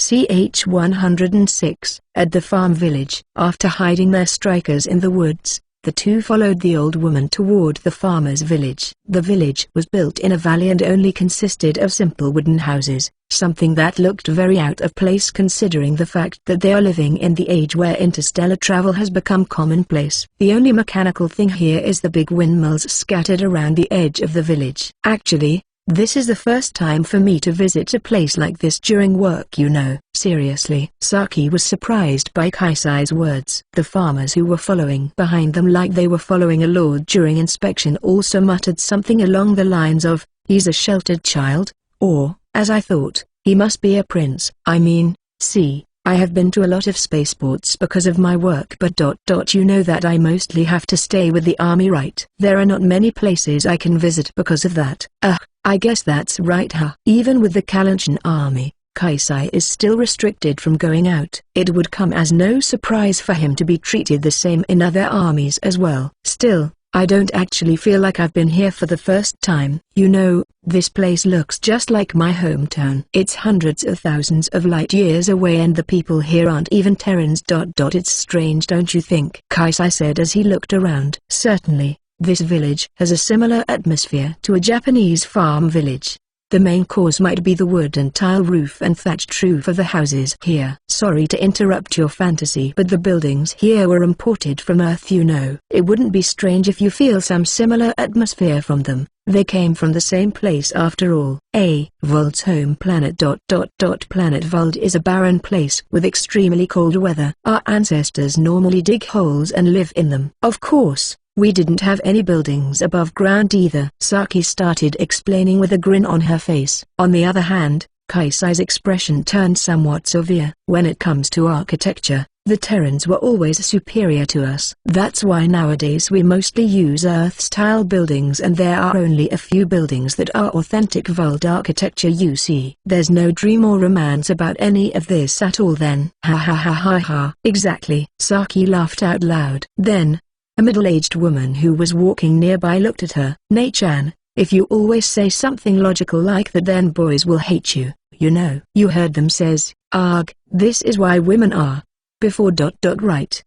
CH-106. At the farm village. After hiding their strikers in the woods, the two followed the old woman toward the farmer's village. The village was built in a valley and only consisted of simple wooden houses, something that looked very out of place considering the fact that they are living in the age where interstellar travel has become commonplace. The only mechanical thing here is the big windmills scattered around the edge of the village. Actually, this is the first time for me to visit a place like this during work, you know. Seriously. Saki was surprised by Kaisai's words. The farmers who were following behind them like they were following a lord during inspection also muttered something along the lines of, "He's a sheltered child," or, as I thought, "He must be a prince." I mean, see, I have been to a lot of spaceports because of my work, but you know that I mostly have to stay with the army, right? There are not many places I can visit because of that. I guess that's right, huh? Even with the Kalanchian army, Kaisai is still restricted from going out. It would come as no surprise for him to be treated the same in other armies as well. Still, I don't actually feel like I've been here for the first time. You know, this place looks just like my hometown. It's hundreds of thousands of light years away and the people here aren't even Terrans. It's strange, don't you think? Kaisai said as he looked around. Certainly, this village has a similar atmosphere to a Japanese farm village. The main cause might be the wood and tile roof and thatched roof of the houses here. Sorry to interrupt your fantasy, but the buildings here were imported from Earth, you know. It wouldn't be strange if you feel some similar atmosphere from them. They came from the same place after all. Vold's home planet. Planet Vold is a barren place with extremely cold weather. Our ancestors normally dig holes and live in them. Of course, we didn't have any buildings above ground either. Saki started explaining with a grin on her face. On the other hand, Kaisai's expression turned somewhat severe. When it comes to architecture, the Terrans were always superior to us. That's why nowadays we mostly use Earth-style buildings and there are only a few buildings that are authentic Vold architecture, you see. There's no dream or romance about any of this at all then. Ha ha ha ha ha. Exactly. Saki laughed out loud. Then, a middle-aged woman who was walking nearby looked at her. "Nei-chan, if you always say something logical like that then boys will hate you, you know." "You heard them says, arg, this is why women are. Before right."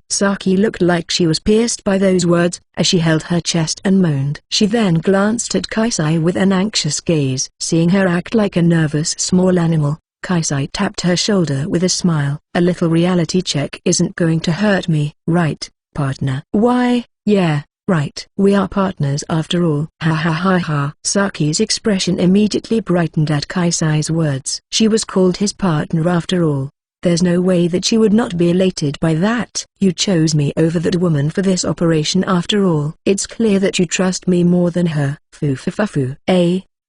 Saki looked like she was pierced by those words, as she held her chest and moaned. She then glanced at Kaisai with an anxious gaze. Seeing her act like a nervous small animal, Kaisai tapped her shoulder with a smile. "A little reality check isn't going to hurt me, right, partner?" "Why, yeah, right. We are partners after all." Ha ha ha ha. Saki's expression immediately brightened at Kaisai's words. She was called his partner after all. There's no way that she would not be elated by that. "You chose me over that woman for this operation after all. It's clear that you trust me more than her." "Foo.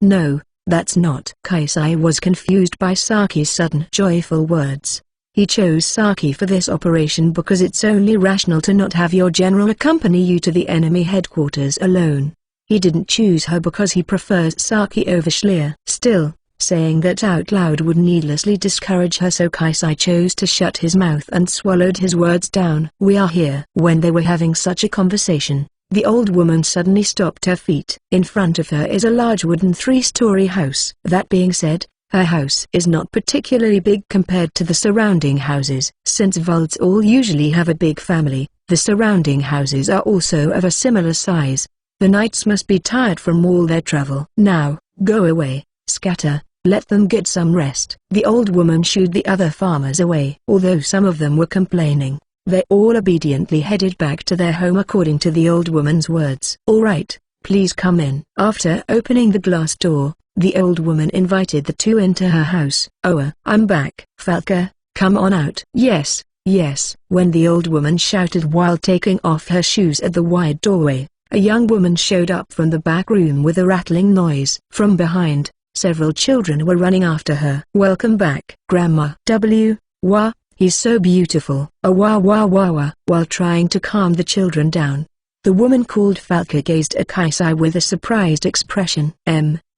No, that's not." Kaisai was confused by Saki's sudden joyful words. He chose Saki for this operation because it's only rational to not have your general accompany you to the enemy headquarters alone. He didn't choose her because he prefers Saki over Schlier. Still, saying that out loud would needlessly discourage her, so Kaisai chose to shut his mouth and swallowed his words down. "We are here." When they were having such a conversation, the old woman suddenly stopped her feet. In front of her is a large wooden 3-story house. That being said, her house is not particularly big compared to the surrounding houses. Since Volds all usually have a big family, the surrounding houses are also of a similar size. The knights must be tired from all their travel. "Now, go away, scatter, let them get some rest." The old woman shooed the other farmers away. Although some of them were complaining, they all obediently headed back to their home according to the old woman's words. "All right, please come in." After opening the glass door, the old woman invited the two into her house. "Oh, I'm back." "Falke, come on out." Yes. When the old woman shouted while taking off her shoes at the wide doorway, a young woman showed up from the back room with a rattling noise. From behind, several children were running after her. "Welcome back, Grandma." Wah, he's so beautiful." Wah. While trying to calm the children down, the woman called Falke gazed at Kaisai with a surprised expression.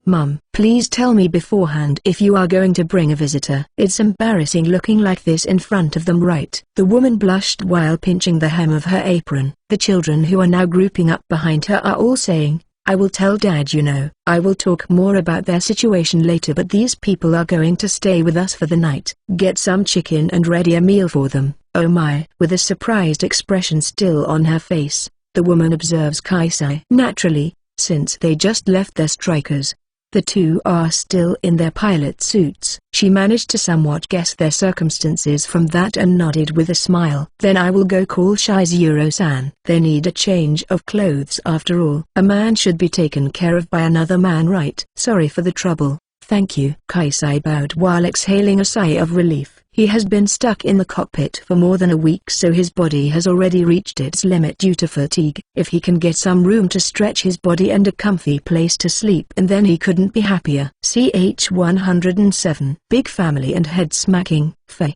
Mum, please tell me beforehand if you are going to bring a visitor." "It's embarrassing looking like this in front of them, right?" The woman blushed while pinching the hem of her apron. The children who are now grouping up behind her are all saying, I will tell Dad you know. I will talk more about their situation later, but these people are going to stay with us for the night. Get some chicken and ready a meal for them." "Oh my." With a surprised expression still on her face, the woman observes Kaisai. Naturally, since they just left their strikers, the two are still in their pilot suits. She managed to somewhat guess their circumstances from that and nodded with a smile. "Then I will go call Shizuru-san. They need a change of clothes after all. A man should be taken care of by another man, right?" "Sorry for the trouble." "Thank you." Kaisai bowed while exhaling a sigh of relief. He has been stuck in the cockpit for more than a week, so his body has already reached its limit due to fatigue. If he can get some room to stretch his body and a comfy place to sleep, and then he couldn't be happier. CH 107. Big family and head smacking.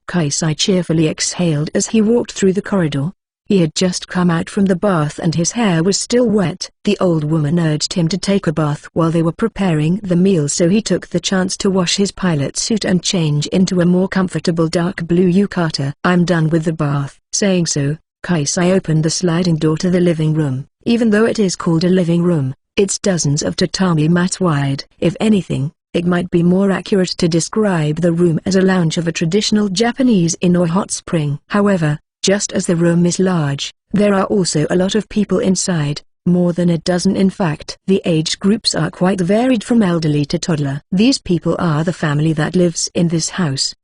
Kaisai cheerfully exhaled as he walked through the corridor. He had just come out from the bath and his hair was still wet. The old woman urged him to take a bath while they were preparing the meal, so he took the chance to wash his pilot suit and change into a more comfortable dark blue yukata. "I'm done with the bath." Saying so, Kaisai opened the sliding door to the living room. Even though it is called a living room, it's dozens of tatami mats wide. If anything, it might be more accurate to describe the room as a lounge of a traditional Japanese inn or hot spring. However, just as the room is large, there are also a lot of people inside, more than a dozen in fact. The age groups are quite varied from elderly to toddler. These people are the family that lives in this house.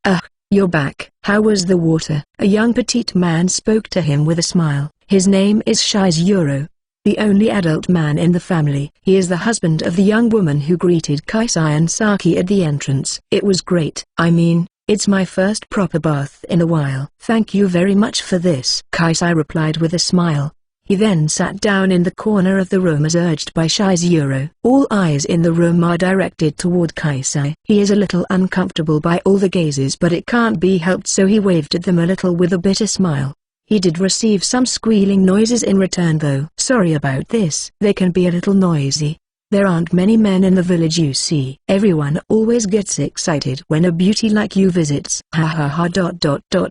You're back. How was the water?" A young petite man spoke to him with a smile. His name is Shizuru, the only adult man in the family. He is the husband of the young woman who greeted Kaisai and Saki at the entrance. "It was great. I mean, it's my first proper bath in a while." "Thank you very much for this," Kaisai replied with a smile. He then sat down in the corner of the room as urged by Shizuru. All eyes in the room are directed toward Kaisai. He is a little uncomfortable by all the gazes, but it can't be helped, so he waved at them a little with a bitter smile. He did receive some squealing noises in return though. "Sorry about this. They can be a little noisy. There aren't many men in the village, you see. Everyone always gets excited when a beauty like you visits." Ha ha ha.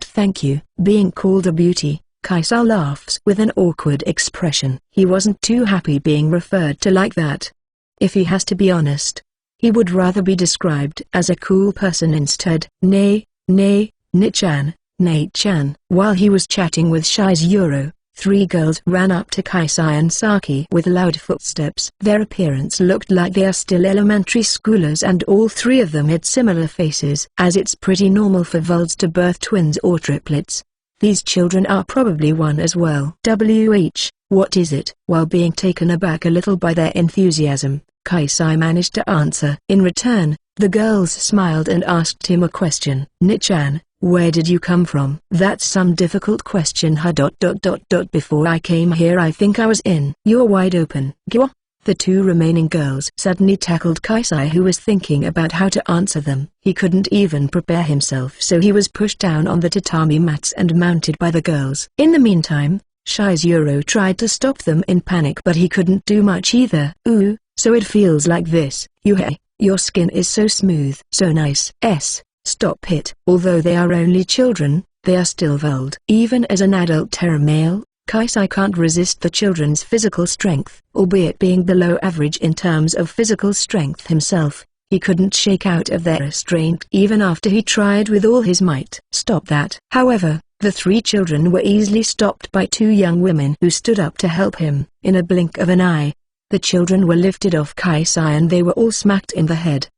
Thank you. Being called a beauty, Kaisai laughs with an awkward expression. He wasn't too happy being referred to like that. If he has to be honest, he would rather be described as a cool person instead. Nichan. While he was chatting with Shizuru, 3 girls ran up to Kaisai and Saki with loud footsteps. Their appearance looked like they are still elementary schoolers, and all 3 of them had similar faces. As it's pretty normal for Volds to birth twins or triplets, these children are probably one as well. What is it? While being taken aback a little by their enthusiasm, Kaisai managed to answer. In return, the girls smiled and asked him a question. "Nichan, where did you come from?" "That's some difficult question. Before I came here I think I was in." "You're wide open." Gwa? The 2 remaining girls suddenly tackled Kaisai, who was thinking about how to answer them. He couldn't even prepare himself, so he was pushed down on the tatami mats and mounted by the girls. In the meantime, Shizuru tried to stop them in panic, but he couldn't do much either. "Ooh, so it feels like this. Your skin is so smooth." "So nice." Stop it. Although they are only children, they are still Vold. Even as an adult Terra male, Kaisai can't resist the children's physical strength. Albeit being below average in terms of physical strength himself, he couldn't shake out of their restraint even after he tried with all his might. "Stop that." However, the 3 children were easily stopped by 2 young women who stood up to help him. In a blink of an eye, the children were lifted off Kaisai and they were all smacked in the head.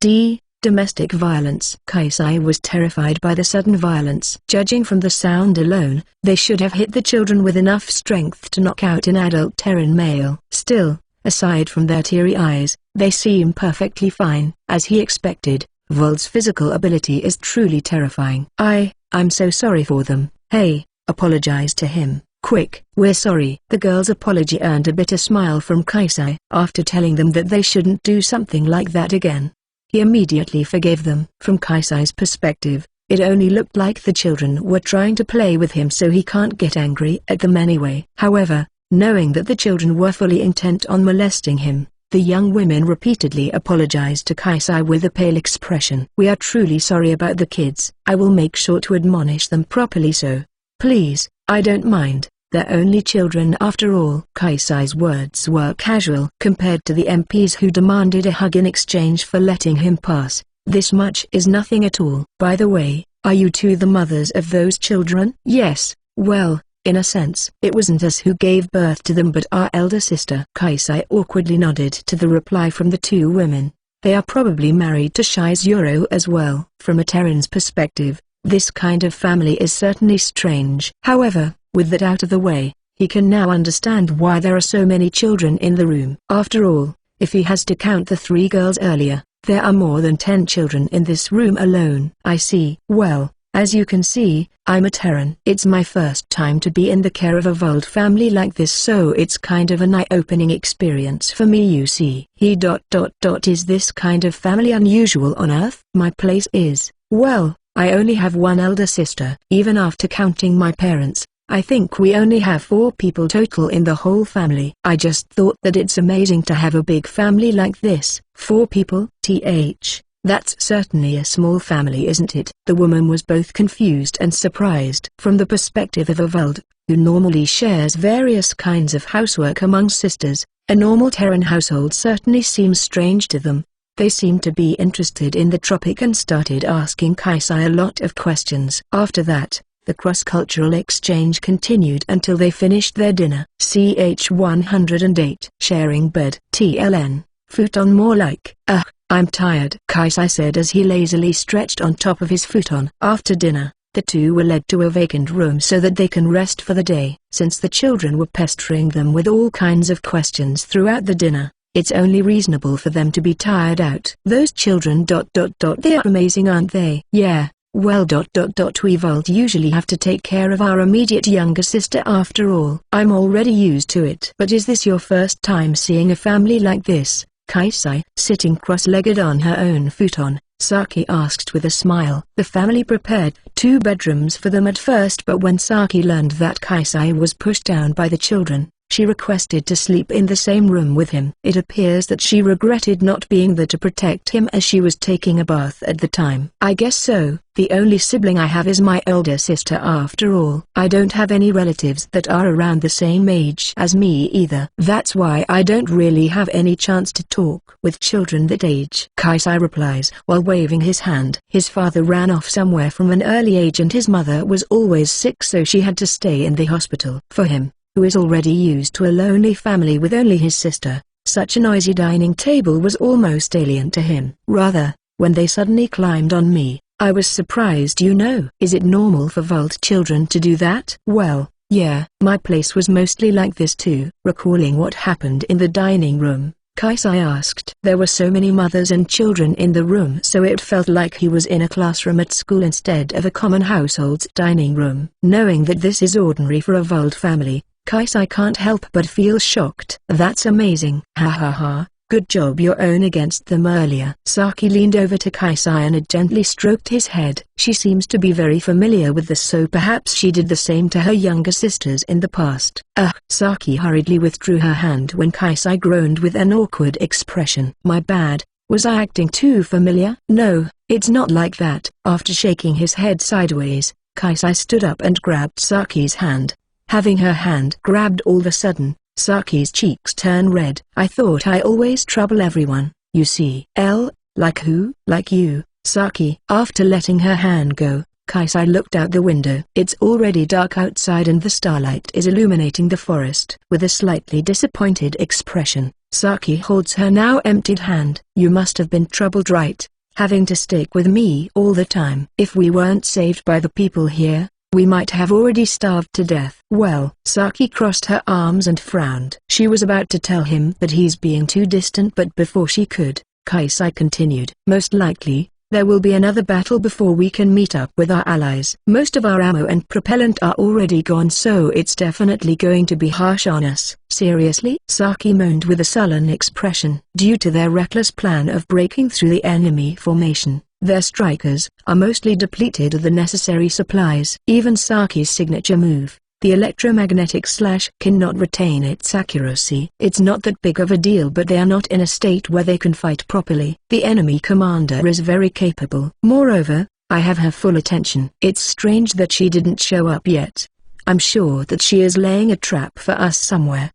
Domestic violence. Kaisai was terrified by the sudden violence. Judging from the sound alone, they should have hit the children with enough strength to knock out an adult Terran male. Still, aside from their teary eyes, they seem perfectly fine. As he expected, Vold's physical ability is truly terrifying. I'm so sorry for them. Hey, apologize to him. Quick. We're sorry. The girl's apology earned a bitter smile from Kaisai. After telling them that they shouldn't do something like that again, he immediately forgave them. From Kaisai's perspective, it only looked like the children were trying to play with him, so he can't get angry at them anyway. However, knowing that the children were fully intent on molesting him, the young women repeatedly apologized to Kaisai with a pale expression. "We are truly sorry about the kids. I will make sure to admonish them properly, so please, I don't mind." They're only children after all. Kaisai's words were casual compared to the MPs who demanded a hug in exchange for letting him pass. This much is nothing at all. By the way, are you two the mothers of those children? Yes, well, in a sense. It wasn't us who gave birth to them but our elder sister. Kaisai awkwardly nodded to the reply from the two women. They are probably married to Shizuru as well. From a Terran's perspective, this kind of family is certainly strange. However, with that out of the way, he can now understand why there are so many children in the room. After all, if he has to count the 3 girls earlier, there are more than 10 children in this room alone. I see. Well, as you can see, I'm a Terran. It's my first time to be in the care of a Vald family like this, so it's kind of an eye-opening experience for me, you see. Is this kind of family unusual on Earth? My place is. Well, I only have one elder sister. Even after counting my parents, I think we only have 4 people total in the whole family. I just thought that it's amazing to have a big family like this. 4 people? That's certainly a small family, isn't it? The woman was both confused and surprised. From the perspective of a Vald, who normally shares various kinds of housework among sisters, a normal Terran household certainly seems strange to them. They seemed to be interested in the tropic and started asking Kaisai a lot of questions. After that, the cross-cultural exchange continued until they finished their dinner. Ch 108. Sharing bed. TLN. Futon more like. I'm tired, Kaisai said as he lazily stretched on top of his futon. After dinner, the two were led to a vacant room so that they can rest for the day. Since the children were pestering them with all kinds of questions throughout the dinner, it's only reasonable for them to be tired out. Those children ... They are amazing, aren't they? Yeah. Well ... We Vald usually have to take care of our immediate younger sister after all. I'm already used to it. But is this your first time seeing a family like this? Kaisai, sitting cross-legged on her own futon, Saki asked with a smile. The family prepared 2 bedrooms for them at first, but when Saki learned that Kaisai was pushed down by the children, she requested to sleep in the same room with him. It appears that she regretted not being there to protect him as she was taking a bath at the time. I guess so. The only sibling I have is my elder sister after all. I don't have any relatives that are around the same age as me either. That's why I don't really have any chance to talk with children that age. Kaisai replies while waving his hand. His father ran off somewhere from an early age and his mother was always sick, so she had to stay in the hospital. For him, who is already used to a lonely family with only his sister, such a noisy dining table was almost alien to him. Rather, when they suddenly climbed on me, I was surprised, you know. Is it normal for Vald children to do that? Well, yeah, my place was mostly like this too. Recalling what happened in the dining room, Kaisai asked. There were so many mothers and children in the room, so it felt like he was in a classroom at school instead of a common household's dining room. Knowing that this is ordinary for a Vald family, Kaisai can't help but feel shocked. That's amazing. Ha ha ha, good job your own against them earlier. Saki leaned over to Kaisai and gently stroked his head. She seems to be very familiar with this, so perhaps she did the same to her younger sisters in the past. Saki hurriedly withdrew her hand when Kaisai groaned with an awkward expression. My bad, was I acting too familiar? No, it's not like that. After shaking his head sideways, Kaisai stood up and grabbed Saki's hand. Having her hand grabbed all of a sudden, Saki's cheeks turned red. I thought I always trouble everyone, you see. Like who? Like you, Saki. After letting her hand go, Kaisai looked out the window. It's already dark outside and the starlight is illuminating the forest. With a slightly disappointed expression, Saki holds her now emptied hand. You must have been troubled, right? Having to stick with me all the time. If we weren't saved by the people here, we might have already starved to death. Well, Saki crossed her arms and frowned. She was about to tell him that he's being too distant, but before she could, Kaisai continued. Most likely, there will be another battle before we can meet up with our allies. Most of our ammo and propellant are already gone, so it's definitely going to be harsh on us. Seriously? Saki moaned with a sullen expression. Due to their reckless plan of breaking through the enemy formation, their strikers are mostly depleted of the necessary supplies. Even Saki's signature move, the electromagnetic slash, cannot retain its accuracy. It's not that big of a deal, but they are not in a state where they can fight properly. The enemy commander is very capable. Moreover, I have her full attention. It's strange that she didn't show up yet. I'm sure that she is laying a trap for us somewhere.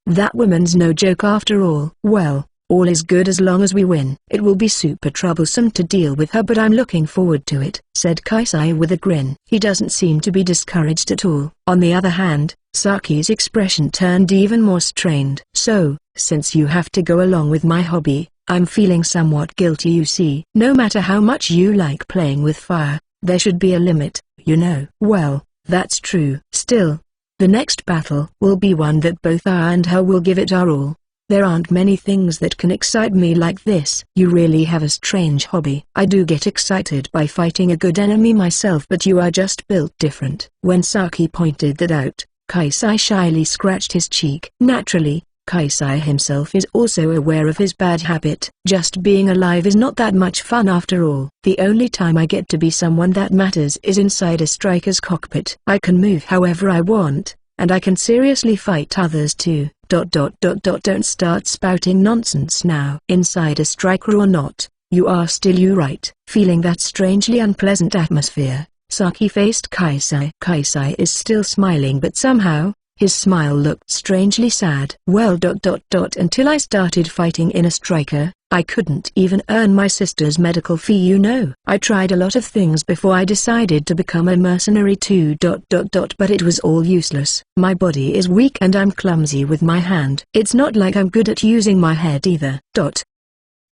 That woman's no joke after all. Well, all is good as long as we win. It will be super troublesome to deal with her, but I'm looking forward to it," said Kaisai with a grin. He doesn't seem to be discouraged at all. On the other hand, Saki's expression turned even more strained. "So, since you have to go along with my hobby, I'm feeling somewhat guilty, you see. No matter how much you like playing with fire, there should be a limit, you know." "Well, that's true. Still, the next battle will be one that both I and her will give it our all. There aren't many things that can excite me like this." "You really have a strange hobby." "I do get excited by fighting a good enemy myself, but you are just built different." When Saki pointed that out, Kaisai shyly scratched his cheek. Naturally, Kaisai himself is also aware of his bad habit. Just being alive is not that much fun after all. "The only time I get to be someone that matters is inside a striker's cockpit. I can move however I want, and I can seriously fight others too. Don't start spouting nonsense now." "Inside a striker or not, you are still you, right?" Feeling that strangely unpleasant atmosphere, Saki faced Kaisai. Kaisai is still smiling, but somehow, his smile looked strangely sad. "Well, until I started fighting in a striker, I couldn't even earn my sister's medical fee, you know. I tried a lot of things before I decided to become a mercenary too. But it was all useless. My body is weak and I'm clumsy with my hand. It's not like I'm good at using my head either."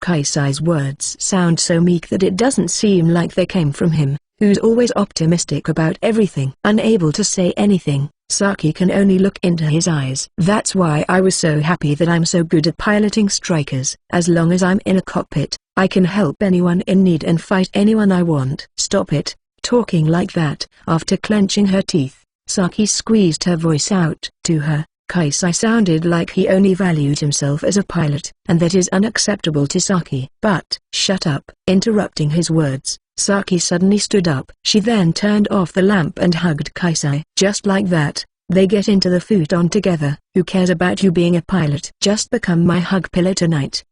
Kaisai's words sound so meek that it doesn't seem like they came from him, who's always optimistic about everything. Unable to say anything, Saki can only look into his eyes. "That's why I was so happy that I'm so good at piloting strikers. As long as I'm in a cockpit, I can help anyone in need and fight anyone I want." "Stop it, talking like that." After clenching her teeth, Saki squeezed her voice out. To her, Kaisai sounded like he only valued himself as a pilot, and that is unacceptable to Saki. "But, shut up." Interrupting his words, Saki suddenly stood up. She then turned off the lamp and hugged Kaisai. Just like that, they get into the futon together. "Who cares about you being a pilot? Just become my hug pillow tonight."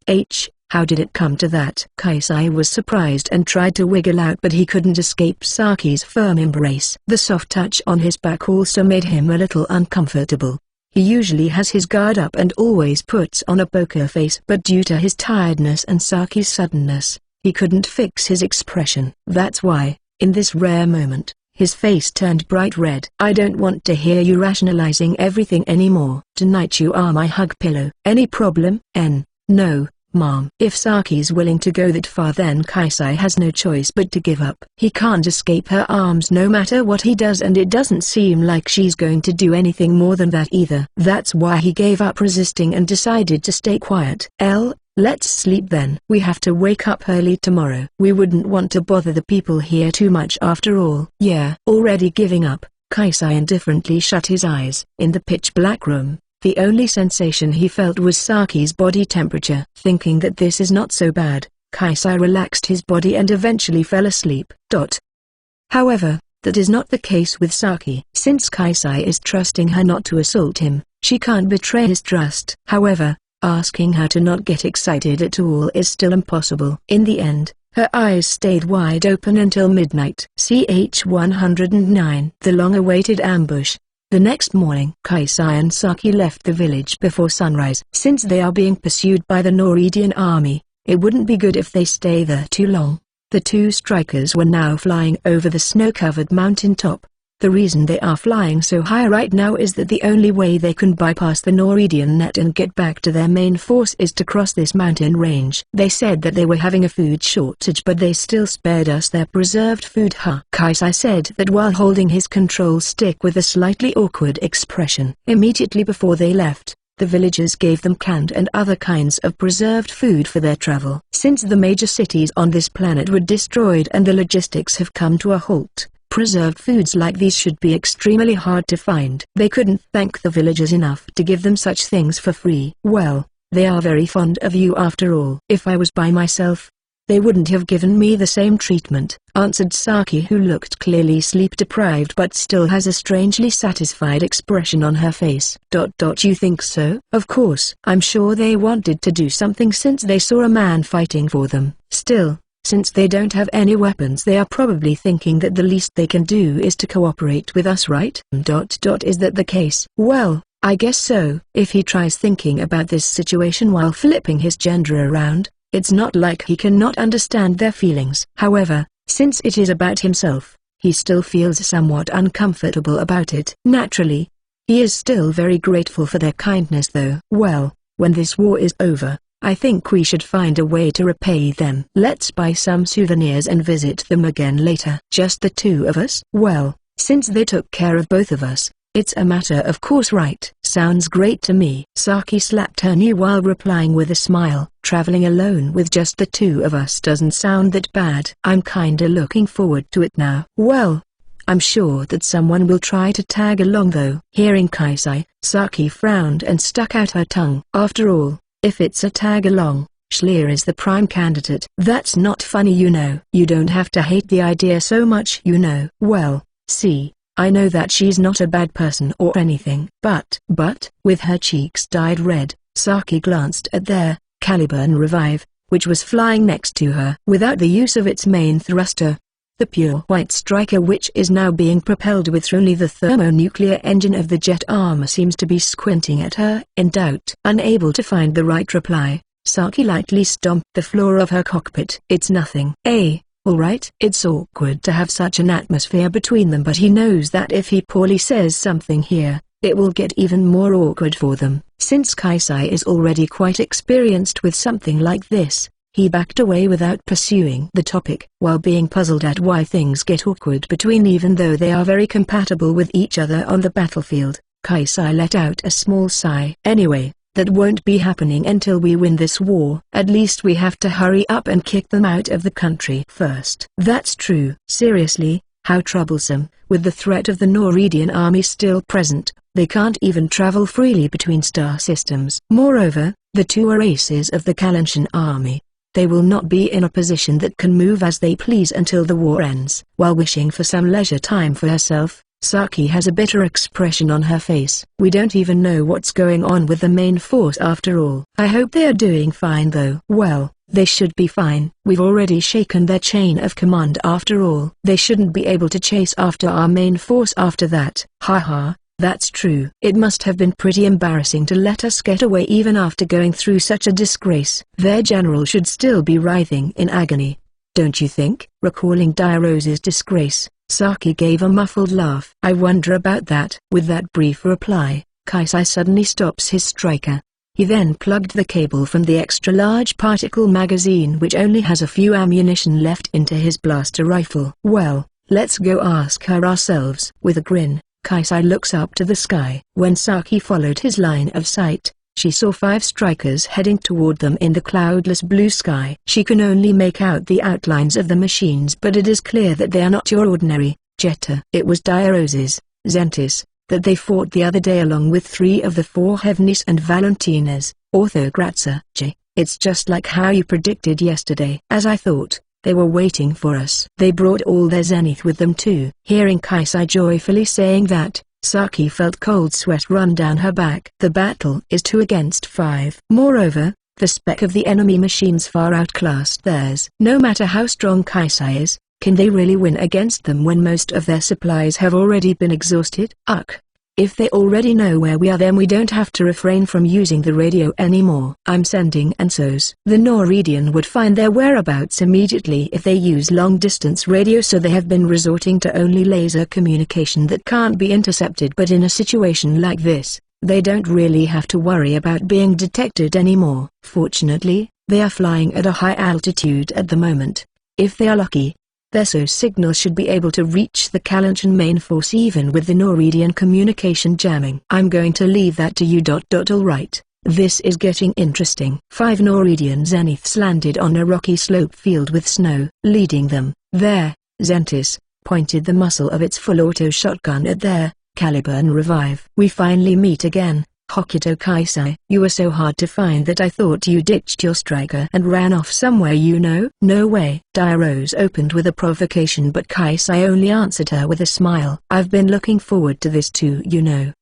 How did it come to that? Kaisai was surprised and tried to wiggle out, but he couldn't escape Saki's firm embrace. The soft touch on his back also made him a little uncomfortable. He usually has his guard up and always puts on a poker face, but due to his tiredness and Saki's suddenness, he couldn't fix his expression. That's why, in this rare moment, his face turned bright red. "I don't want to hear you rationalizing everything anymore. Tonight you are my hug pillow." "Any problem?" No, Mom." If Saki's willing to go that far, then Kaisai has no choice but to give up. He can't escape her arms no matter what he does, and it doesn't seem like she's going to do anything more than that either. That's why he gave up resisting and decided to stay quiet. Let's sleep then. We have to wake up early tomorrow. We wouldn't want to bother the people here too much after all." "Yeah." Already giving up, Kaisai indifferently shut his eyes. In the pitch-black room, the only sensation he felt was Saki's body temperature. Thinking that this is not so bad, Kaisai relaxed his body and eventually fell asleep. However, that is not the case with Saki. Since Kaisai is trusting her not to assault him, she can't betray his trust. However, asking her to not get excited at all is still impossible. In the end, her eyes stayed wide open until midnight. CH 109. The long-awaited ambush. The next morning, Kaisai and Saki left the village before sunrise. Since they are being pursued by the Norwegian army, it wouldn't be good if they stay there too long. The two strikers were now flying over the snow-covered mountain top. The reason they are flying so high right now is that the only way they can bypass the Norwegian net and get back to their main force is to cross this mountain range. They said that they were having a food shortage, but they still spared us their preserved food. Kaisai said that while holding his control stick with a slightly awkward expression. Immediately before they left, the villagers gave them canned and other kinds of preserved food for their travel. Since the major cities on this planet were destroyed and the logistics have come to a halt, preserved foods like these should be extremely hard to find. They couldn't thank the villagers enough to give them such things for free. "Well, they are very fond of you after all. If I was by myself, they wouldn't have given me the same treatment," answered Saki, who looked clearly sleep-deprived but still has a strangely satisfied expression on her face. You think so? Of course. I'm sure they wanted to do something since they saw a man fighting for them. Still, Since they don't have any weapons, they are probably thinking that the least they can do is to cooperate with us, right? Is that the case? Well, I guess so. If he tries thinking about this situation while flipping his gender around, it's not like he cannot understand their feelings. However, since it is about himself, he still feels somewhat uncomfortable about it. Naturally, he is still very grateful for their kindness though. Well, when this war is over, I think we should find a way to repay them. Let's buy some souvenirs and visit them again later. Just the two of us? Well, since they took care of both of us, it's a matter of course, right? Sounds great to me. Saki slapped her knee while replying with a smile. Traveling alone with just the two of us doesn't sound that bad. I'm kinda looking forward to it now. Well, I'm sure that someone will try to tag along though. Hearing Kaisai, Saki frowned and stuck out her tongue. After all, if it's a tag-along, Schleer is the prime candidate. That's not funny, you know. You don't have to hate the idea so much, you know. Well, see, I know that she's not a bad person or anything. But, with her cheeks dyed red, Saki glanced at their Caliburn Revive, which was flying next to her. Without the use of its main thruster, the pure white striker which is now being propelled with only the thermonuclear engine of the jet armor seems to be squinting at her. In doubt, unable to find the right reply, Saki lightly stomped the floor of her cockpit. It's nothing. Alright. It's awkward to have such an atmosphere between them, but he knows that if he poorly says something here, it will get even more awkward for them. Since Kaisai is already quite experienced with something like this, he backed away without pursuing the topic. While being puzzled at why things get awkward between even though they are very compatible with each other on the battlefield, Kaisai let out a small sigh. Anyway, that won't be happening until we win this war. At least we have to hurry up and kick them out of the country first. That's true. Seriously, how troublesome. With the threat of the Norwegian army still present, they can't even travel freely between star systems. Moreover, the two are aces of the Kalantian army. They will not be in a position that can move as they please until the war ends. While wishing for some leisure time for herself, Saki has a bitter expression on her face. We don't even know what's going on with the main force after all. I hope they are doing fine though. Well, they should be fine. We've already shaken their chain of command after all. They shouldn't be able to chase after our main force after that. Haha. That's true. It must have been pretty embarrassing to let us get away even after going through such a disgrace. Their general should still be writhing in agony. Don't you think? Recalling Dairose's disgrace, Saki gave a muffled laugh. I wonder about that. With that brief reply, Kaisai suddenly stops his striker. He then plugged the cable from the extra-large particle magazine which only has a few ammunition left into his blaster rifle. Well, let's go ask her ourselves. With a grin, Kaisai looks up to the sky. When Saki followed his line of sight, she saw 5 strikers heading toward them in the cloudless blue sky. She can only make out the outlines of the machines, but it is clear that they are not your ordinary jetter. It was Diaroses, Zentis, that they fought the other day along with 3 of the 4 Hevnis and Valentinas, Orthogratza. It's just like how you predicted yesterday. As I thought, they were waiting for us. They brought all their Zenith with them too. Hearing Kaisai joyfully saying that, Saki felt cold sweat run down her back. The battle is 2 against 5. Moreover, the spec of the enemy machines far outclassed theirs. No matter how strong Kaisai is, can they really win against them when most of their supplies have already been exhausted? If they already know where we are, then we don't have to refrain from using the radio anymore. I'm sending Ensos. The Norwegian would find their whereabouts immediately if they use long-distance radio, so they have been resorting to only laser communication that can't be intercepted. But in a situation like this, they don't really have to worry about being detected anymore. Fortunately, they are flying at a high altitude at the moment. If they are lucky, their SOS signal should be able to reach the Kalantian main force even with the Norwegian communication jamming. I'm going to leave that to you. Alright, this is getting interesting. 5 Norwegian Zeniths landed on a rocky slope filled with snow. Leading them, there, Zentis pointed the muzzle of its full auto shotgun at their Caliburn Revive. We finally meet again, Hokuto Kaisai. You were so hard to find that I thought you ditched your striker and ran off somewhere, you know. No way. Dairose opened with a provocation, but Kaisai only answered her with a smile. I've been looking forward to this too, you know.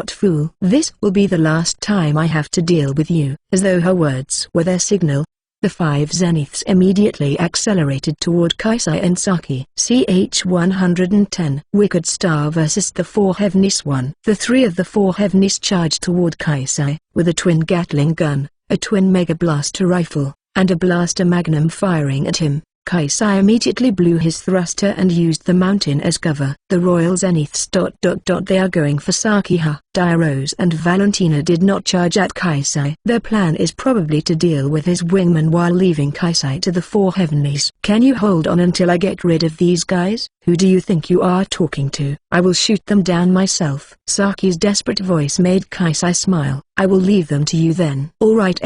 Fool. This will be the last time I have to deal with you. As though her words were their signal, The 5 Zeniths immediately accelerated toward Kaisai and Saki. CH-110 Wicked Star vs. the 4 Heavenlies 1. The 3 of the 4 Heavenlies charged toward Kaisai, with a twin Gatling gun, a twin Mega Blaster rifle, and a Blaster Magnum firing at him. Kaisai immediately blew his thruster and used the mountain as cover. The Royal Zeniths ... They are going for Saki. Diarose and Valentina did not charge at Kaisai. Their plan is probably to deal with his wingman while leaving Kaisai to the 4 Heavenlies. Can you hold on until I get rid of these guys? Who do you think you are talking to? I will shoot them down myself. Saki's desperate voice made Kaisai smile. I will leave them to you then. Alright!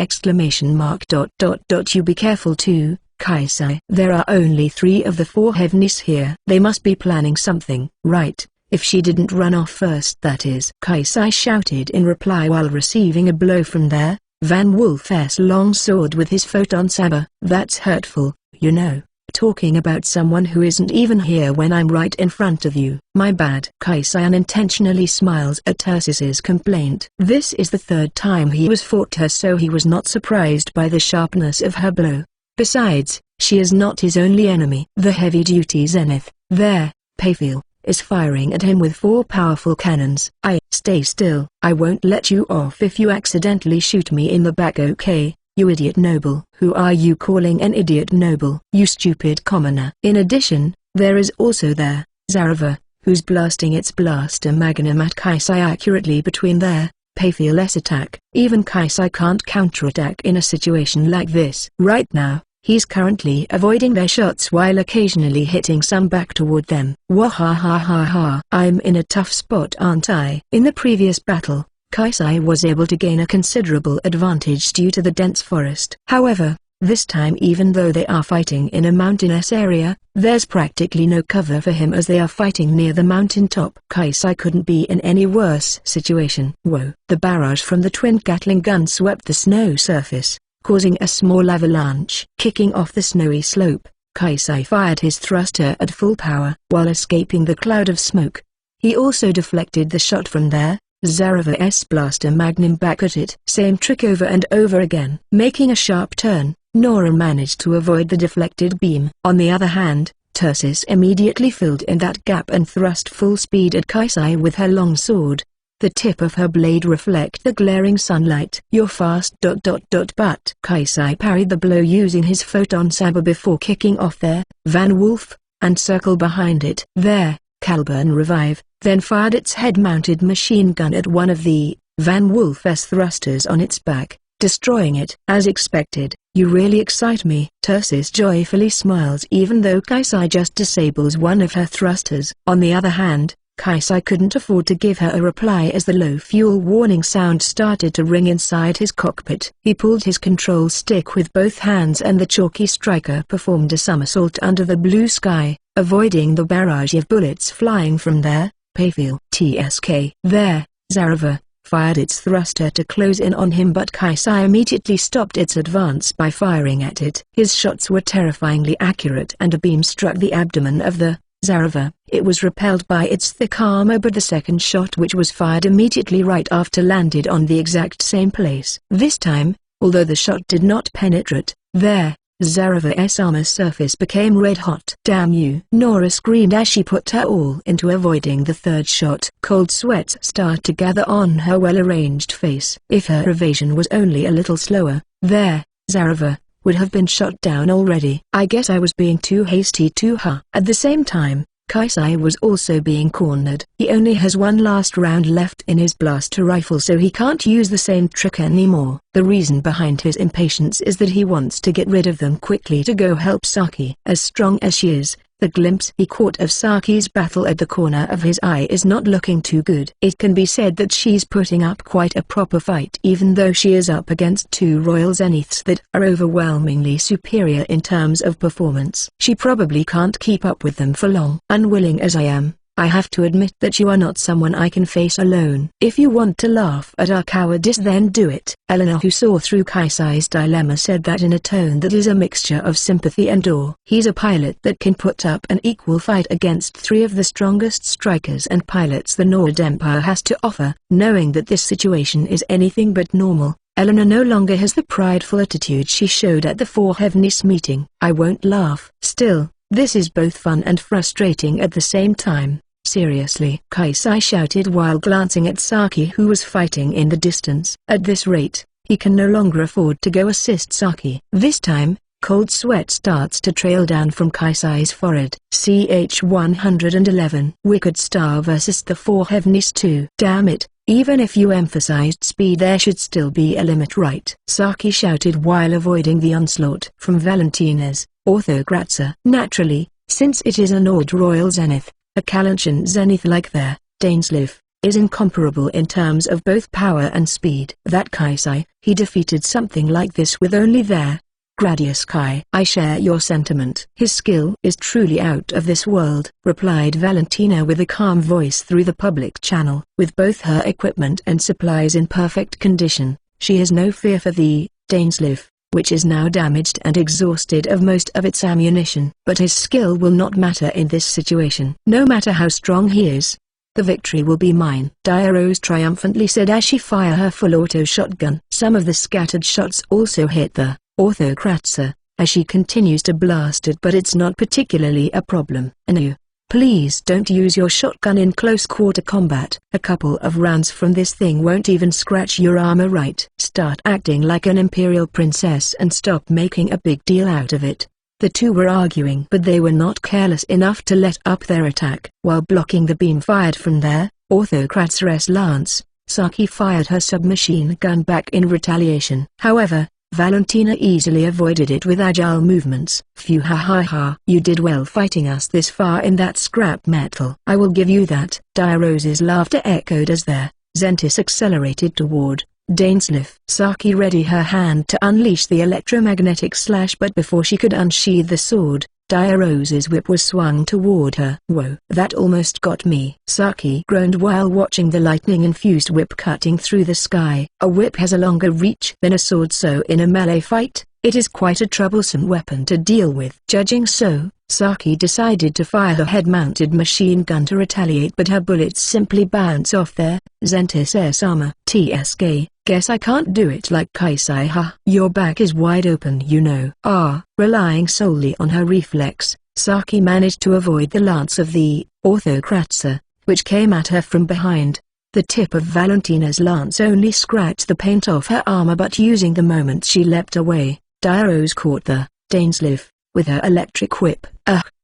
You be careful too, Kaisai. There are only 3 of the 4 Heavenlies here. They must be planning something, right? If she didn't run off first, that is. Kaisai shouted in reply while receiving a blow from there. Van Wolf's long sword with his photon saber. That's hurtful, you know. Talking about someone who isn't even here when I'm right in front of you. My bad. Kaisai unintentionally smiles at Ursus's complaint. This is the 3rd time he was fought her, so he was not surprised by the sharpness of her blow. Besides, she is not his only enemy. The heavy-duty Zenith, there, Payfield, is firing at him with 4 powerful cannons. Stay still. I won't let you off if you accidentally shoot me in the back, okay? You idiot noble. Who are you calling an idiot noble? You stupid commoner. In addition, there is also there, Zareva, who's blasting its Blaster Magnum at Kaisai accurately between there. Payfield's attack. Even Kaisai can't counterattack in a situation like this. Right now, he's currently avoiding their shots while occasionally hitting some back toward them. Wahahaha. I'm in a tough spot, aren't I? In the previous battle, Kaisai was able to gain a considerable advantage due to the dense forest. However, this time, even though they are fighting in a mountainous area, there's practically no cover for him as they are fighting near the mountain top. Kaisai couldn't be in any worse situation. Whoa! The barrage from the twin Gatling gun swept the snow surface, causing a small avalanche. Kicking off the snowy slope, Kaisai fired his thruster at full power. While escaping the cloud of smoke, he also deflected the shot from there. Zareva's Blaster Magnum back at it. Same trick over and over again. Making a sharp turn, Nora managed to avoid the deflected beam. On the other hand, Ursus immediately filled in that gap and thrust full speed at Kaisai with her long sword. The tip of her blade reflected the glaring sunlight. You're fast ... But Kaisai parried the blow using his photon saber before kicking off there, Van Wolf, and circle behind it. There, Caliburn Revive, then fired its head-mounted machine gun at one of the Van Wolf's thrusters on its back, destroying it. As expected. You really excite me. Ursus joyfully smiles even though Kaisai just disables one of her thrusters. On the other hand, Kaisai couldn't afford to give her a reply as the low fuel warning sound started to ring inside his cockpit. He pulled his control stick with both hands and the chalky striker performed a somersault under the blue sky, avoiding the barrage of bullets flying from there. Payfield TSK. There, Zareva fired its thruster to close in on him, but Kaisai immediately stopped its advance by firing at it. His shots were terrifyingly accurate and a beam struck the abdomen of the Zareva. It was repelled by its thick armor, but the second shot, which was fired immediately right after, landed on the exact same place. This time, although the shot did not penetrate, there, Zareva's armor surface became red hot. Damn you! Nora screamed as she put her all into avoiding the third shot. Cold sweats started to gather on her well-arranged face. If her evasion was only a little slower, there, Zareva would have been shot down already. I guess I was being too hasty too. At the same time, Kaisai was also being cornered. He only has one last round left in his blaster rifle, so he can't use the same trick anymore. The reason behind his impatience is that he wants to get rid of them quickly to go help Saki. As strong as she is, the glimpse he caught of Saki's battle at the corner of his eye is not looking too good. It can be said that she's putting up quite a proper fight, even though she is up against 2 Royal Zeniths that are overwhelmingly superior in terms of performance. She probably can't keep up with them for long. Unwilling as I am, I have to admit that you are not someone I can face alone. If you want to laugh at our cowardice, then do it. Eleanor, who saw through Kaisai's dilemma, said that in a tone that is a mixture of sympathy and awe. He's a pilot that can put up an equal fight against 3 of the strongest strikers and pilots the Nord Empire has to offer. Knowing that this situation is anything but normal, Eleanor no longer has the prideful attitude she showed at the Four Heavens meeting. I won't laugh. Still, this is both fun and frustrating at the same time. Seriously, Kaisai shouted while glancing at Saki, who was fighting in the distance. At this rate, he can no longer afford to go assist Saki. This time, cold sweat starts to trail down from Kaisai's forehead. CH 111. Wicked Star vs the Four Heavens 2. Damn it, even if you emphasized speed there should still be a limit, right? Saki shouted while avoiding the onslaught from Valentina's Orthocratza. Naturally, since it is an old royal zenith, a Kalantian zenith like their Dainsleif, is incomparable in terms of both power and speed. That Kaisai, he defeated something like this with only their Gradius Kai. I share your sentiment. His skill is truly out of this world, replied Valentina with a calm voice through the public channel. With both her equipment and supplies in perfect condition, she has no fear for the Dainsleif, which is now damaged and exhausted of most of its ammunition. But his skill will not matter in this situation. No matter how strong he is, the victory will be mine, Diarose triumphantly said as she fired her full auto shotgun. Some of the scattered shots also hit the Orthocratza, as she continues to blast it, but it's not particularly a problem. Anu, please don't use your shotgun in close quarter combat. A couple of rounds from this thing won't even scratch your armor, right? Start acting like an imperial princess and stop making a big deal out of it. The two were arguing, but they were not careless enough to let up their attack. While blocking the beam fired from their Orthocratza's lance, Saki fired her submachine gun back in retaliation. However, Valentina easily avoided it with agile movements. Phew, ha ha ha. You did well fighting us this far in that scrap metal. I will give you that. Diarose's laughter echoed as their Zentis accelerated toward Dainsleif. Saki readied her hand to unleash the electromagnetic slash, but before she could unsheathe the sword, Diarose's whip was swung toward her. Whoa, that almost got me. Saki groaned while watching the lightning-infused whip cutting through the sky. A whip has a longer reach than a sword, so in a melee fight, it is quite a troublesome weapon to deal with. Judging so, Saki decided to fire her head-mounted machine gun to retaliate, but her bullets simply bounce off their Zentis S armor. TSK, guess I can't do it like Kaisai, huh? Your back is wide open, you know. Relying solely on her reflex, Saki managed to avoid the lance of the Orthocratza, which came at her from behind. The tip of Valentina's lance only scratched the paint off her armor, but using the moment she leapt away, Diarose caught the Dainsleif with her electric whip.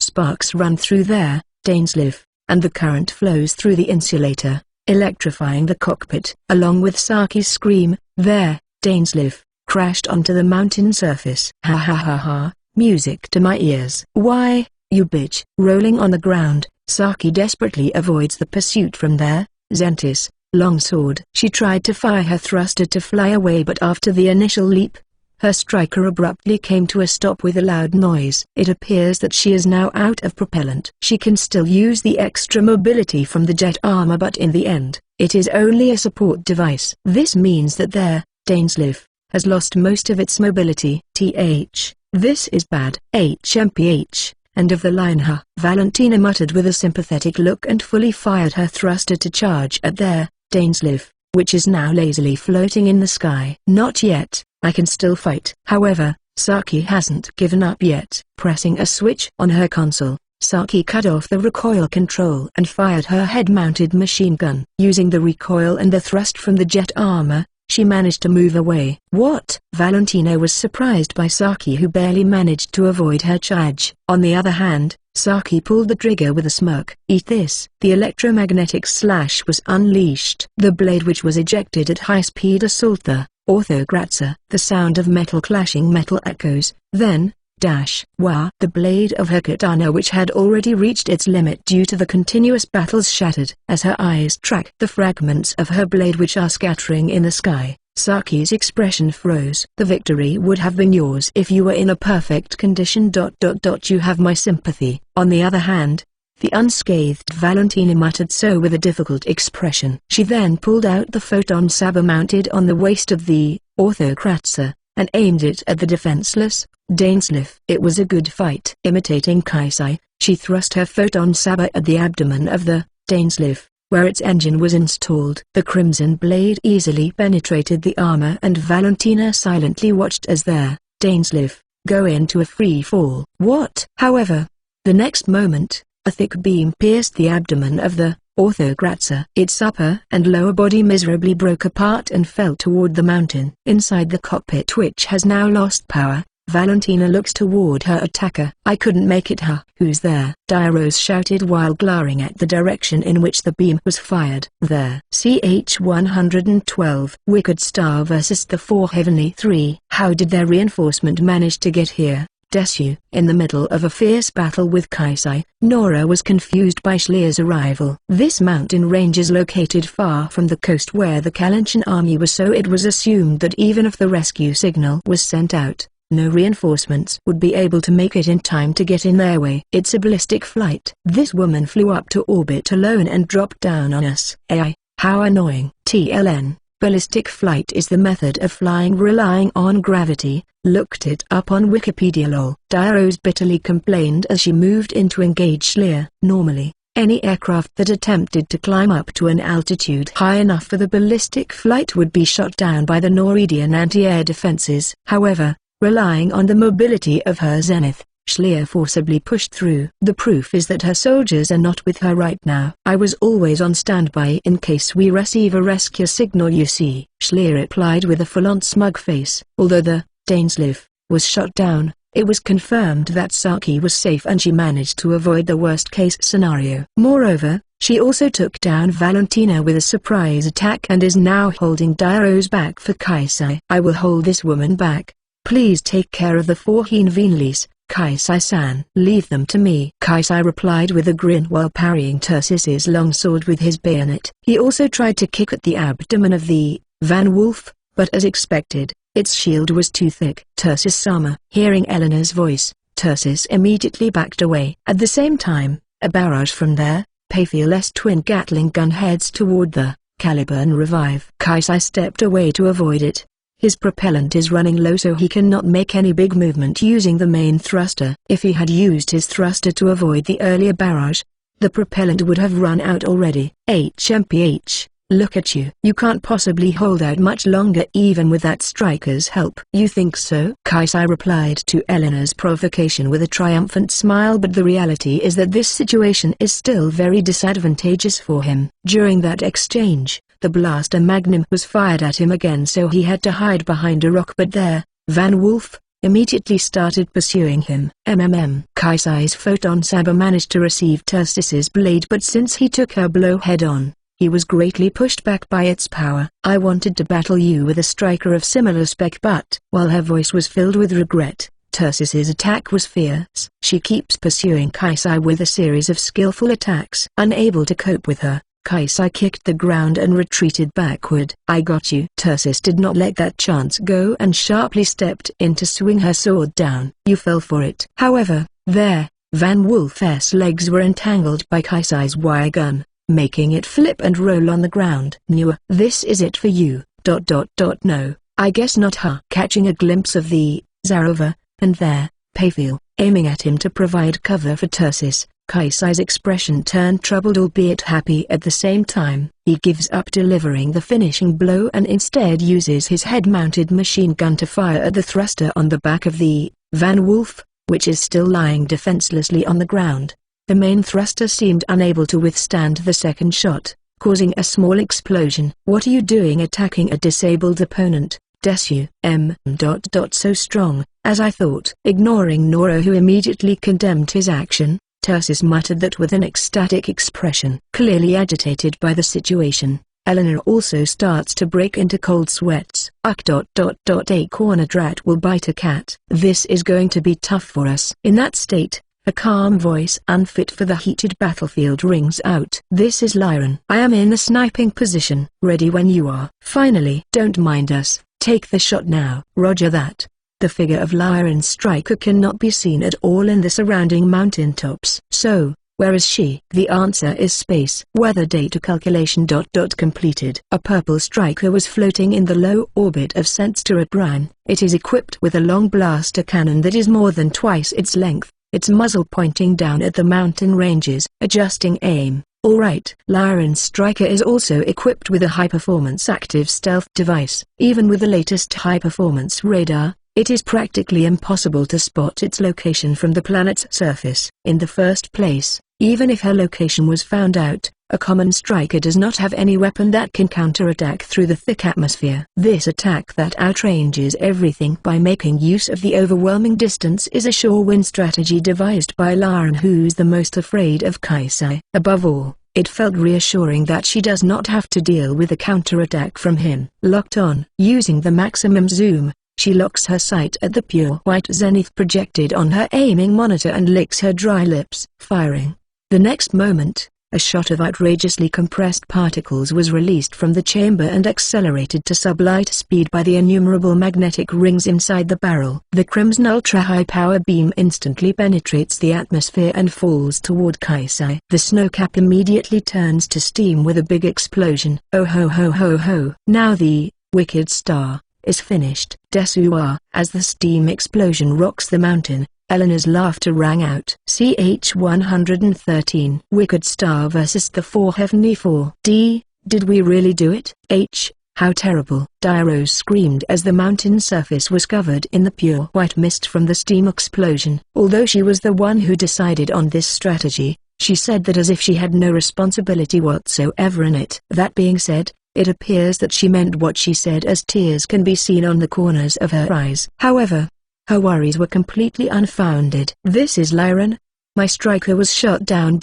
Sparks run through their Dainsleif, and the current flows through the insulator, electrifying the cockpit. Along with Saki's scream, their Dainsleif crashed onto the mountain surface. Ha ha ha ha, music to my ears. Why, you bitch. Rolling on the ground, Saki desperately avoids the pursuit from their Zentis longsword. She tried to fire her thruster to fly away, but after the initial leap, her striker abruptly came to a stop with a loud noise. It appears that she is now out of propellant. She can still use the extra mobility from the jet armor, but in the end, it is only a support device. This means that their Dainsleif has lost most of its mobility. This is bad. HMPH, end of the line, huh? Valentina muttered with a sympathetic look and fully fired her thruster to charge at their Dainsleif, which is now lazily floating in the sky. Not yet. I can still fight. However, Saki hasn't given up yet. Pressing a switch on her console, Saki cut off the recoil control and fired her head-mounted machine gun. Using the recoil and the thrust from the jet armor, she managed to move away. What? Valentina was surprised by Saki, who barely managed to avoid her charge. On the other hand, Saki pulled the trigger with a smirk. Eat this. The electromagnetic slash was unleashed. The blade, which was ejected at high speed, assaulted the Orthocratza. The sound of metal clashing metal echoes, then, wah! The blade of her katana, which had already reached its limit due to the continuous battles, shattered. As her eyes track the fragments of her blade which are scattering in the sky, Saki's expression froze. The victory would have been yours if you were in a perfect condition. You have my sympathy. On the other hand, the unscathed Valentina muttered so with a difficult expression. She then pulled out the photon saber mounted on the waist of the Orthocratza, and aimed it at the defenseless Dainsleif. It was a good fight. Imitating Kaisai, she thrust her photon saber at the abdomen of the Dainsleif, where its engine was installed. The crimson blade easily penetrated the armor and Valentina silently watched as their Dainsleif go into a free fall. What? However, the next moment, a thick beam pierced the abdomen of the Orthogratzer. Its upper and lower body miserably broke apart and fell toward the mountain. Inside the cockpit, which has now lost power, Valentina looks toward her attacker. I couldn't make it, huh? Who's there? Diarose shouted while glaring at the direction in which the beam was fired. There. CH-112. Wicked Star vs. the Four Heavenly Three. How did their reinforcement manage to get here? Desu. In the middle of a fierce battle with Kaisai, Nora was confused by Schlier's arrival. This mountain range is located far from the coast where the Kalinchen army was, so it was assumed that even if the rescue signal was sent out, no reinforcements would be able to make it in time to get in their way. It's a ballistic flight. This woman flew up to orbit alone and dropped down on us. AI, how annoying. TLN, ballistic flight is the method of flying relying on gravity. Looked it up on Wikipedia. Lol. Diarose bitterly complained as she moved in to engage Schlier. Normally, any aircraft that attempted to climb up to an altitude high enough for the ballistic flight would be shot down by the Norwegian anti-air defenses. However, relying on the mobility of her zenith, Schlier forcibly pushed through. The proof is that her soldiers are not with her right now. I was always on standby in case we receive a rescue signal, you see, Schlier replied with a full-on smug face. Although the Dainsleif was shot down, it was confirmed that Saki was safe and she managed to avoid the worst-case scenario. Moreover, she also took down Valentina with a surprise attack and is now holding Diarose back for Kaisai. I will hold this woman back. Please take care of the four Hinvenlis, Kaisai-san. Leave them to me. Kaisai replied with a grin while parrying Tersis's longsword with his bayonet. He also tried to kick at the abdomen of the Van Wolf, but as expected, its shield was too thick. Tersis-sama. Hearing Eleanor's voice, Tersis immediately backed away. At the same time, a barrage from their Payfiel's twin Gatling gun heads toward the Caliburn Revive. Kaisai stepped away to avoid it. His propellant is running low, so he cannot make any big movement using the main thruster. If he had used his thruster to avoid the earlier barrage, the propellant would have run out already. HMPH, look at you. You can't possibly hold out much longer even with that striker's help. You think so? Kaisai replied to Eleanor's provocation with a triumphant smile, but the reality is that this situation is still very disadvantageous for him. During that exchange, the blaster magnum was fired at him again, so he had to hide behind a rock, but there, Van Wolf immediately started pursuing him. Kaisai's photon saber managed to receive Tersis's blade, but since he took her blow head-on, he was greatly pushed back by its power. I wanted to battle you with a striker of similar spec, but, while her voice was filled with regret, Tersis's attack was fierce. She keeps pursuing Kaisai with a series of skillful attacks. Unable to cope with her, Kaisai kicked the ground and retreated backward. I got you. Tersis did not let that chance go and sharply stepped in to swing her sword down. You fell for it. However, there, Van Wolf's legs were entangled by Kaisai's wire gun, making it flip and roll on the ground. This is it for you. No, I guess not, huh? Catching a glimpse of the Zarova, and there, Payfiel, aiming at him to provide cover for Tersis, Kaisai's expression turned troubled albeit happy at the same time. He gives up delivering the finishing blow and instead uses his head-mounted machine gun to fire at the thruster on the back of the Van Wolf, which is still lying defenselessly on the ground. The main thruster seemed unable to withstand the second shot, causing a small explosion. What are you doing attacking a disabled opponent, Desu? So strong, as I thought. Ignoring Nora, who immediately condemned his action, Tersis muttered that with an ecstatic expression. Clearly agitated by the situation, Eleanor also starts to break into cold sweats. A cornered rat will bite a cat. This is going to be tough for us. In that state, a calm voice unfit for the heated battlefield rings out. This is Lyran. I am in the sniping position. Ready when you are. Finally. Don't mind us. Take the shot now. Roger that. The figure of Lyran's striker cannot be seen at all in the surrounding mountaintops. So, where is she? The answer is space. Weather data calculation. Completed. A purple striker was floating in the low orbit of Senstorot. It is equipped with a long blaster cannon that is more than twice its length, its muzzle pointing down at the mountain ranges. Adjusting aim. Alright. Lyran's striker is also equipped with a high-performance active stealth device. Even with the latest high-performance radar, it is practically impossible to spot its location from the planet's surface. In the first place, even if her location was found out, a common striker does not have any weapon that can counterattack through the thick atmosphere. This attack that outranges everything by making use of the overwhelming distance is a sure win strategy devised by Lyran, who's the most afraid of Kaisai. Above all, it felt reassuring that she does not have to deal with a counterattack from him. Locked on. Using the maximum zoom, she locks her sight at the pure white zenith projected on her aiming monitor and licks her dry lips. Firing. The next moment, a shot of outrageously compressed particles was released from the chamber and accelerated to sublight speed by the innumerable magnetic rings inside the barrel. The crimson ultra-high power beam instantly penetrates the atmosphere and falls toward Kaisai. The snowcap immediately turns to steam with a big explosion. Oh ho ho ho ho! Now the wicked star is finished. Desuwa. As the steam explosion rocks the mountain, Eleanor's laughter rang out. CH 113. Wicked Star versus the Four Heavenly Four. D. Did we really do it? H. How terrible. Dairose screamed as the mountain surface was covered in the pure white mist from the steam explosion. Although she was the one who decided on this strategy, she said that as if she had no responsibility whatsoever in it. That being said, it appears that she meant what she said, as tears can be seen on the corners of her eyes. However, her worries were completely unfounded. This is Lyran. My striker was shot down.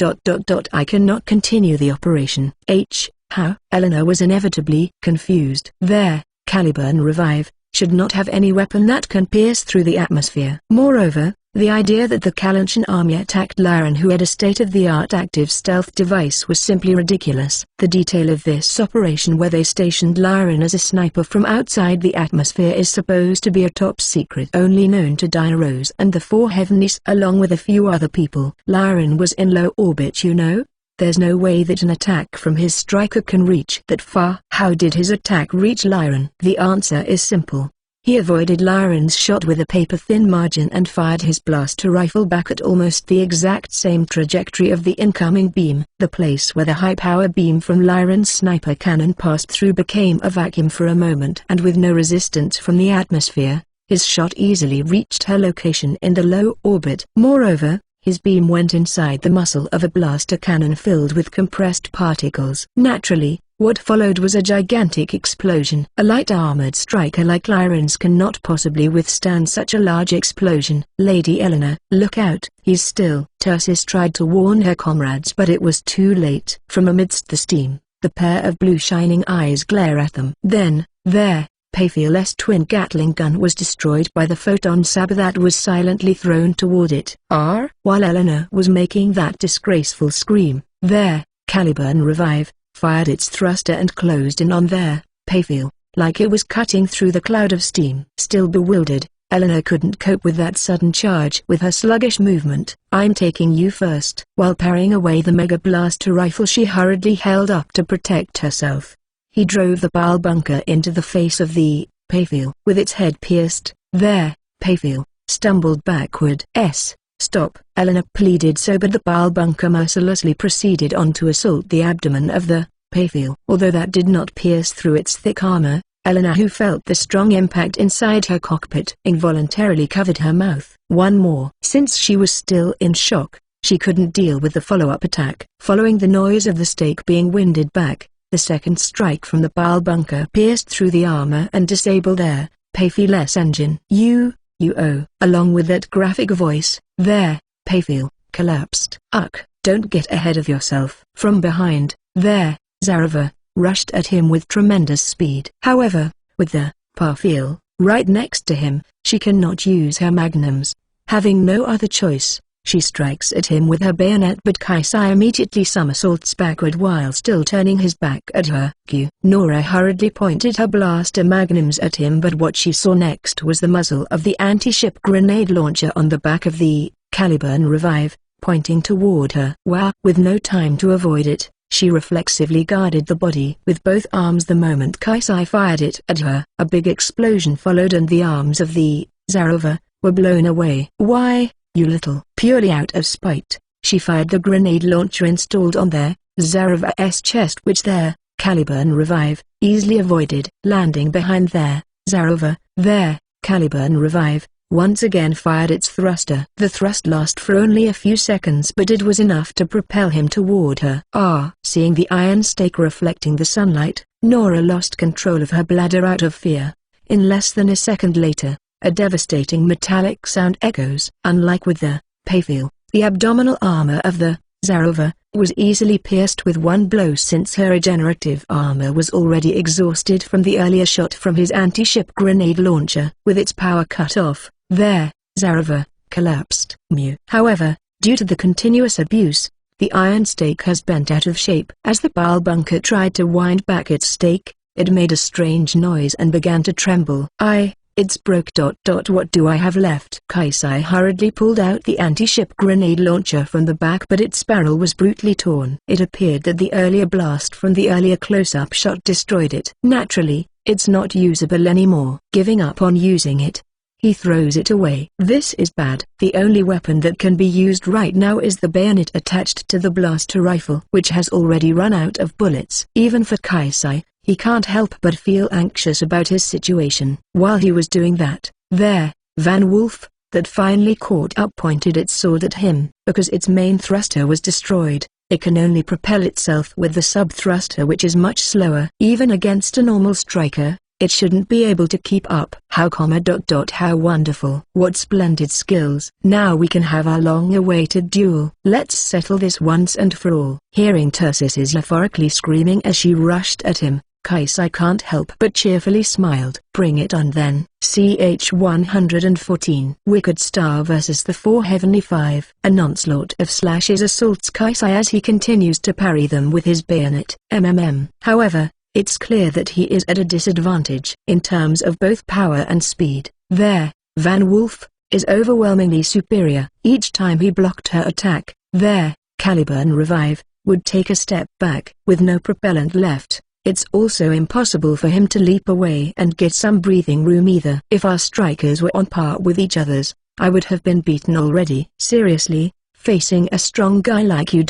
I cannot continue the operation. H. How? Eleanor was inevitably confused. There, Caliburn Revive should not have any weapon that can pierce through the atmosphere. Moreover, the idea that the Kalanchian army attacked Lyran, who had a state-of-the-art active stealth device, was simply ridiculous. The detail of this operation, where they stationed Lyran as a sniper from outside the atmosphere, is supposed to be a top secret only known to Dairose and the Four Heavenlies along with a few other people. Lyran was in low orbit, you know. There's no way that an attack from his striker can reach that far. How did his attack reach Lyran? The answer is simple. He avoided Lyran's shot with a paper-thin margin and fired his blaster rifle back at almost the exact same trajectory of the incoming beam. The place where the high-power beam from Lyran's sniper cannon passed through became a vacuum for a moment, and with no resistance from the atmosphere, his shot easily reached her location in the low orbit. Moreover, his beam went inside the muzzle of a blaster cannon filled with compressed particles. Naturally, what followed was a gigantic explosion. A light-armored striker like Lyran's cannot possibly withstand such a large explosion. Lady Eleanor, look out! He's still. Tursis tried to warn her comrades, but it was too late. From amidst the steam, the pair of blue shining eyes glare at them. Then, there, Payfiel's twin Gatling gun was destroyed by the photon saber that was silently thrown toward it. While Eleanor was making that disgraceful scream, there, Caliburn Revive fired its thruster and closed in on their Payfiel, like it was cutting through the cloud of steam. Still bewildered, Eleanor couldn't cope with that sudden charge. With her sluggish movement, "I'm taking you first." While parrying away the Mega Blaster rifle she hurriedly held up to protect herself, he drove the bile bunker into the face of the Payfiel. With its head pierced, there, Payfiel stumbled backward. Stop, Eleanor pleaded, so but the bile bunker mercilessly proceeded on to assault the abdomen of the Payfiel. Although that did not pierce through its thick armor, Eleanor, who felt the strong impact inside her cockpit, involuntarily covered her mouth. One more. Since she was still in shock, she couldn't deal with the follow-up attack. Following the noise of the stake being winded back, the second strike from the bile bunker pierced through the armor and disabled their Payfiel's engine. Along with that graphic voice, there, Payfiel collapsed. Don't get ahead of yourself. From behind, there, Zarova rushed at him with tremendous speed. However, with the Payfiel right next to him, she cannot use her magnums. Having no other choice, she strikes at him with her bayonet, but Kaisai immediately somersaults backward while still turning his back at her. Nora hurriedly pointed her blaster magnums at him, but what she saw next was the muzzle of the anti-ship grenade launcher on the back of the Caliburn Revive, pointing toward her. With no time to avoid it, she reflexively guarded the body with both arms the moment Kaisai fired it at her. A big explosion followed and the arms of the Zarova were blown away. "Why, you little..." Purely out of spite, she fired the grenade launcher installed on their Zarova's chest, which there, Caliburn Revive, easily avoided. Landing behind there, Zarova, there, Caliburn Revive, once again fired its thruster. The thrust lasted for only a few seconds, but it was enough to propel him toward her. Seeing the iron stake reflecting the sunlight, Nora lost control of her bladder out of fear. In less than a second later, a devastating metallic sound echoes. Unlike with the Payfield, the abdominal armor of the Zarova was easily pierced with one blow, since her regenerative armor was already exhausted from the earlier shot from his anti-ship grenade launcher. With its power cut off, there, Zarova collapsed. However, due to the continuous abuse, the iron stake has bent out of shape. As the bile bunker tried to wind back its stake, it made a strange noise and began to tremble. It's broke. What do I have left? Kaisai hurriedly pulled out the anti-ship grenade launcher from the back, but its barrel was brutally torn. It appeared that the earlier blast from the earlier close-up shot destroyed it. Naturally, it's not usable anymore. Giving up on using it, he throws it away. This is bad. The only weapon that can be used right now is the bayonet attached to the blaster rifle, which has already run out of bullets. Even for Kaisai, he can't help but feel anxious about his situation. While he was doing that, there, Van Wolf, that finally caught up, pointed its sword at him. Because its main thruster was destroyed, it can only propel itself with the sub-thruster, which is much slower. Even against a normal striker, it shouldn't be able to keep up. How wonderful. What splendid skills. Now we can have our long-awaited duel. Let's settle this once and for all. Hearing Tursis euphorically screaming as she rushed at him, Kaisai can't help but cheerfully smiled. Bring it on then. CH 114. Wicked Star vs the Four Heavenly Five. An onslaught of slashes assaults Kaisai as he continues to parry them with his bayonet. However, it's clear that he is at a disadvantage. In terms of both power and speed, there, Van Wolf is overwhelmingly superior. Each time he blocked her attack, there, Caliburn Revive would take a step back. With no propellant left, it's also impossible for him to leap away and get some breathing room either. If our strikers were on par with each other's, I would have been beaten already. Seriously, facing a strong guy like you.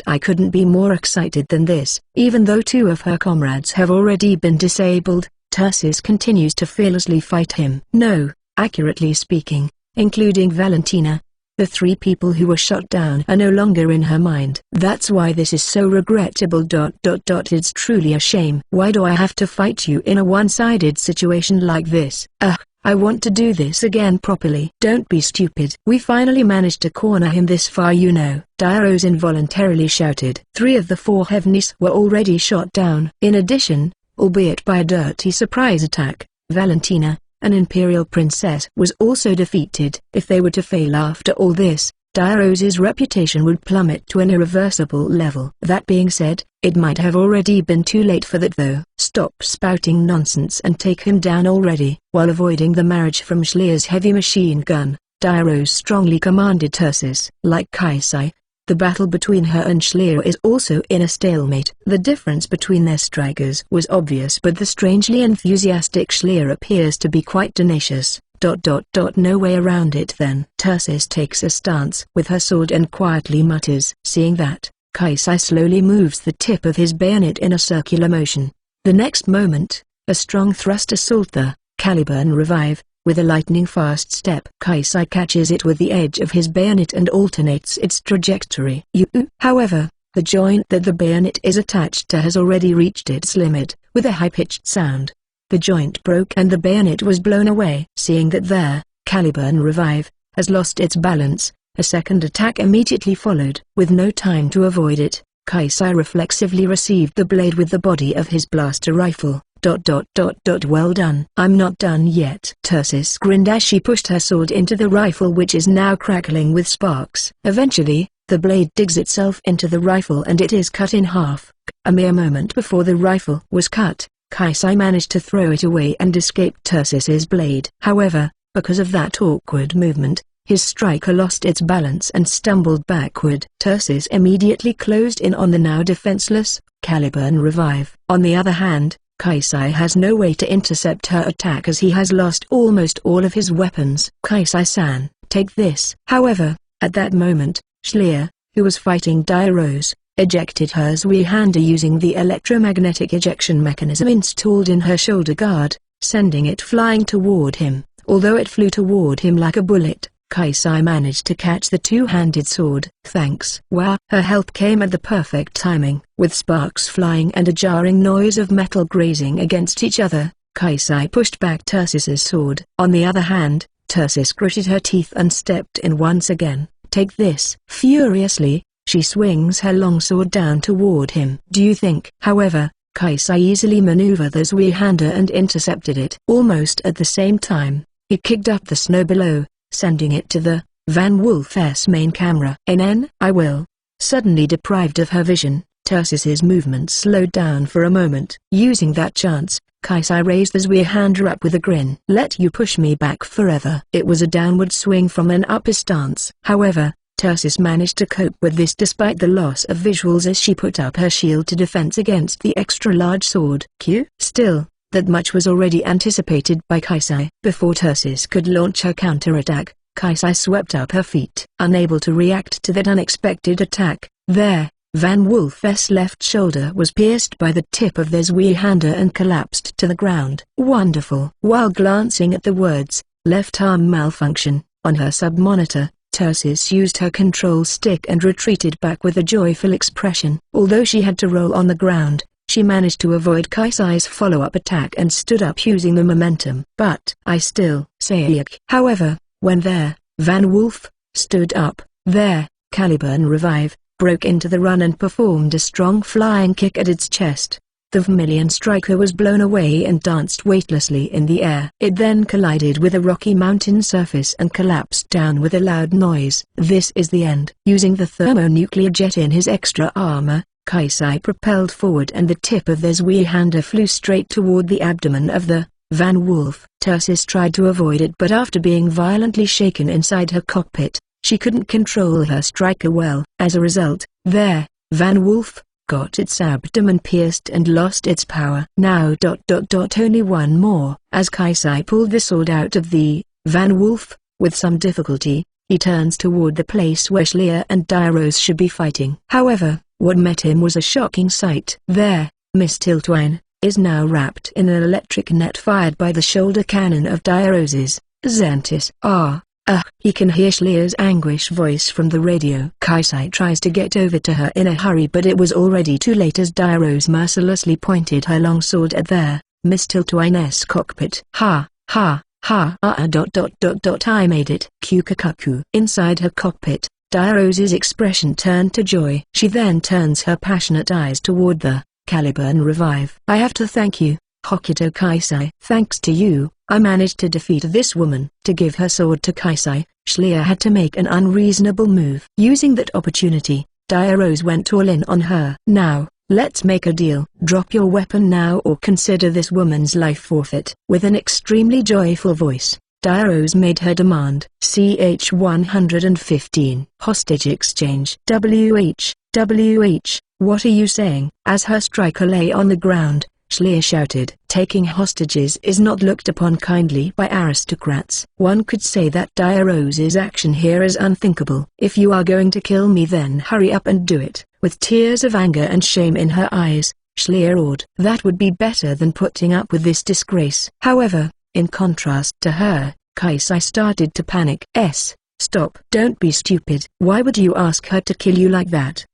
I couldn't be more excited than this. Even though two of her comrades have already been disabled, Tursis continues to fearlessly fight him. No, accurately speaking, including Valentina. The three people who were shot down are no longer in her mind. That's why this is so regrettable. It's truly a shame. Why do I have to fight you in a one-sided situation like this? I want to do this again properly. Don't be stupid. We finally managed to corner him this far, you know. Diarose involuntarily shouted. 3 of the 4 Heavenlies were already shot down. In addition, albeit by a dirty surprise attack, Valentina, an Imperial princess, was also defeated. If they were to fail after all this, Diarose's reputation would plummet to an irreversible level. That being said, it might have already been too late for that though. Stop spouting nonsense and take him down already. While avoiding the marriage from Schlier's heavy machine gun, Diarose strongly commanded Tursis. Like Kaisai, the battle between her and Schlier is also in a stalemate. The difference between their strikers was obvious, but the strangely enthusiastic Schlier appears to be quite tenacious. No way around it then. Tursis takes a stance with her sword and quietly mutters. Seeing that, Kaisai slowly moves the tip of his bayonet in a circular motion. The next moment, a strong thrust assault the Caliburn Revive, with a lightning-fast step. Kaisai catches it with the edge of his bayonet and alternates its trajectory. However, the joint that the bayonet is attached to has already reached its limit. With a high-pitched sound, the joint broke and the bayonet was blown away. Seeing that there, Caliburn Revive has lost its balance, a second attack immediately followed. With no time to avoid it, Kaisai reflexively received the blade with the body of his blaster rifle. Well done. I'm not done yet. Tursis grinned as she pushed her sword into the rifle, which is now crackling with sparks. Eventually, the blade digs itself into the rifle and it is cut in half. A mere moment before the rifle was cut, Kaisai managed to throw it away and escape Tursis's blade. However, because of that awkward movement, his striker lost its balance and stumbled backward. Tursis immediately closed in on the now defenseless Caliburn Revive. On the other hand, Kaisai has no way to intercept her attack as he has lost almost all of his weapons. Kaisai-san, take this. However, at that moment, Schlier, who was fighting Diarose, ejected her Zweihander using the electromagnetic ejection mechanism installed in her shoulder guard, sending it flying toward him. Although it flew toward him like a bullet, Kaisai managed to catch the two-handed sword. Thanks. Wow! Her help came at the perfect timing. With sparks flying and a jarring noise of metal grazing against each other, Kaisai pushed back Tercis's sword. On the other hand, Tercis gritted her teeth and stepped in once again. Take this. Furiously, she swings her longsword down toward him. Do you think? However, Kaisai easily maneuvered the Zweihander and intercepted it. Almost at the same time, he kicked up the snow below, sending it to the Van Wolf's main camera. I will. Suddenly deprived of her vision, Tercis's movements slowed down for a moment. Using that chance, Kaisai raised the Zweihander up with a grin. Let you push me back forever. It was a downward swing from an upper stance. However, Tercis managed to cope with this despite the loss of visuals as she put up her shield to defense against the extra-large sword. Still, that much was already anticipated by Kaisai. Before Tercis could launch her counterattack, Kaisai swept up her feet. Unable to react to that unexpected attack, Van Wolf's left shoulder was pierced by the tip of their Zweihander and collapsed to the ground. Wonderful! While glancing at the words, left arm malfunction, on her sub-monitor, Tercis used her control stick and retreated back with a joyful expression. Although she had to roll on the ground, she managed to avoid Kaisai's follow-up attack and stood up using the momentum. But I still say yuck. However, when Van Wolf stood up, Caliburn Revive broke into the run and performed a strong flying kick at its chest. The Vermilion Striker was blown away and danced weightlessly in the air. It then collided with a rocky mountain surface and collapsed down with a loud noise. This is the end. Using the thermonuclear jet in his extra armor, Kaisai propelled forward and the tip of their Zweihander flew straight toward the abdomen of the Van Wolf. Tercis tried to avoid it, but after being violently shaken inside her cockpit, she couldn't control her striker well. As a result, Van Wolf got its abdomen pierced and lost its power. Now only one more. As Kaisai pulled the sword out of the Van Wolf, with some difficulty, he turns toward the place where Schleer and Diarose should be fighting. However, what met him was a shocking sight. Miss Tiltwine is now wrapped in an electric net fired by the shoulder cannon of Diarose's Xantis. He can hear Schleer's anguished voice from the radio. Kaisai tries to get over to her in a hurry, but it was already too late as Diarose mercilessly pointed her longsword at Miss Tiltwine's cockpit. I made it. Kukakaku. Inside her cockpit, Diarose's expression turned to joy. She then turns her passionate eyes toward the Caliburn Revive. I have to thank you, Hokuto Kaisai. Thanks to you, I managed to defeat this woman. To give her sword to Kaisai, Schleer had to make an unreasonable move. Using that opportunity, Diarose went all in on her. Now, let's make a deal. Drop your weapon now or consider this woman's life forfeit. With an extremely joyful voice, Diarose made her demand. CH 115. Hostage exchange. WH, what are you saying? As her striker lay on the ground, Schleer shouted. Taking hostages is not looked upon kindly by aristocrats. One could say that Diarose's action here is unthinkable. If you are going to kill me, then hurry up and do it. With tears of anger and shame in her eyes, Schleer roared. That would be better than putting up with this disgrace. However, in contrast to her, Kaisai started to panic. Stop. Don't be stupid. Why would you ask her to kill you like that?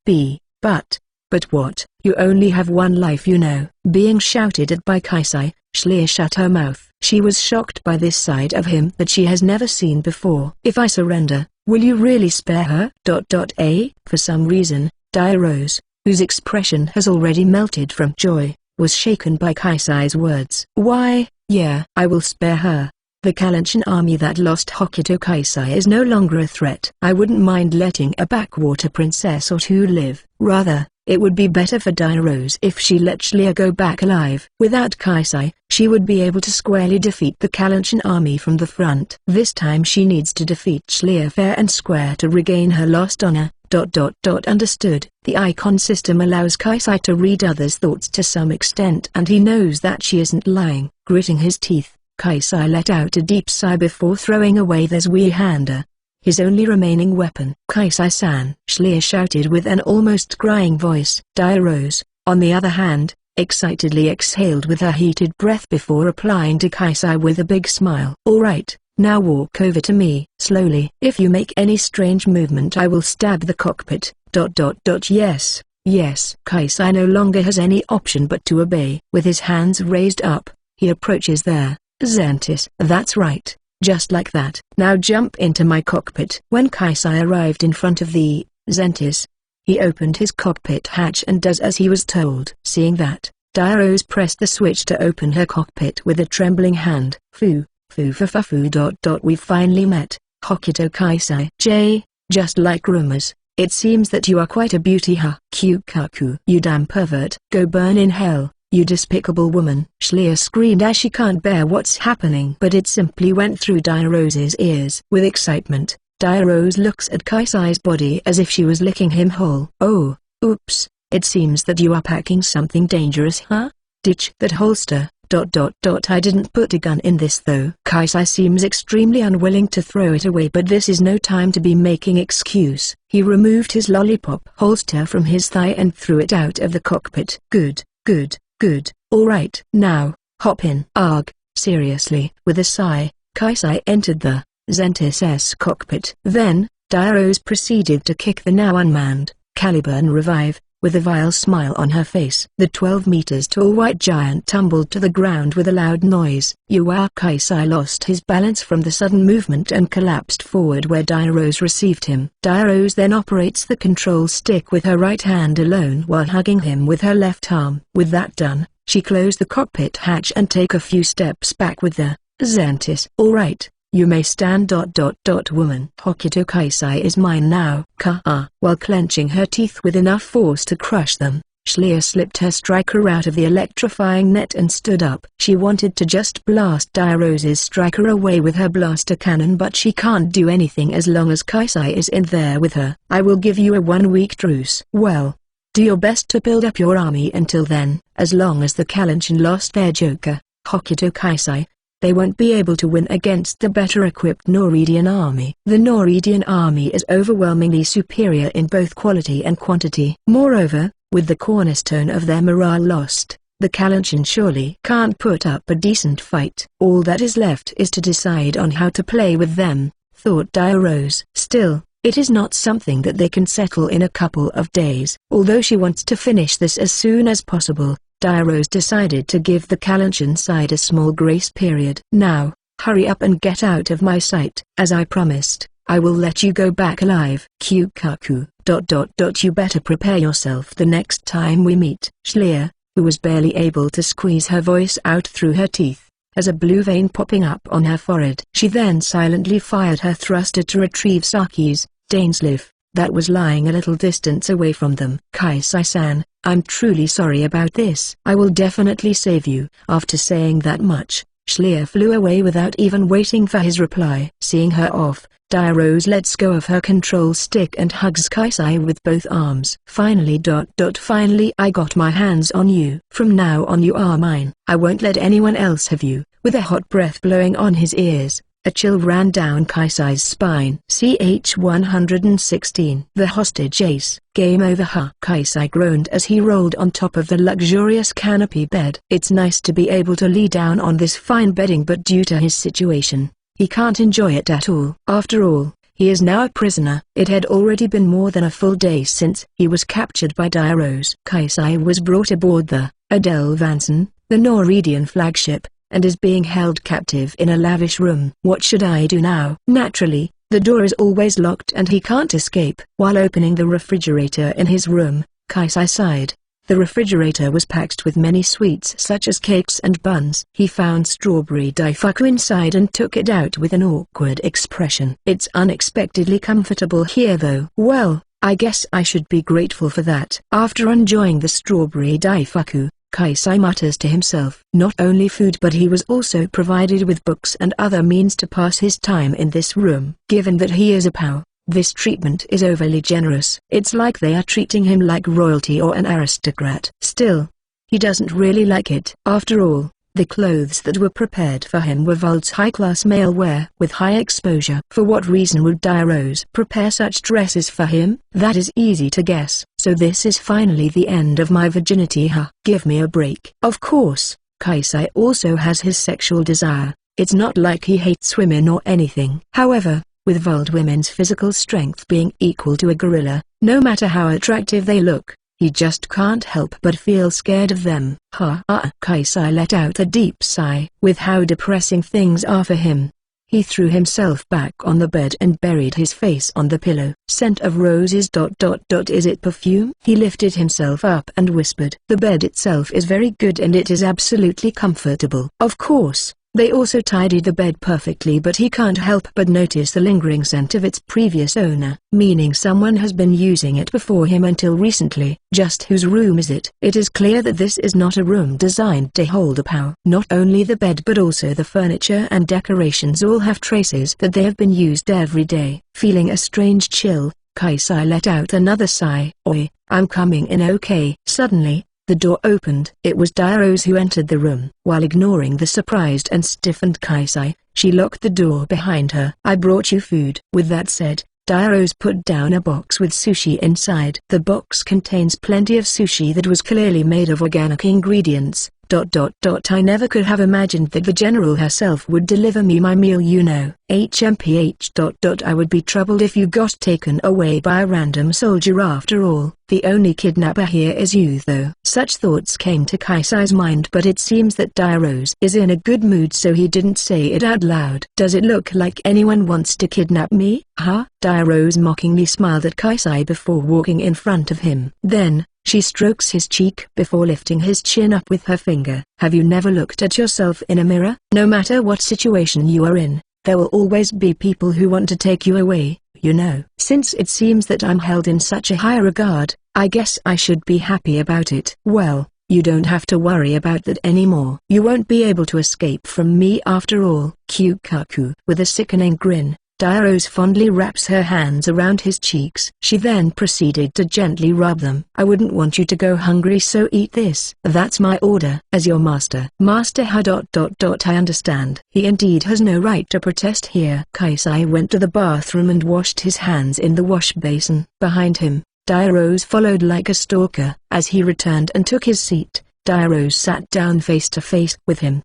But what? You only have one life, you know. Being shouted at by Kaisai, Schleer shut her mouth. She was shocked by this side of him that she has never seen before. If I surrender, will you really spare her? For some reason, Diarose, whose expression has already melted from joy, was shaken by Kaisai's words. Why, yeah, I will spare her. The Kalanchen army that lost Hokuto Kaisai is no longer a threat. I wouldn't mind letting a backwater princess or two live. Rather, it would be better for Diarose if she let Schleer go back alive. Without Kaisai, she would be able to squarely defeat the Kalanchen army from the front. This time she needs to defeat Schleer fair and square to regain her lost honor. Understood. The icon system allows Kaisai to read others' thoughts to some extent, and he knows that she isn't lying. Gritting his teeth, Kaisai let out a deep sigh before throwing away the Zweihander. his only remaining weapon. Kaisai-san, Schlier shouted with an almost crying voice. Dairose, on the other hand, excitedly exhaled with her heated breath before replying to Kaisai with a big smile. All right, now walk over to me. Slowly. If you make any strange movement I will stab the cockpit. Yes. Yes. Kaisai no longer has any option but to obey. With his hands raised up, he approaches there. Xantis. That's right. Just like that. Now jump into my cockpit. When Kaisai arrived in front of the Xantis, he opened his cockpit hatch and does as he was told. Seeing that, Dairose pressed the switch to open her cockpit with a trembling hand. We've finally met, Hokuto Kaisai. Just like rumors, it seems that you are quite a beauty, huh? Kyukaku. You damn pervert. Go burn in hell, you despicable woman. Schlier screamed as she can't bear what's happening. But it simply went through Dairose's ears. With excitement, Dairose looks at Kaisai's body as if she was licking him whole. Oh, oops, it seems that you are packing something dangerous, huh? Ditch that holster. I didn't put a gun in this though. Kaisai seems extremely unwilling to throw it away, but this is no time to be making excuse. He removed his lollipop holster from his thigh and threw it out of the cockpit. Good. Alright. Now, hop in. Arg, seriously. With a sigh, Kaisai entered the Xantis' cockpit. Then, Dairose proceeded to kick the now unmanned Caliburn Revive, with a vile smile on her face. The 12 meters tall white giant tumbled to the ground with a loud noise. Kaisai lost his balance from the sudden movement and collapsed forward where Dairose received him. Dairose then operates the control stick with her right hand alone while hugging him with her left arm. With that done, she closed the cockpit hatch and take a few steps back with the Xantis. Alright. You may stand. Woman. Hokuto Kaisai is mine now. While clenching her teeth with enough force to crush them, Schlier slipped her striker out of the electrifying net and stood up. She wanted to just blast Dairose's striker away with her blaster cannon, but she can't do anything as long as Kaisai is in there with her. I will give you a 1-week truce. Well, do your best to build up your army until then. As long as the Kalanshin lost their joker, Hokuto Kaisai, they won't be able to win against the better-equipped Noridian army. The Noridian army is overwhelmingly superior in both quality and quantity. Moreover, with the cornerstone of their morale lost, the Kalanshin surely can't put up a decent fight. All that is left is to decide on how to play with them, thought Dairose. Still, it is not something that they can settle in a couple of days. Although she wants to finish this as soon as possible, Dairose decided to give the Kalanshin side a small grace period. Now, hurry up and get out of my sight. As I promised, I will let you go back alive. Kyukaku. You better prepare yourself the next time we meet. Schlier, who was barely able to squeeze her voice out through her teeth, has a blue vein popping up on her forehead. She then silently fired her thruster to retrieve Saki's Dainsleif, that was lying a little distance away from them. Kaisai-san, I'm truly sorry about this. I will definitely save you. After saying that much, Schlier flew away without even waiting for his reply. Seeing her off, Dairose lets go of her control stick and hugs Kaisai with both arms. Finally. Finally I got my hands on you. From now on you are mine. I won't let anyone else have you. With a hot breath blowing on his ears, a chill ran down Kaisai's spine. CH 116. The hostage ace. Game over, huh? Kaisai groaned as he rolled on top of the luxurious canopy bed. It's nice to be able to lie down on this fine bedding, but due to his situation, he can't enjoy it at all. After all, he is now a prisoner. It had already been more than a full day since he was captured by Dairose. Kaisai was brought aboard the Adele Vanson, the Noridian flagship, and is being held captive in a lavish room. What should I do now? Naturally, the door is always locked and he can't escape. While opening the refrigerator in his room, Kaisai sighed. The refrigerator was packed with many sweets such as cakes and buns. He found strawberry daifuku inside and took it out with an awkward expression. It's unexpectedly comfortable here though. Well, I guess I should be grateful for that. After enjoying the strawberry daifuku, Kaisai mutters to himself. Not only food, but he was also provided with books and other means to pass his time in this room. Given that he is a POW, this treatment is overly generous. It's like they are treating him like royalty or an aristocrat. Still, he doesn't really like it. After all, The clothes that were prepared for him were Volt's high-class male wear with high exposure. For what reason would Diarose prepare such dresses for him? That is easy to guess. So this is finally the end of my virginity, huh? Give me a break. Of course, Kaisai also has his sexual desire. It's not like he hates women or anything. However, with Volt women's physical strength being equal to a gorilla, no matter how attractive they look, he just can't help but feel scared of them. Kaisai let out a deep sigh. With how depressing things are for him, he threw himself back on the bed and buried his face on the pillow. Scent of roses. Is it perfume? He lifted himself up and whispered. The bed itself is very good and it is absolutely comfortable. Of course, they also tidied the bed perfectly, but he can't help but notice the lingering scent of its previous owner, meaning someone has been using it before him until recently. Just whose room is it? It is clear that this is not a room designed to hold a pow. Not only the bed but also the furniture and decorations all have traces that they have been used every day. Feeling a strange chill, Kaisai let out another sigh. Oi, I'm coming in, okay? Suddenly, the door opened. It was Diarose who entered the room. While ignoring the surprised and stiffened Kaisai, she locked the door behind her. I brought you food. With that said, Diarose put down a box with sushi inside. The box contains plenty of sushi that was clearly made of organic ingredients. I never could have imagined that the general herself would deliver me my meal, you know. HMPH. I would be troubled if you got taken away by a random soldier after all. The only kidnapper here is you though. Such thoughts came to Kaisai's mind, but it seems that Diarose is in a good mood, so he didn't say it out loud. Does it look like anyone wants to kidnap me? Huh? Diarose mockingly smiled at Kaisai before walking in front of him. Then, she strokes his cheek before lifting his chin up with her finger. Have you never looked at yourself in a mirror? No matter what situation you are in, there will always be people who want to take you away, you know. Since it seems that I'm held in such a high regard, I guess I should be happy about it. Well, you don't have to worry about that anymore. You won't be able to escape from me after all. Kyukaku. With a sickening grin, Diarose fondly wraps her hands around his cheeks. She then proceeded to gently rub them. I wouldn't want you to go hungry, so eat this. That's my order. As your master. Master ha. I understand. He indeed has no right to protest here. Kaisai went to the bathroom and washed his hands in the wash basin. Behind him, Diarose followed like a stalker. As he returned and took his seat, Diarose sat down face to face with him.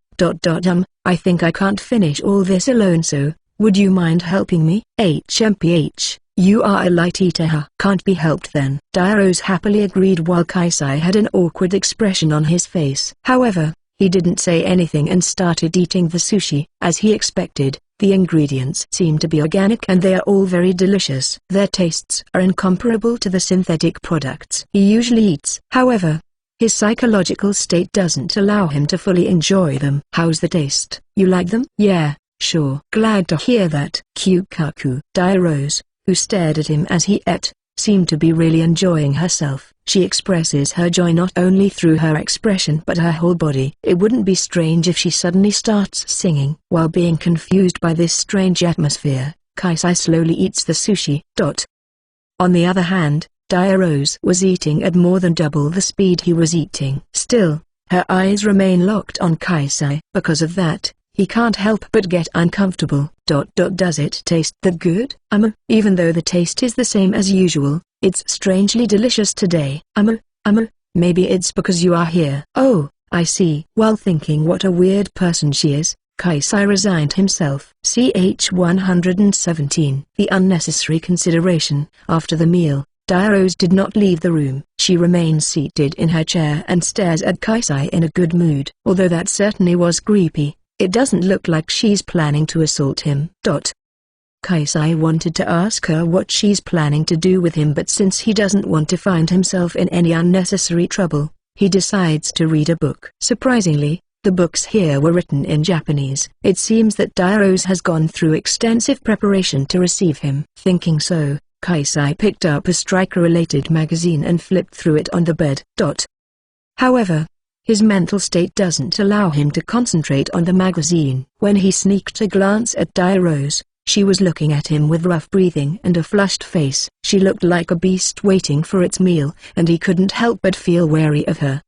I think I can't finish all this alone, so would you mind helping me? HMPH, you are a light eater, huh? Can't be helped then. Diarose happily agreed while Kaisai had an awkward expression on his face. However, he didn't say anything and started eating the sushi. As he expected, the ingredients seem to be organic and they are all very delicious. Their tastes are incomparable to the synthetic products he usually eats. However, his psychological state doesn't allow him to fully enjoy them. How's the taste? You like them? Yeah. Sure. Glad to hear that. Kyukaku. Diarose, who stared at him as he ate, seemed to be really enjoying herself. She expresses her joy not only through her expression but her whole body. It wouldn't be strange if she suddenly starts singing. While being confused by this strange atmosphere, Kaisai slowly eats the sushi. On the other hand, Diarose was eating at more than double the speed he was eating. Still, her eyes remain locked on Kaisai. Because of that, he can't help but get uncomfortable. Does it taste that good? Even though the taste is the same as usual, it's strangely delicious today. Maybe it's because you are here. Oh, I see. While thinking what a weird person she is, Kaisai resigned himself. Ch 117. The unnecessary consideration. After the meal, Diarose did not leave the room. She remains seated in her chair and stares at Kaisai in a good mood. Although that certainly was creepy, it doesn't look like she's planning to assault him. Kaisai wanted to ask her what she's planning to do with him, but since he doesn't want to find himself in any unnecessary trouble, he decides to read a book. Surprisingly, the books here were written in Japanese. It seems that Diarose has gone through extensive preparation to receive him. Thinking so, Kaisai picked up a striker-related magazine and flipped through it on the bed. However, his mental state doesn't allow him to concentrate on the magazine. When he sneaked a glance at Diarose, she was looking at him with rough breathing and a flushed face. She looked like a beast waiting for its meal, and he couldn't help but feel wary of her.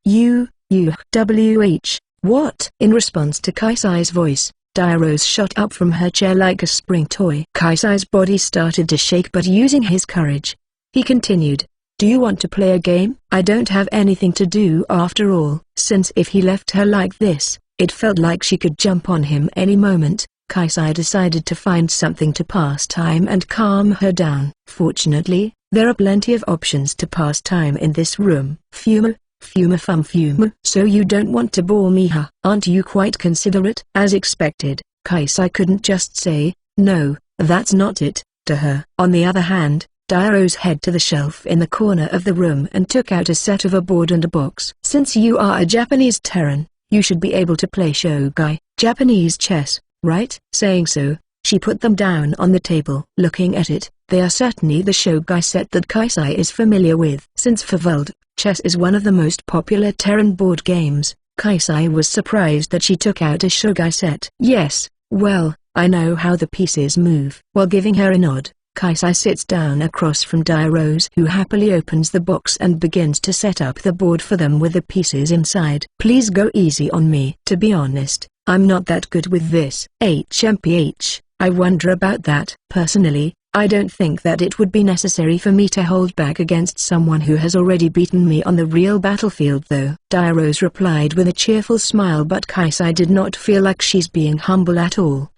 What? In response to Kaisai's voice, Dairose shot up from her chair like a spring toy. Kaisai's body started to shake, but using his courage, he continued, "Do you want to play a game? I don't have anything to do after all." Since if he left her like this, it felt like she could jump on him any moment, Kaisai decided to find something to pass time and calm her down. Fortunately, there are plenty of options to pass time in this room. Fume. Fume. So you don't want to bore me, huh? Aren't you quite considerate? As expected, Kaisai couldn't just say, "No, that's not it," to her. On the other hand, Dairose headed to the shelf in the corner of the room and took out a set of a board and a box. "Since you are a Japanese Terran, you should be able to play shogai, Japanese chess, right?" Saying so, she put them down on the table. Looking at it, they are certainly the shogai set that Kaisai is familiar with. Since for Veld, chess is one of the most popular Terran board games, Kaisai was surprised that she took out a shogai set. "Yes, well, I know how the pieces move." While giving her a nod, Kaisai sits down across from Dairose, who happily opens the box and begins to set up the board for them with the pieces inside. "Please go easy on me. To be honest, I'm not that good with this." HMPH, I wonder about that. Personally, I don't think that it would be necessary for me to hold back against someone who has already beaten me on the real battlefield though. Dairose replied with a cheerful smile, but Kaisai did not feel like she's being humble at all.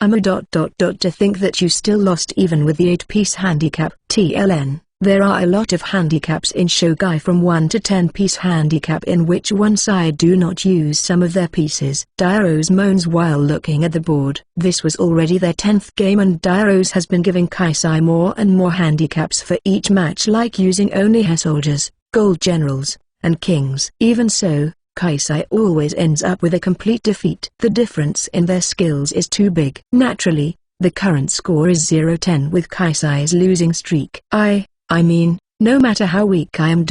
To think that you still lost even with the 8-piece handicap. TLN, there are a lot of handicaps in shogai, from 1 to 10-piece handicap in which one side do not use some of their pieces. Dairose moans while looking at the board. This was already their 10th game and Dairose has been giving Kaisai more and more handicaps for each match, like using only her soldiers, gold generals, and kings. Even so, Kaisai always ends up with a complete defeat. The difference in their skills is too big. Naturally, the current score is 0-10 with Kaisai's losing streak. I mean, no matter how weak I am.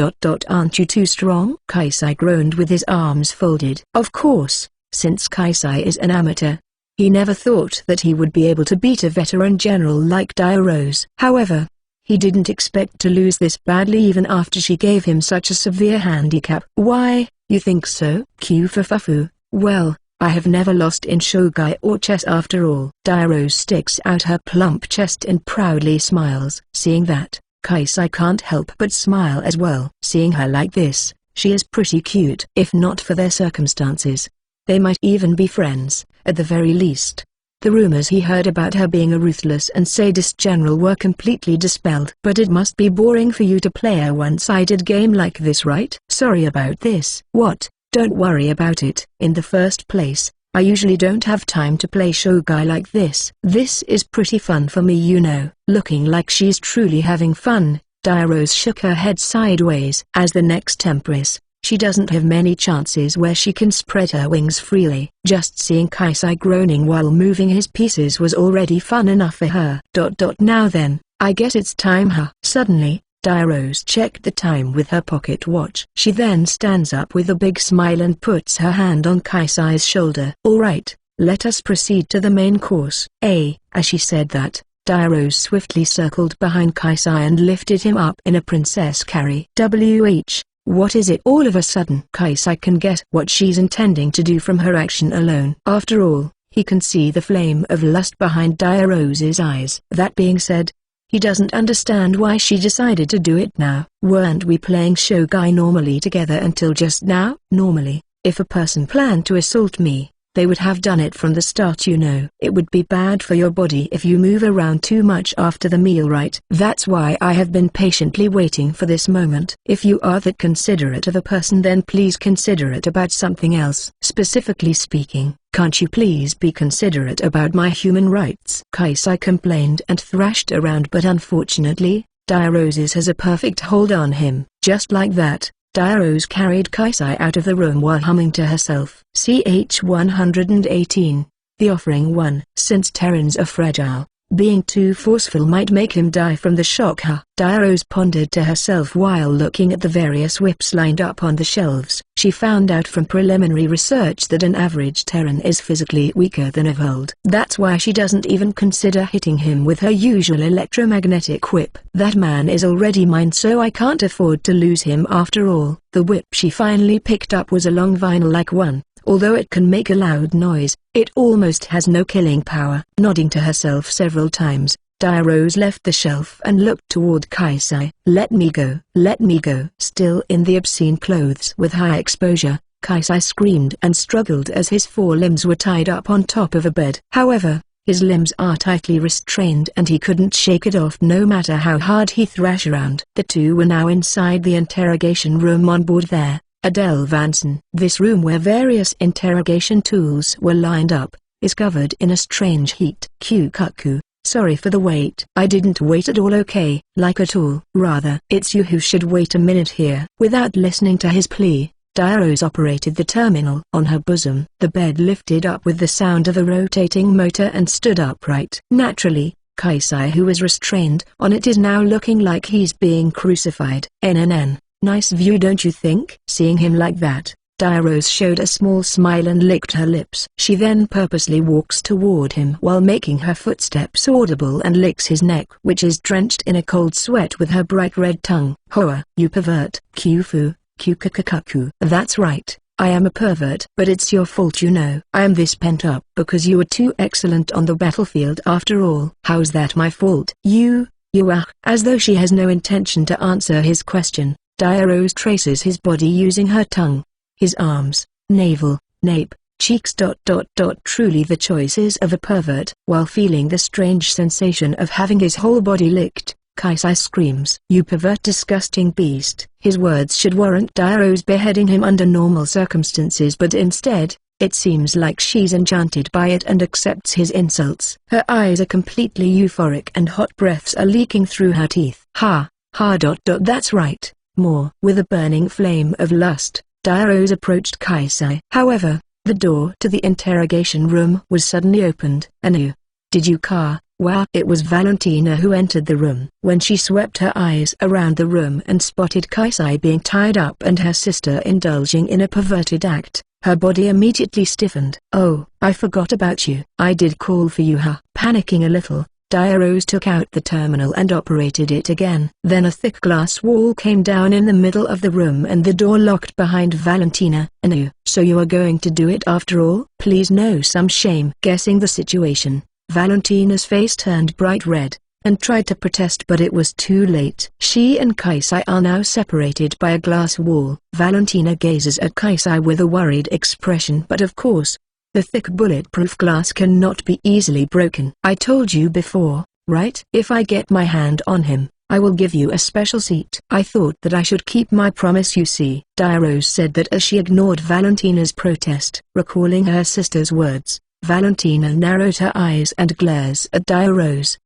Aren't you too strong? Kaisai groaned with his arms folded. Of course, since Kaisai is an amateur, he never thought that he would be able to beat a veteran general like Dairose. However, he didn't expect to lose this badly even after she gave him such a severe handicap. "Why, you think so?" Fufu. "Well, I have never lost in shogai or chess after all." Dairose sticks out her plump chest and proudly smiles. Seeing that, Kaisai can't help but smile as well. Seeing her like this, she is pretty cute. If not for their circumstances, they might even be friends, at the very least. The rumors he heard about her being a ruthless and sadist general were completely dispelled. "But it must be boring for you to play a one-sided game like this, right?" "Sorry about this." "What? Don't worry about it. In the first place, I usually don't have time to play shogai like this. This is pretty fun for me, you know." Looking like she's truly having fun, Dairose shook her head sideways. As the next Empress, she doesn't have many chances where she can spread her wings freely. Just seeing Kaisai groaning while moving his pieces was already fun enough for her. Now then, I guess it's time, huh? Suddenly, Dairose checked the time with her pocket watch. She then stands up with a big smile and puts her hand on Kaisai's shoulder. "Alright, let us proceed to the main course." As she said that, Dairose swiftly circled behind Kaisai and lifted him up in a princess carry. What is it all of a sudden? Kaisai can get what she's intending to do from her action alone. After all, he can see the flame of lust behind Dairose's eyes. That being said, he doesn't understand why she decided to do it now. Weren't we playing shogai normally together until just now? Normally, if a person planned to assault me, they would have done it from the start, you know. It would be bad for your body if you move around too much after the meal, right? That's why I have been patiently waiting for this moment. If you are that considerate of a person, then please consider it about something else. Specifically speaking, can't you please be considerate about my human rights? Kaisai complained and thrashed around, but unfortunately, Dairose has a perfect hold on him. Just like that, Dairose carried Kaisai out of the room while humming to herself. CH 118, The Offering 1. Since Terrans are fragile, being too forceful might make him die from the shock. Dairose pondered to herself while looking at the various whips lined up on the shelves. She found out from preliminary research that an average Terran is physically weaker than a Vold. That's why she doesn't even consider hitting him with her usual electromagnetic whip. That man is already mine, so I can't afford to lose him after all. The whip she finally picked up was a long vinyl-like one. Although it can make a loud noise, it almost has no killing power. Nodding to herself several times, Diarose left the shelf and looked toward Kaisai. Let me go, let me go. Still in the obscene clothes with high exposure, Kaisai screamed and struggled as his four limbs were tied up on top of a bed. However, his limbs are tightly restrained and he couldn't shake it off no matter how hard he thrashed around. The two were now inside the interrogation room. On board there, Adele Vanson. This room, where various interrogation tools were lined up, is covered in a strange heat. Kyukaku, sorry for the wait. I didn't wait at all. Okay, like at all. Rather, it's you who should wait a minute here. Without listening to his plea, Diarose operated the terminal on her bosom. The bed lifted up with the sound of a rotating motor and stood upright. Naturally, Kaisai, who was restrained on it, is now looking like he's being crucified. NNN. Nice view, don't you think? Seeing him like that, Diarose showed a small smile and licked her lips. She then purposely walks toward him while making her footsteps audible and licks his neck, which is drenched in a cold sweat, with her bright red tongue. Hoa, you pervert. Kyufu, Kyukakaku. That's right, I am a pervert. But it's your fault, you know. I am this pent up because you were too excellent on the battlefield after all. How's that my fault? You are. As though she has no intention to answer his question, Diarose traces his body using her tongue. His arms, navel, nape, cheeks. Truly the choices of a pervert. While feeling the strange sensation of having his whole body licked, Kaisai screams, "You pervert, disgusting beast!" His words should warrant Diarose beheading him under normal circumstances, but instead, it seems like she's enchanted by it and accepts his insults. Her eyes are completely euphoric and hot breaths are leaking through her teeth. Ha. That's right. More. With a burning flame of lust, Diarose approached Kaisai. However, the door to the interrogation room was suddenly opened. Anu. Did you Wow. It was Valentina who entered the room. When she swept her eyes around the room and spotted Kaisai being tied up and her sister indulging in a perverted act, her body immediately stiffened. Oh, I forgot about you. I did call for you. Panicking a little, Diarose took out the terminal and operated it again. Then a thick glass wall came down in the middle of the room and the door locked behind Valentina. Anu, so you are going to do it after all? Please, no. Some shame. Guessing the situation, Valentina's face turned bright red, and tried to protest, but it was too late. She and Kaisai are now separated by a glass wall. Valentina gazes at Kaisai with a worried expression. But of course, the thick bulletproof glass cannot be easily broken. I told you before, right? If I get my hand on him, I will give you a special seat. I thought that I should keep my promise, you see. Diarose said that as she ignored Valentina's protest. Recalling her sister's words, Valentina narrowed her eyes and glares at Diarose.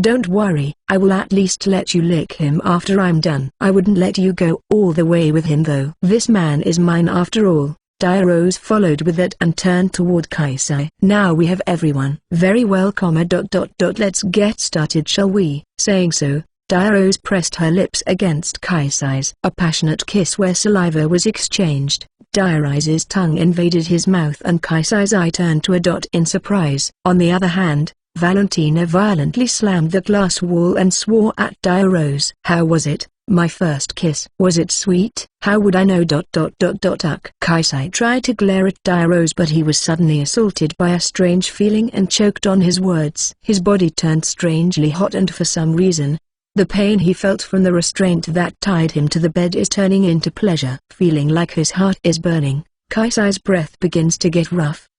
Don't worry, I will at least let you lick him after I'm done. I wouldn't let you go all the way with him though. This man is mine after all. Diarose followed with it and turned toward Kaisai. Now we have everyone. Very well, let's get started, shall we? Saying so, Diarose pressed her lips against Kaisai's. A passionate kiss where saliva was exchanged. Diarose's tongue invaded his mouth and Kaisai's eye turned to a dot in surprise. On the other hand, Valentina violently slammed the glass wall and swore at Diarose. How was it? My first kiss. Was it sweet? How would I know? Kaisai tried to glare at Diarose, but he was suddenly assaulted by a strange feeling and choked on his words. His body turned strangely hot, and for some reason, the pain he felt from the restraint that tied him to the bed is turning into pleasure. Feeling like his heart is burning, Kaisai's breath begins to get rough.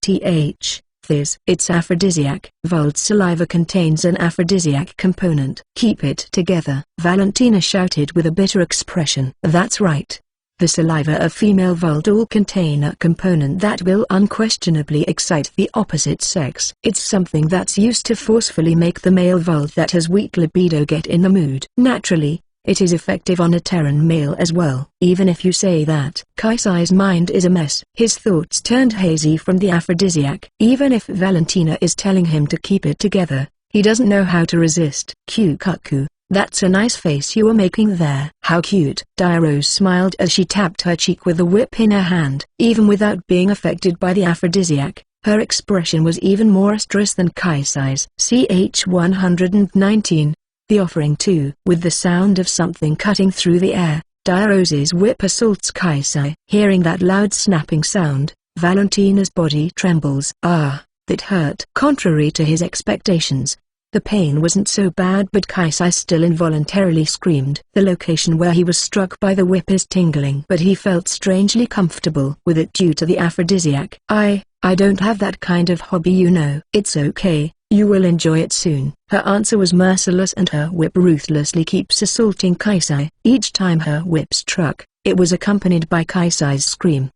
Thiz. It's aphrodisiac. Vold's saliva contains an aphrodisiac component. Keep it together, Valentina shouted with a bitter expression. That's right. The saliva of female Vold all contain a component that will unquestionably excite the opposite sex. It's something that's used to forcefully make the male Vold that has weak libido get in the mood. Naturally, it is effective on a Terran male as well. Even if you say that. Kaisai's mind is a mess. His thoughts turned hazy from the aphrodisiac. Even if Valentina is telling him to keep it together, he doesn't know how to resist. Kyukaku, That's a nice face you are making there. How cute. Diarose smiled as she tapped her cheek with the whip in her hand. Even without being affected by the aphrodisiac, her expression was even more lustrous than Kaisai's. Ch 119. The offering too. With the sound of something cutting through the air, Diarose's whip assaults Kaisai. Hearing that loud snapping sound, Valentina's body trembles. Ah, that hurt. Contrary to his expectations, the pain wasn't so bad, but Kaisai still involuntarily screamed. The location where he was struck by the whip is tingling, but he felt strangely comfortable with it due to the aphrodisiac. I don't have that kind of hobby, you know. It's okay, you will enjoy it soon. Her answer was merciless, and her whip ruthlessly keeps assaulting Kaisai. Each time her whip struck, it was accompanied by Kaisai's scream.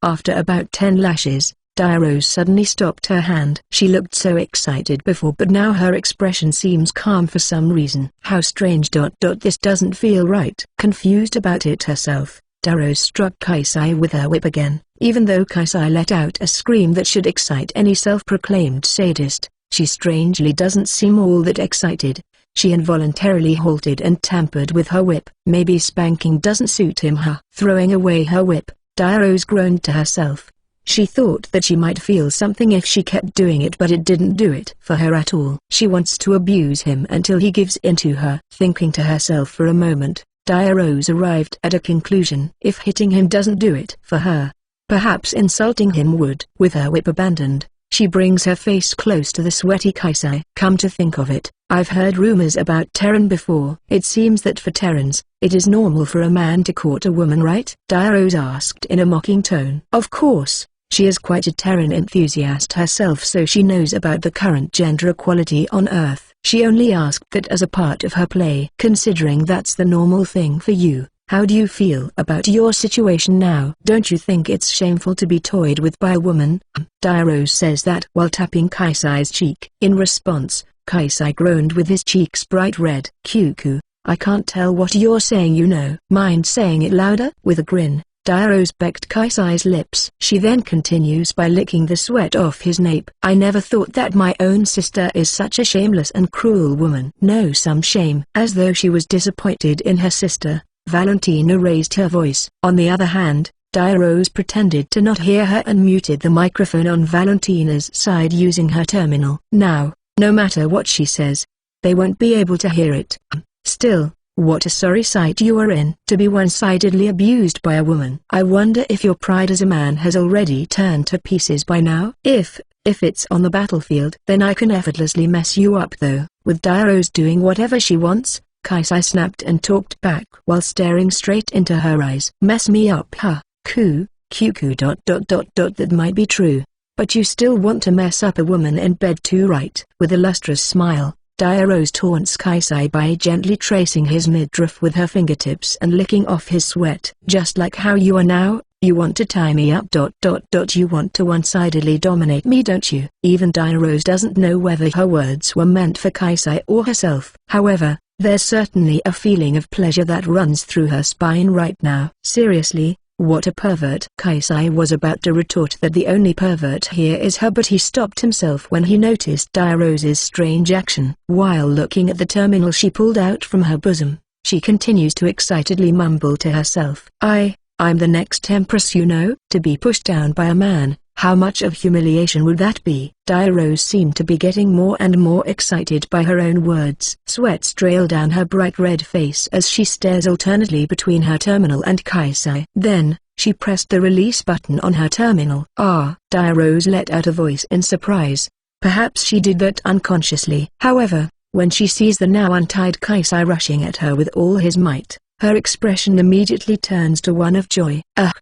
After about 10 lashes, Diarose suddenly stopped her hand. She looked so excited before, but now her expression seems calm for some reason. How strange. This doesn't feel right. Confused about it herself, Diarose struck Kaisai with her whip again. Even though Kaisai let out a scream that should excite any self-proclaimed sadist, she strangely doesn't seem all that excited. She involuntarily halted and tampered with her whip. Maybe spanking doesn't suit him, huh? Throwing away her whip, Diarose groaned to herself. She thought that she might feel something if she kept doing it, but it didn't do it for her at all. She wants to abuse him until he gives in to her. Thinking to herself for a moment, Diarose arrived at a conclusion. If hitting him doesn't do it for her, perhaps insulting him would. With her whip abandoned, she brings her face close to the sweaty Kaisai. Come to think of it, I've heard rumors about Terran before. It seems that for Terrans, it is normal for a man to court a woman, right? Diarose asked in a mocking tone. Of course, she is quite a Terran enthusiast herself, so she knows about the current gender equality on Earth. She only asked that as a part of her play. Considering that's the normal thing for you, how do you feel about your situation now? Don't you think it's shameful to be toyed with by a woman? Diarose says that while tapping Kaisai's cheek. In response, Kaisai groaned with his cheeks bright red. Cuckoo, I can't tell what you're saying, you know. Mind saying it louder? With a grin, Diarose pecked Kaisai's lips. She then continues by licking the sweat off his nape. I never thought that my own sister is such a shameless and cruel woman. No, some shame. As though she was disappointed in her sister, Valentina raised her voice. On the other hand, Diarose pretended to not hear her and muted the microphone on Valentina's side using her terminal. Now, no matter what she says, they won't be able to hear it. Still, what a sorry sight you are in, to be one-sidedly abused by a woman. I wonder if your pride as a man has already turned to pieces by now? If it's on the battlefield, then I can effortlessly mess you up though. With Diarose doing whatever she wants, Kaisai snapped and talked back while staring straight into her eyes. Mess me up, huh? Cuckoo. That might be true, but you still want to mess up a woman in bed too, right? With a lustrous smile, Diarose taunts Kaisai by gently tracing his midriff with her fingertips and licking off his sweat. Just like how you are now, you want to tie me up. You want to one-sidedly dominate me, don't you? Even Diarose doesn't know whether her words were meant for Kaisai or herself. However, there's certainly a feeling of pleasure that runs through her spine right now. Seriously, what a pervert. Kaisai was about to retort that the only pervert here is her, but he stopped himself when he noticed Diarose's strange action. While looking at the terminal she pulled out from her bosom, she continues to excitedly mumble to herself. I'm the next empress, you know. To be pushed down by a man, how much of humiliation would that be? Diarose seemed to be getting more and more excited by her own words. Sweat trailed down her bright red face as she stares alternately between her terminal and Kaisai. Then, she pressed the release button on her terminal. Diarose let out a voice in surprise. Perhaps she did that unconsciously. However, when she sees the now untied Kaisai rushing at her with all his might, her expression immediately turns to one of joy.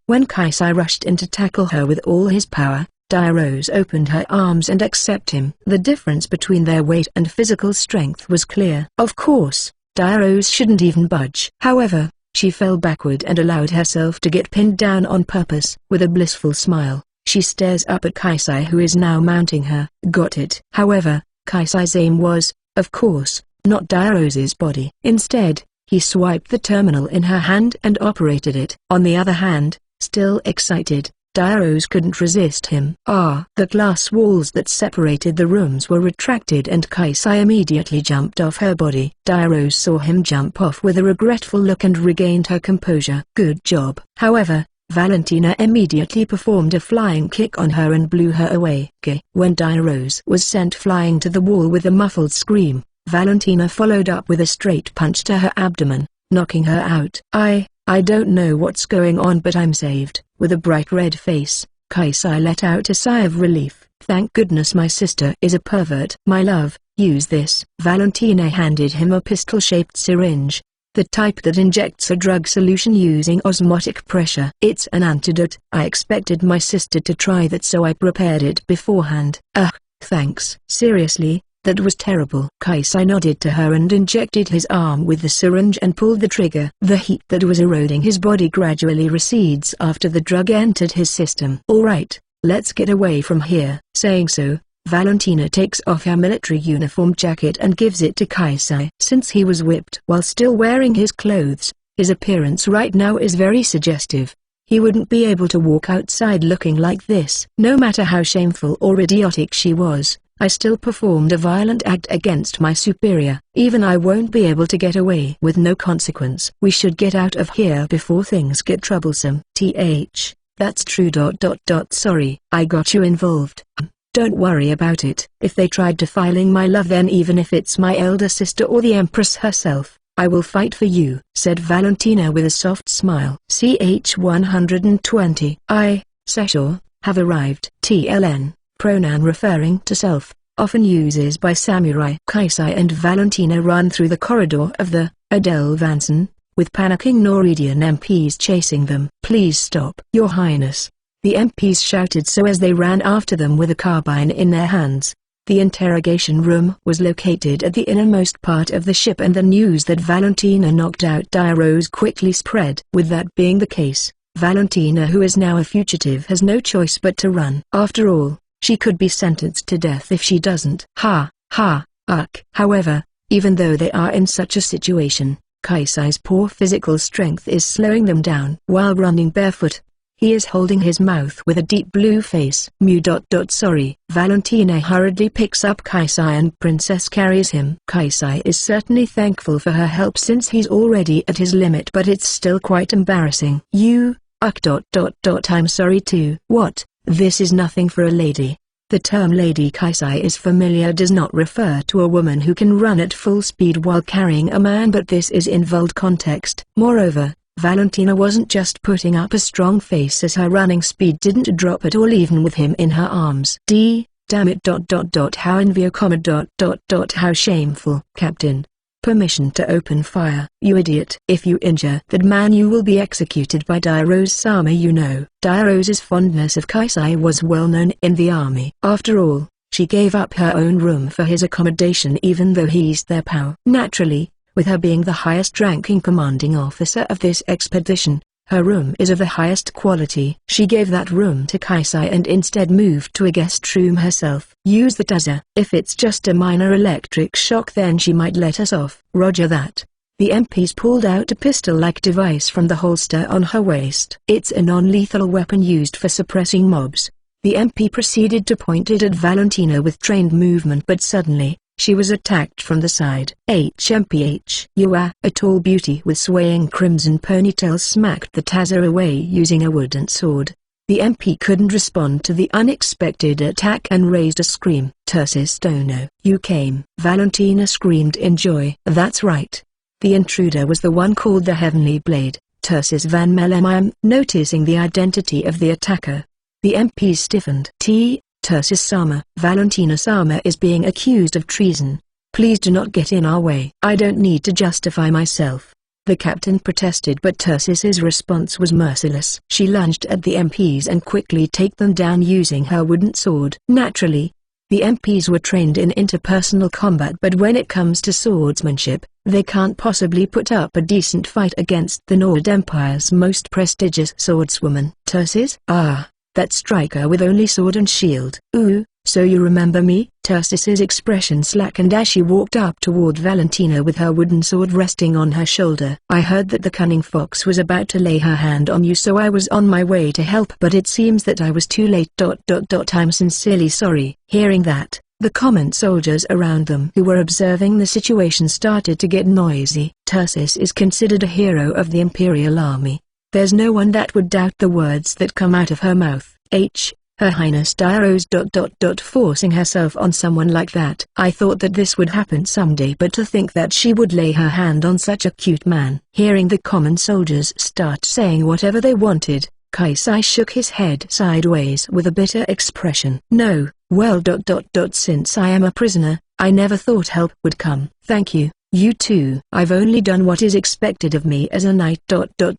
When Kaisai rushed in to tackle her with all his power, Diarose opened her arms and accepted him. The difference between their weight and physical strength was clear. Of course, Diarose shouldn't even budge. However, she fell backward and allowed herself to get pinned down on purpose. With a blissful smile, she stares up at Kaisai, who is now mounting her. Got it. However, Kaisai's aim was, of course, not Diarose's body. Instead, he swiped the terminal in her hand and operated it. On the other hand, still excited, Diarose couldn't resist him. The glass walls that separated the rooms were retracted and Kaisai immediately jumped off her body. Diarose saw him jump off with a regretful look and regained her composure. Good job. However, Valentina immediately performed a flying kick on her and blew her away. When Diarose was sent flying to the wall with a muffled scream, Valentina followed up with a straight punch to her abdomen, knocking her out. I don't know what's going on, but I'm saved. With a bright red face, Kaisai let out a sigh of relief. Thank goodness my sister is a pervert. My love, use this. Valentina handed him a pistol-shaped syringe, the type that injects a drug solution using osmotic pressure. It's an antidote. I expected my sister to try that, so I prepared it beforehand. Thanks. Seriously, that was terrible. Kaisai nodded to her and injected his arm with the syringe and pulled the trigger. The heat that was eroding his body gradually recedes after the drug entered his system. Alright, let's get away from here. Saying so, Valentina takes off her military uniform jacket and gives it to Kaisai. Since he was whipped while still wearing his clothes, his appearance right now is very suggestive. He wouldn't be able to walk outside looking like this. No matter how shameful or idiotic she was, I still performed a violent act against my superior. Even I won't be able to get away with no consequence. We should get out of here before things get troublesome. That's true. Sorry, I got you involved. Don't worry about it. If they tried defiling my love, then even if it's my elder sister or the Empress herself, I will fight for you, said Valentina with a soft smile. CH 120. Seshore, have arrived. TLN, pronoun referring to self, often uses by samurai. Kaisai and Valentina run through the corridor of the Adele Vanson, with panicking Norwegian MPs chasing them. Please stop, Your Highness, the MPs shouted so as they ran after them with a carbine in their hands. The interrogation room was located at the innermost part of the ship, and the news that Valentina knocked out Diarose quickly spread. With that being the case, Valentina, who is now a fugitive, has no choice but to run. After all, she could be sentenced to death if she doesn't. However, even though they are in such a situation, Kaisai's poor physical strength is slowing them down. While running barefoot, he is holding his mouth with a deep blue face. Sorry. Valentina hurriedly picks up Kaisai and Princess carries him. Kaisai is certainly thankful for her help since he's already at his limit, but it's still quite embarrassing. I'm sorry too. What? This is nothing for a lady. The term Lady Kaisai is familiar, does not refer to a woman who can run at full speed while carrying a man, but this is in bold context. Moreover, Valentina wasn't just putting up a strong face, as her running speed didn't drop at all even with him in her arms. Damn it. How invidious, how shameful. Captain, permission to open fire. You idiot. If you injure that man, you will be executed by Diarose-sama. You know, Diarose's fondness of Kaisai was well known in the army. After all, she gave up her own room for his accommodation even though he's their pal. Naturally, with her being the highest-ranking commanding officer of this expedition, her room is of the highest quality. She gave that room to Kaisai and instead moved to a guest room herself. Use the taser. If it's just a minor electric shock, then she might let us off. Roger that. The MPs pulled out a pistol-like device from the holster on her waist. It's a non-lethal weapon used for suppressing mobs. The MP proceeded to point it at Valentina with trained movement, but suddenly, she was attacked from the side. HMPH. Yua, a tall beauty with swaying crimson ponytail, smacked the taser away using a wooden sword. The MP couldn't respond to the unexpected attack and raised a scream. Tursis Stono, you came. Valentina screamed in joy. That's right. The intruder was the one called the Heavenly Blade, Tursis Van Mellemyam. Noticing the identity of the attacker, the MP stiffened. Tursis-sama, Valentina-sama is being accused of treason. Please do not get in our way. I don't need to justify myself, the captain protested, but Tursis's response was merciless. She lunged at the MPs and quickly take them down using her wooden sword. Naturally, the MPs were trained in interpersonal combat, but when it comes to swordsmanship, they can't possibly put up a decent fight against the Nord Empire's most prestigious swordswoman. Tursis? That striker with only sword and shield. So you remember me? Turcis's expression slackened as she walked up toward Valentina with her wooden sword resting on her shoulder. I heard that the cunning fox was about to lay her hand on you, so I was on my way to help, but it seems that I was too late. I'm sincerely sorry. Hearing that, the common soldiers around them who were observing the situation started to get noisy. Turcis is considered a hero of the Imperial Army. There's no one that would doubt the words that come out of her mouth. Her Highness Diarose. Forcing herself on someone like that. I thought that this would happen someday, but to think that she would lay her hand on such a cute man. Hearing the common soldiers start saying whatever they wanted, Kaisai shook his head sideways with a bitter expression. No, well. Since I am a prisoner, I never thought help would come. Thank you, you too. I've only done what is expected of me as a knight.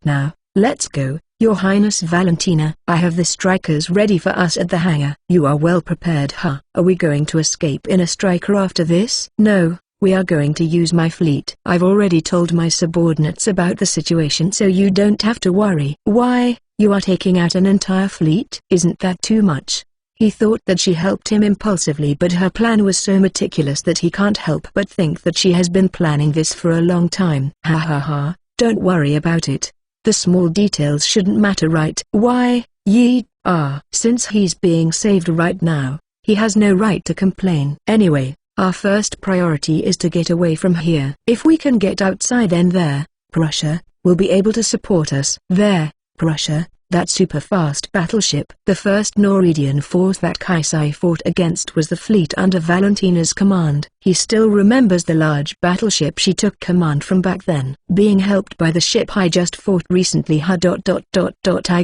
Now, let's go. Your Highness Valentina. I have the strikers ready for us at the hangar. You are well prepared, huh? Are we going to escape in a striker after this? No, we are going to use my fleet. I've already told my subordinates about the situation, so you don't have to worry. Why, you are taking out an entire fleet? Isn't that too much? He thought that she helped him impulsively, but her plan was so meticulous that he can't help but think that she has been planning this for a long time. Ha ha ha, don't worry about it. The small details shouldn't matter, right? Why, since he's being saved right now, he has no right to complain. Anyway, our first priority is to get away from here. If we can get outside, then Prussia will be able to support us. Prussia, that super-fast battleship. The first Norwegian force that Kaisai fought against was the fleet under Valentina's command. He still remembers the large battleship she took command from back then. Being helped by the ship I just fought recently. I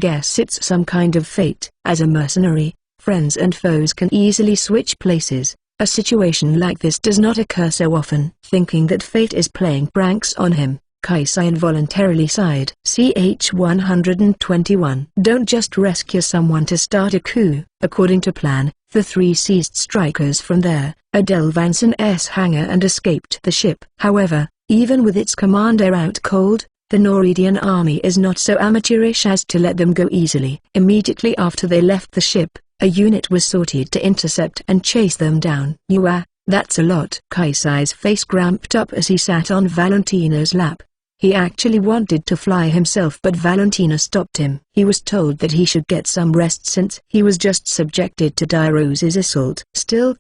guess it's some kind of fate. As a mercenary, friends and foes can easily switch places. A situation like this does not occur so often. Thinking that fate is playing pranks on him, Kaisai involuntarily sighed. Ch 121. Don't just rescue someone to start a coup. According to plan, the three seized strikers from there, Adele Vanson's hangar, and escaped the ship. However, even with its commander out cold, the Norwegian army is not so amateurish as to let them go easily. Immediately after they left the ship, a unit was sorted to intercept and chase them down. That's a lot. Kaisai's face cramped up as he sat on Valentina's lap. He actually wanted to fly himself, but Valentina stopped him. He was told that he should get some rest since he was just subjected to Diarose's assault. Still,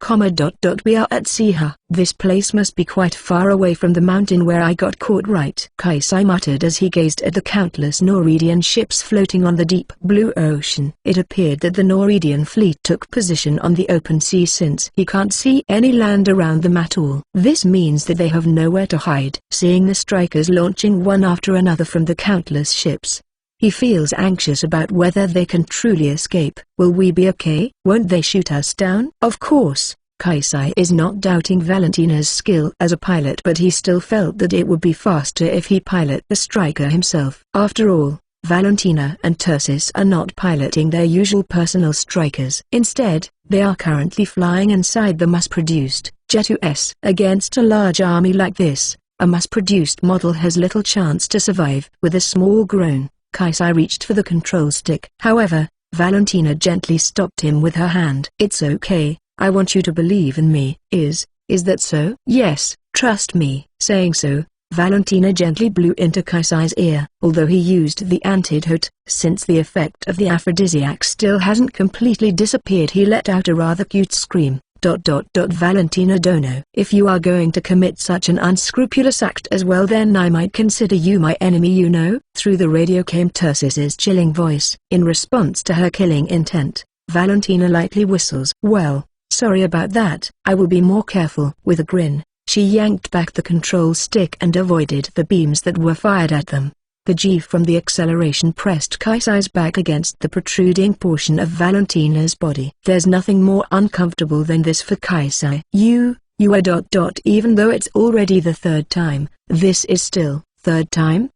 we are at Siha. This place must be quite far away from the mountain where I got caught, right? Kaisai muttered as he gazed at the countless Norwegian ships floating on the deep blue ocean. It appeared that the Norwegian fleet took position on the open sea, since he can't see any land around them at all. This means that they have nowhere to hide. Seeing the strikers launching one after another from the countless ships, he feels anxious about whether they can truly escape. Will we be okay? Won't they shoot us down? Of course. Kaisai is not doubting Valentina's skill as a pilot, but he still felt that it would be faster if he pilot the striker himself. After all, Valentina and Turcis are not piloting their usual personal strikers. Instead, they are currently flying inside the mass-produced Jet-2s. Against a large army like this, a mass-produced model has little chance to survive. With a small groan, Kaisai reached for the control stick. However, Valentina gently stopped him with her hand. It's okay, I want you to believe in me. Is that so? Yes, trust me. Saying so, Valentina gently blew into Kaisai's ear. Although he used the antidote, since the effect of the aphrodisiac still hasn't completely disappeared, he let out a rather cute scream. Valentina Dono. If you are going to commit such an unscrupulous act as well, then I might consider you my enemy, you know. Through the radio came Turcis's chilling voice. In response to her killing intent, Valentina lightly whistles. Well, sorry about that. I will be more careful. With a grin, she yanked back the control stick and avoided the beams that were fired at them. The G from the acceleration pressed Kaisai's back against the protruding portion of Valentina's body. There's nothing more uncomfortable than this for Kaisai. You are ... Even though it's already the third time, this is still third time? ...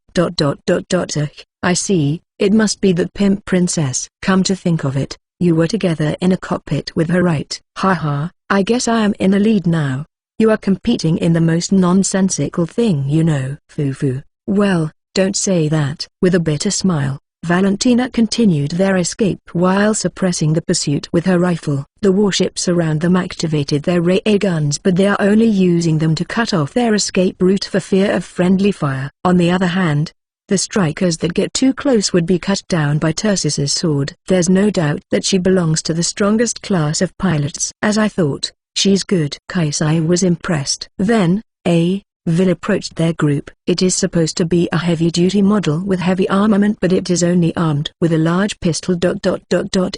I see, it must be that pimp princess. Come to think of it, you were together in a cockpit with her, right? Haha, I guess I am in a lead now. You are competing in the most nonsensical thing, you know. Foo-foo. Well, don't say that. With a bitter smile, Valentina continued their escape while suppressing the pursuit with her rifle. The warships around them activated their ray guns, but they are only using them to cut off their escape route for fear of friendly fire. On the other hand, the strikers that get too close would be cut down by Tursus's sword. There's no doubt that she belongs to the strongest class of pilots. As I thought, she's good. Kaisai was impressed. Then, Vil approached their group. It is supposed to be a heavy-duty model with heavy armament, but it is only armed with a large pistol.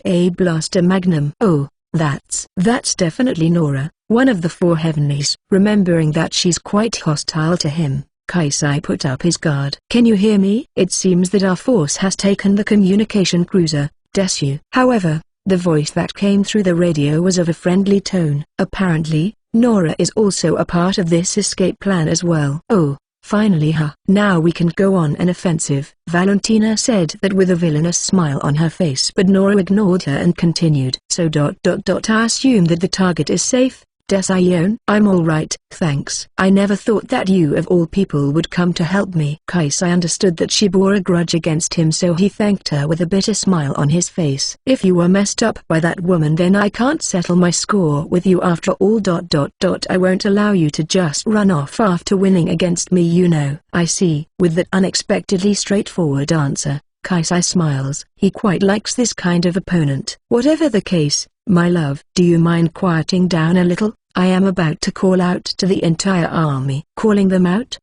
A blaster magnum. Oh, that's definitely Nora, one of the four heavenlies. Remembering that she's quite hostile to him, Kaisai put up his guard. Can you hear me? It seems that our force has taken the communication cruiser, Desu. However, the voice that came through the radio was of a friendly tone. Apparently, Nora is also a part of this escape plan as well. Oh, finally, now we can go on an offensive. Valentina said that with a villainous smile on her face, but Nora ignored her and continued. So I assume that the target is safe, Desione? I'm alright, thanks. I never thought that you of all people would come to help me. Kaisai understood that she bore a grudge against him, so he thanked her with a bitter smile on his face. If you were messed up by that woman, then I can't settle my score with you after all. I won't allow you to just run off after winning against me, you know. I see. With that unexpectedly straightforward answer, Kaisai smiles. He quite likes this kind of opponent. Whatever the case, my love, do you mind quieting down a little? I am about to call out to the entire army. Calling them out?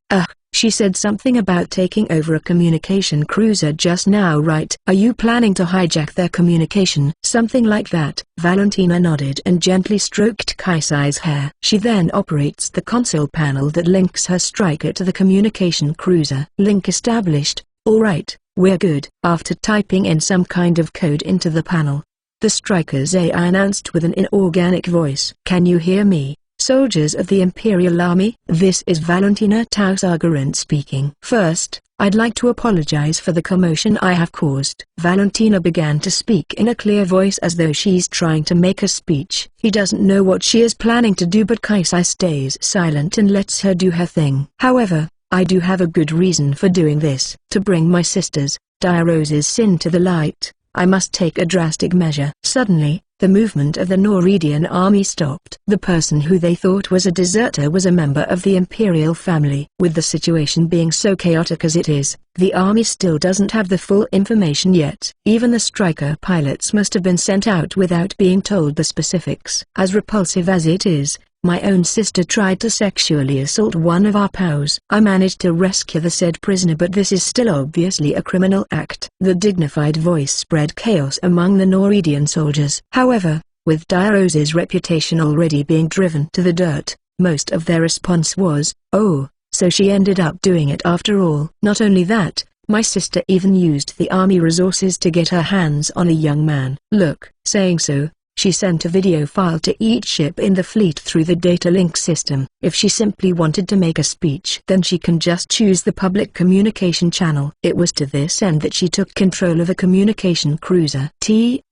She said something about taking over a communication cruiser just now, right? Are you planning to hijack their communication? Something like that. Valentina nodded and gently stroked Kaisai's hair. She then operates the console panel that links her striker to the communication cruiser. Link established. Alright, we're good. After typing in some kind of code into the panel, the striker's AI announced with an inorganic voice. Can you hear me, soldiers of the Imperial Army? This is Valentina Tausagaran speaking. First, I'd like to apologize for the commotion I have caused. Valentina began to speak in a clear voice as though she's trying to make a speech. He doesn't know what she is planning to do, but Kaisai stays silent and lets her do her thing. However, I do have a good reason for doing this. To bring my sister's, Dirose's sin to the light, I must take a drastic measure. Suddenly, the movement of the Noridian army stopped. The person who they thought was a deserter was a member of the Imperial family. With the situation being so chaotic as it is, the army still doesn't have the full information yet. Even the striker pilots must have been sent out without being told the specifics. As repulsive as it is, my own sister tried to sexually assault one of our POWs. I managed to rescue the said prisoner, but this is still obviously a criminal act. The dignified voice spread chaos among the Noridian soldiers. However, with Dirose's reputation already being driven to the dirt, most of their response was, oh, so she ended up doing it after all. Not only that, my sister even used the army resources to get her hands on a young man. Look, saying so, she sent a video file to each ship in the fleet through the data link system. If she simply wanted to make a speech, then she can just choose the public communication channel. It was to this end that she took control of a communication cruiser. Is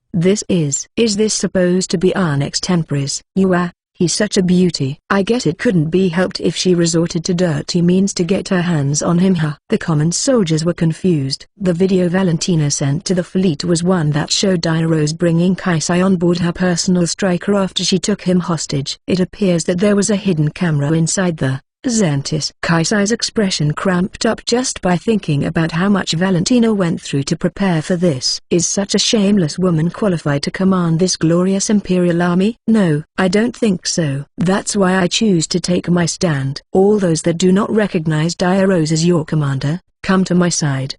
this supposed to be our next empress? He's such a beauty. I guess it couldn't be helped if she resorted to dirty means to get her hands on him. The common soldiers were confused. The video Valentina sent to the fleet was one that showed Dirose bringing Kaisai on board her personal striker after she took him hostage. It appears that there was a hidden camera inside the Xantis. Kaisai's expression cramped up just by thinking about how much Valentina went through to prepare for this. Is such a shameless woman qualified to command this glorious Imperial army? No, I don't think so. That's why I choose to take my stand. All those that do not recognize Dirose as your commander, come to my side.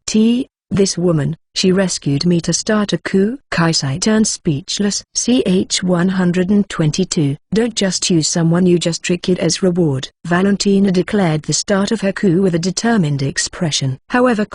This woman, she rescued me to start a coup. Kaisai turned speechless. CH 122. Don't just choose someone, you just trick it as reward. Valentina declared the start of her coup with a determined expression. However,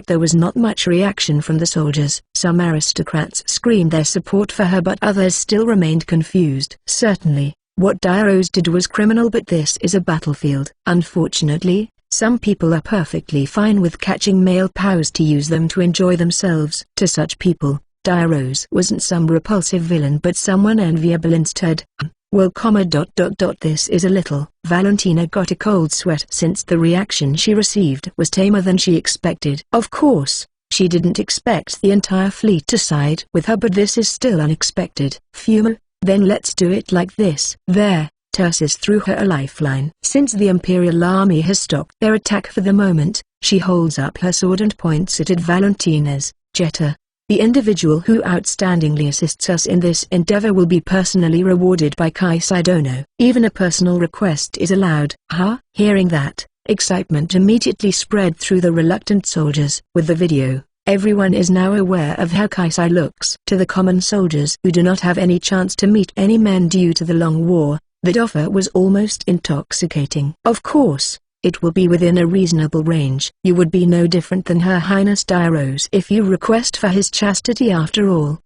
there was not much reaction from the soldiers. Some aristocrats screamed their support for her, but others still remained confused. Certainly, what Dirose did was criminal, but this is a battlefield. Unfortunately, some people are perfectly fine with catching male POWs to use them to enjoy themselves. To such people, Dirose wasn't some repulsive villain but someone enviable instead. Well, this is a little. Valentina got a cold sweat since the reaction she received was tamer than she expected. Of course, She didn't expect the entire fleet to side with her, but this is still unexpected. Phew, then let's do it like this. There, Tursis threw her a lifeline. Since the Imperial Army has stopped their attack for the moment, she holds up her sword and points it at Valentina's Jetta. The individual who outstandingly assists us in this endeavor will be personally rewarded by Kaisai Dono. Even a personal request is allowed. Huh? Hearing that, excitement immediately spread through the reluctant soldiers. With the video, everyone is now aware of how Kaisai looks. To the common soldiers who do not have any chance to meet any men due to the long war, that offer was almost intoxicating. Of course, it will be within a reasonable range. You would be no different than Her Highness Dairos if you request for his chastity after all.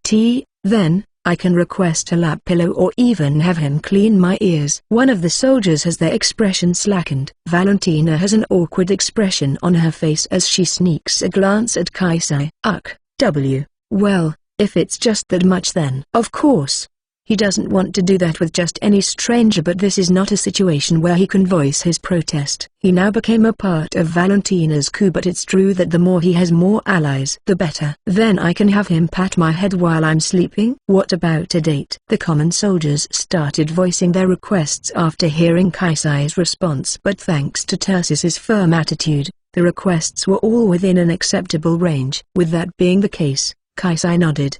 Then, I can request a lap pillow or even have him clean my ears. One of the soldiers has their expression slackened. Valentina has an awkward expression on her face as she sneaks a glance at Kaisai. Well, if it's just that much then. Of course, he doesn't want to do that with just any stranger, but this is not a situation where he can voice his protest. He now became a part of Valentina's coup, but it's true that the more he has more allies the better. Then I can have him pat my head while I'm sleeping? What about a date? The common soldiers started voicing their requests after hearing Kaisai's response, but thanks to Tursis's firm attitude, the requests were all within an acceptable range. With that being the case, Kaisai nodded.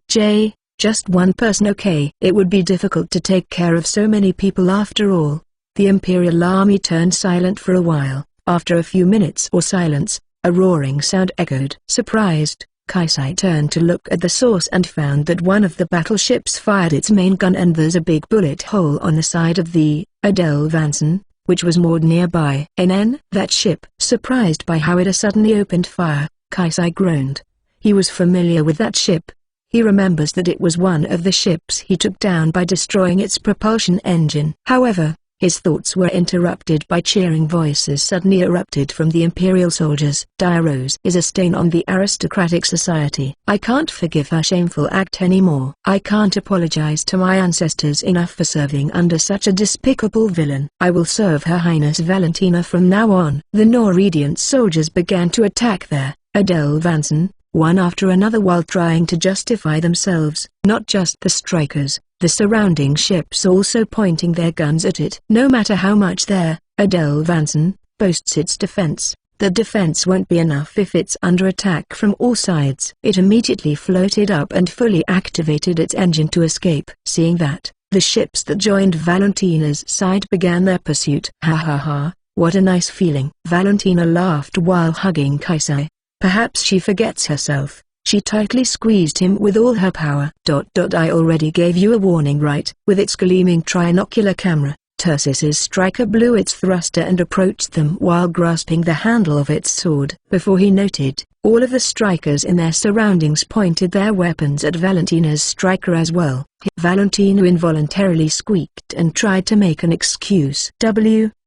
Just one person, okay? It would be difficult to take care of so many people after all. The Imperial Army turned silent for a while. After a few minutes or silence, a roaring sound echoed. Surprised, Kaisai turned to look at the source and found that one of the battleships fired its main gun and there's a big bullet hole on the side of the Adele Vanson, which was moored nearby. That ship. Surprised by how it suddenly opened fire, Kaisai groaned. He was familiar with that ship. He remembers that it was one of the ships he took down by destroying its propulsion engine. However, his thoughts were interrupted by cheering voices suddenly erupted from the Imperial soldiers. Dairos is a stain on the aristocratic society. I can't forgive her shameful act anymore. I can't apologize to my ancestors enough for serving under such a despicable villain. I will serve Her Highness Valentina from now on. The Norwegian soldiers began to attack their Adele Vanson, one after another, while trying to justify themselves. Not just the strikers, the surrounding ships also pointing their guns at it. No matter how much their Adele Vanson boasts its defense, the defense won't be enough if it's under attack from all sides. It immediately floated up and fully activated its engine to escape. Seeing that, the ships that joined Valentina's side began their pursuit. Ha ha ha, what a nice feeling. Valentina laughed while hugging Kaisai. Perhaps she forgets herself. She tightly squeezed him with all her power. I already gave you a warning, right? With its gleaming trinocular camera, Tursis's striker blew its thruster and approached them while grasping the handle of its sword. Before he noted, all of the strikers in their surroundings pointed their weapons at Valentina's striker as well. Valentina involuntarily squeaked and tried to make an excuse.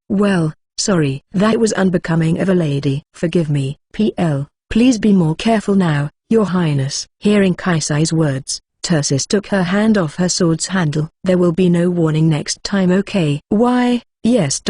Well, sorry. That was unbecoming of a lady. Forgive me, PL. Please be more careful now, Your Highness. Hearing Kaisai's words, Tursis took her hand off her sword's handle. There will be no warning next time, okay? Why, yes.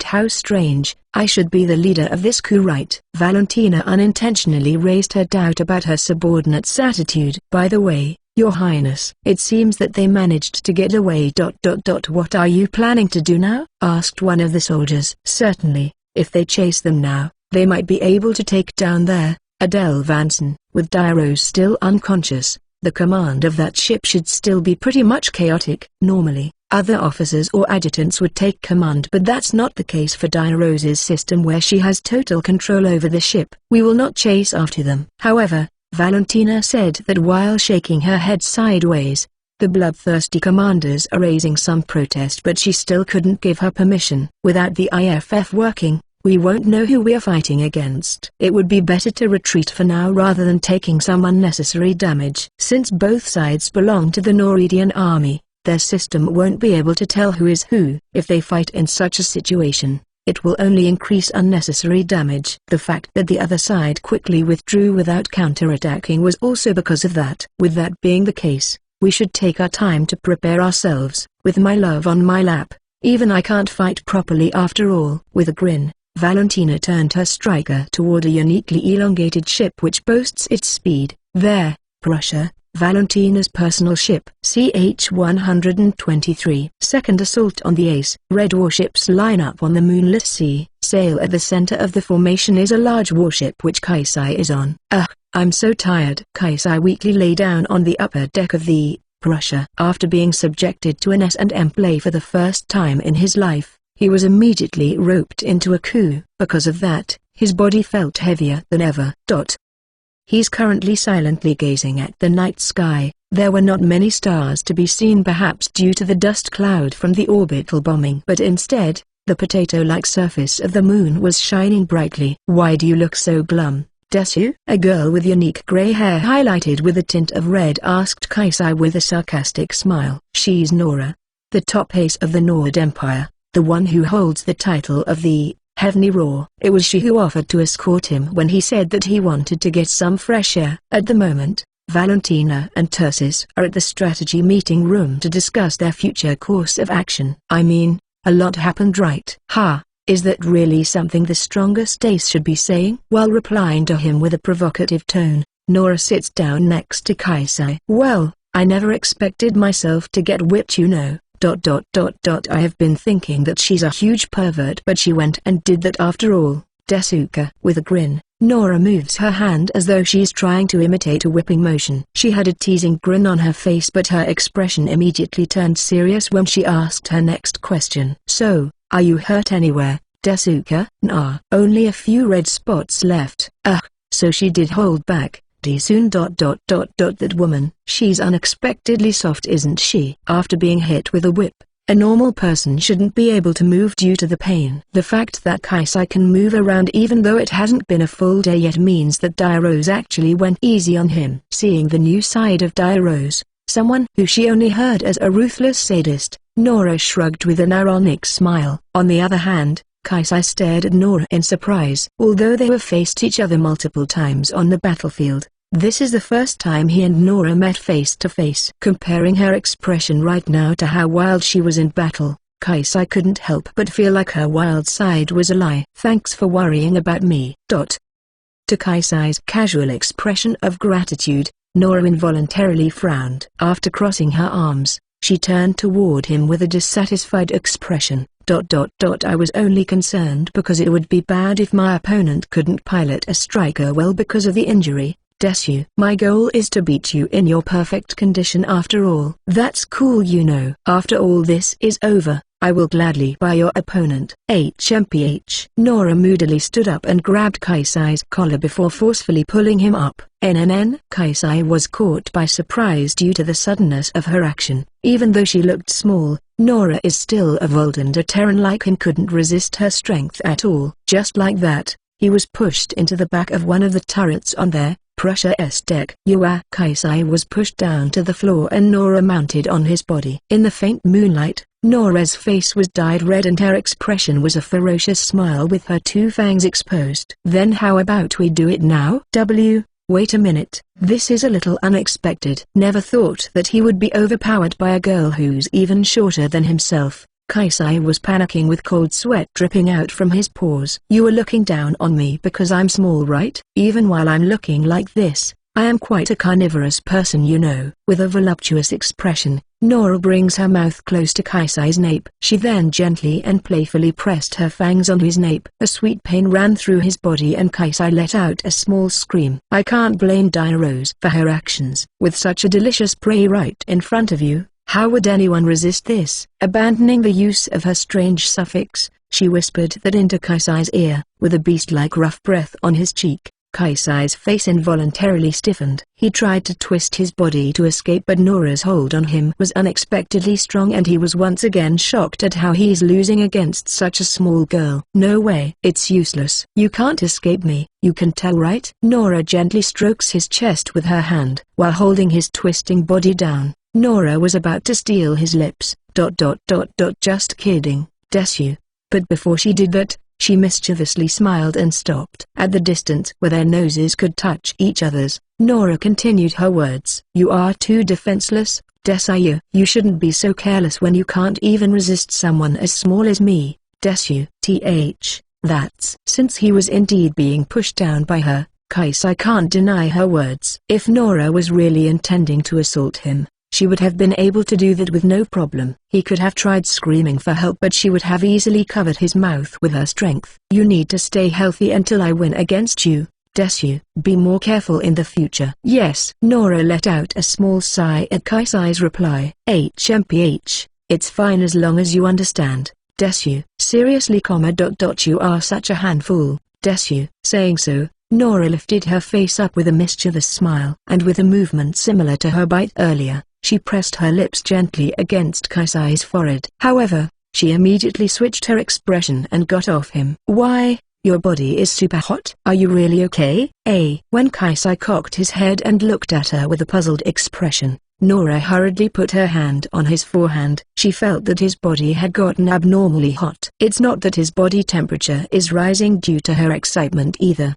How strange. I should be the leader of this coup, right? Valentina unintentionally raised her doubt about her subordinate's attitude. By the way, Your Highness, it seems that they managed to get away. What are you planning to do now? Asked one of the soldiers. Certainly, if they chase them now, they might be able to take down their Adele Vanson. With Dairos still unconscious, the command of that ship should still be pretty much chaotic. Normally, other officers or adjutants would take command, but that's not the case for Dairos's system, where she has total control over the ship. We will not chase after them. However, Valentina said that while shaking her head sideways. The bloodthirsty commanders are raising some protest, but she still couldn't give her permission. Without the IFF working, we won't know who we are fighting against. It would be better to retreat for now rather than taking some unnecessary damage. Since both sides belong to the Norwegian army, their system won't be able to tell who is who. If they fight in such a situation, it will only increase unnecessary damage. The fact that the other side quickly withdrew without counterattacking was also because of that. With that being the case, we should take our time to prepare ourselves. With my love on my lap, even I can't fight properly after all. With a grin, Valentina turned her striker toward a uniquely elongated ship which boasts its speed. There, Prussia, Valentina's personal ship. CH-123. Second assault on the Ace. Red warships line up on the moonlit sea. Sail at the center of the formation is a large warship which Kaisai is on. Ugh, I'm so tired. Kaisai weakly lay down on the upper deck of the Prussia. After being subjected to an S&M play for the first time in his life, he was immediately roped into a coup. Because of that, his body felt heavier than ever. He's currently silently gazing at the night sky. There were not many stars to be seen, perhaps due to the dust cloud from the orbital bombing, but instead, the potato-like surface of the moon was shining brightly. Why do you look so glum, Desu? A girl with unique gray hair highlighted with a tint of red asked Kaisai with a sarcastic smile. She's Nora, the top ace of the Nord Empire, the one who holds the title of the Heavenly Roar. It was she who offered to escort him when he said that he wanted to get some fresh air. At the moment, Valentina and Tursis are at the strategy meeting room to discuss their future course of action. I mean, a lot happened, right? Ha, is that really something the strongest ace should be saying? While replying to him with a provocative tone, Nora sits down next to Kaisai. Well, I never expected myself to get whipped, you know. I have been thinking that she's a huge pervert, but she went and did that after all. Desuka. With a grin, Nora moves her hand as though she's trying to imitate a whipping motion. She had a teasing grin on her face, but her expression immediately turned serious when she asked her next question. So, are you hurt anywhere, Desuka? Nah. Only a few red spots left. Ugh, so she did hold back. Soon. That woman. She's unexpectedly soft, isn't she? After being hit with a whip, a normal person shouldn't be able to move due to the pain. The fact that Kaisai can move around even though it hasn't been a full day yet means that Dairose actually went easy on him. Seeing the new side of Dairose, someone who she only heard as a ruthless sadist, Nora shrugged with an ironic smile. On the other hand, Kaisai stared at Nora in surprise. Although they have faced each other multiple times on the battlefield, this is the first time he and Nora met face to face. Comparing her expression right now to how wild she was in battle, Kaisai couldn't help but feel like her wild side was a lie. Thanks for worrying about me. To Kaisai's casual expression of gratitude, Nora involuntarily frowned. After crossing her arms, she turned toward him with a dissatisfied expression. I was only concerned because it would be bad if my opponent couldn't pilot a striker well because of the injury. Desu. My goal is to beat you in your perfect condition after all. That's cool, you know. After all this is over, I will gladly buy your opponent. HMPH. Nora moodily stood up and grabbed Kaisai's collar before forcefully pulling him up. NNN. Kaisai was caught by surprise due to the suddenness of her action. Even though she looked small, Nora is still a Voldander Terran-like and couldn't resist her strength at all. Just like that, he was pushed into the back of one of the turrets on their Prussia's deck. Kaisai was pushed down to the floor and Nora mounted on his body. In the faint moonlight, Nora's face was dyed red and her expression was a ferocious smile with her two fangs exposed. Then how about we do it now? Wait a minute, this is a little unexpected. Never thought that he would be overpowered by a girl who's even shorter than himself. Kaisai was panicking with cold sweat dripping out from his pores. You are looking down on me because I'm small, right? Even while I'm looking like this, I am quite a carnivorous person, you know. With a voluptuous expression, Nora brings her mouth close to Kaisai's nape. She then gently and playfully pressed her fangs on his nape. A sweet pain ran through his body and Kaisai let out a small scream. I can't blame Dairose for her actions. With such a delicious prey right in front of you, how would anyone resist this? Abandoning the use of her strange suffix, she whispered that into Kaisai's ear, with a beast-like rough breath on his cheek. Kaisai's face involuntarily stiffened. He tried to twist his body to escape, but Nora's hold on him was unexpectedly strong and he was once again shocked at how he's losing against such a small girl. No way. It's useless. You can't escape me, you can tell, right? Nora gently strokes his chest with her hand, while holding his twisting body down. Nora was about to steal his lips. Just kidding, Desu. But before she did that, she mischievously smiled and stopped. At the distance where their noses could touch each other's, Nora continued her words. You are too defenseless, Desu. You shouldn't be so careless when you can't even resist someone as small as me, Desu. Since he was indeed being pushed down by her, Kaisai can't deny her words. If Nora was really intending to assault him, she would have been able to do that with no problem. He could have tried screaming for help, but she would have easily covered his mouth with her strength. You need to stay healthy until I win against you, Desu. Be more careful in the future. Yes. Nora let out a small sigh at Kaisai's reply. HMPH, it's fine as long as you understand, Desu. Seriously, you are such a handful, Desu. Saying so, Nora lifted her face up with a mischievous smile, and with a movement similar to her bite earlier, she pressed her lips gently against Kaisai's forehead. However, she immediately switched her expression and got off him. Why, your body is super hot. Are you really okay? When Kaisai cocked his head and looked at her with a puzzled expression, Nora hurriedly put her hand on his forehand. She felt that his body had gotten abnormally hot. It's not that his body temperature is rising due to her excitement either.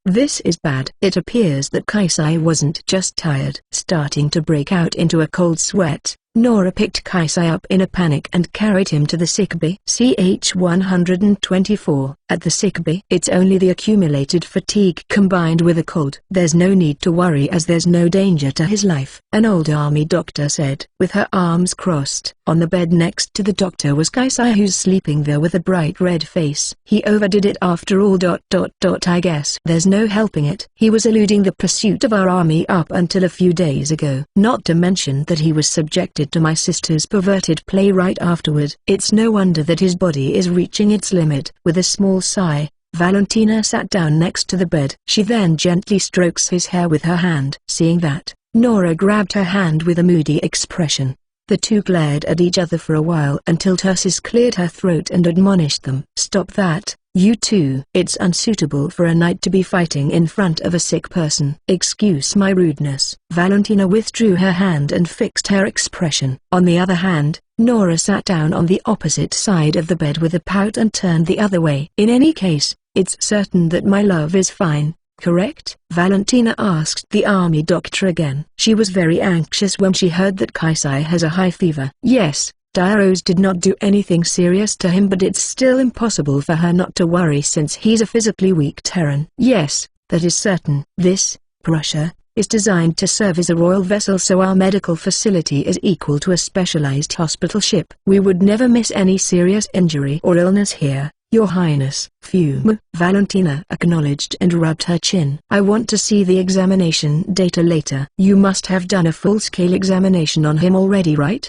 This is bad. It appears that Kaisai wasn't just tired. Starting to break out into a cold sweat, Nora picked Kaisai up in a panic and carried him to the sick bay. CH 124. At the sick bay, it's only the accumulated fatigue combined with a cold. There's no need to worry as there's no danger to his life, an old army doctor said. With her arms crossed, on the bed next to the doctor was Kaisai, who's sleeping there with a bright red face. He overdid it after all. I guess there's no helping it. He was eluding the pursuit of our army up until a few days ago. Not to mention that he was subjected to my sister's perverted play right afterward. It's no wonder that his body is reaching its limit. With a small sigh, Valentina sat down next to the bed. She then gently strokes his hair with her hand. Seeing that, Nora grabbed her hand with a moody expression. The two glared at each other for a while until Tursis cleared her throat and admonished them. Stop that, you two. It's unsuitable for a knight to be fighting in front of a sick person. Excuse my rudeness. Valentina withdrew her hand and fixed her expression. On the other hand, Nora sat down on the opposite side of the bed with a pout and turned the other way. In any case, it's certain that my love is fine, correct? Valentina asked the army doctor again. She was very anxious when she heard that Kaisai has a high fever. Yes, Diarose did not do anything serious to him, but it's still impossible for her not to worry since he's a physically weak Terran. Yes, that is certain. This, Prussia, is designed to serve as a royal vessel, so our medical facility is equal to a specialized hospital ship. We would never miss any serious injury or illness here, Your Highness. Phew. Valentina acknowledged and rubbed her chin. I want to see the examination data later. You must have done a full-scale examination on him already, right?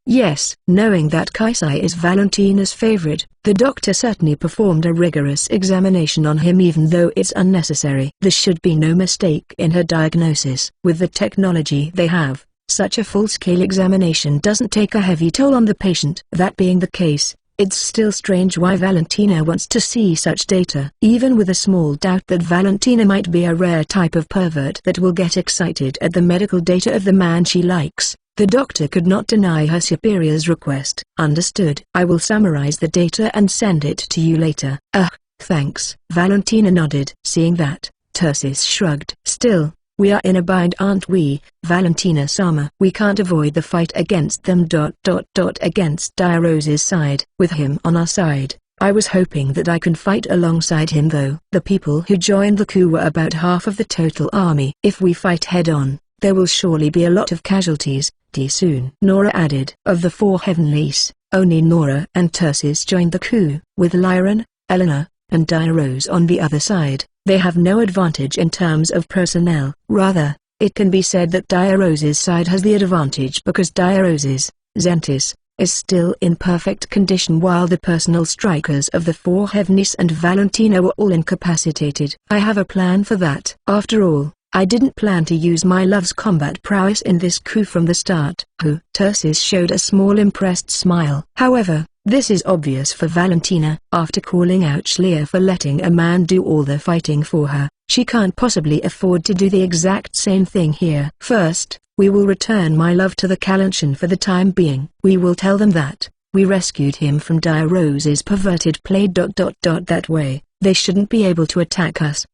Yes. Knowing that Kaisai is Valentina's favorite, the doctor certainly performed a rigorous examination on him, even though it's unnecessary. There should be no mistake in her diagnosis. With the technology they have, such a full-scale examination doesn't take a heavy toll on the patient. That being the case, it's still strange why Valentina wants to see such data. Even with a small doubt that Valentina might be a rare type of pervert that will get excited at the medical data of the man she likes, the doctor could not deny her superior's request. Understood. I will summarize the data and send it to you later. Thanks. Valentina nodded. Seeing that, Tursis shrugged. Still, we are in a bind, aren't we, Valentina-sama? We can't avoid the fight against them. Against Diarose's side. With him on our side, I was hoping that I can fight alongside him, though. The people who joined the coup were about half of the total army. If we fight head-on, there will surely be a lot of casualties, soon. Nora added. Of the four heavenlies, only Nora and Tursis joined the coup. With Lyran, Eleanor, and Diarose on the other side, they have no advantage in terms of personnel. Rather, it can be said that Diarose's side has the advantage because Diarose's, Zentis, is still in perfect condition, while the personal strikers of the four heavenlies and Valentina were all incapacitated. I have a plan for that. After all, I didn't plan to use my love's combat prowess in this coup from the start. Tursis showed a small impressed smile. However, this is obvious for Valentina. After calling out Schleer for letting a man do all the fighting for her, she can't possibly afford to do the exact same thing here. First, we will return my love to the Kalantian for the time being. We will tell them that we rescued him from Diarose's perverted play. That way, they shouldn't be able to attack us.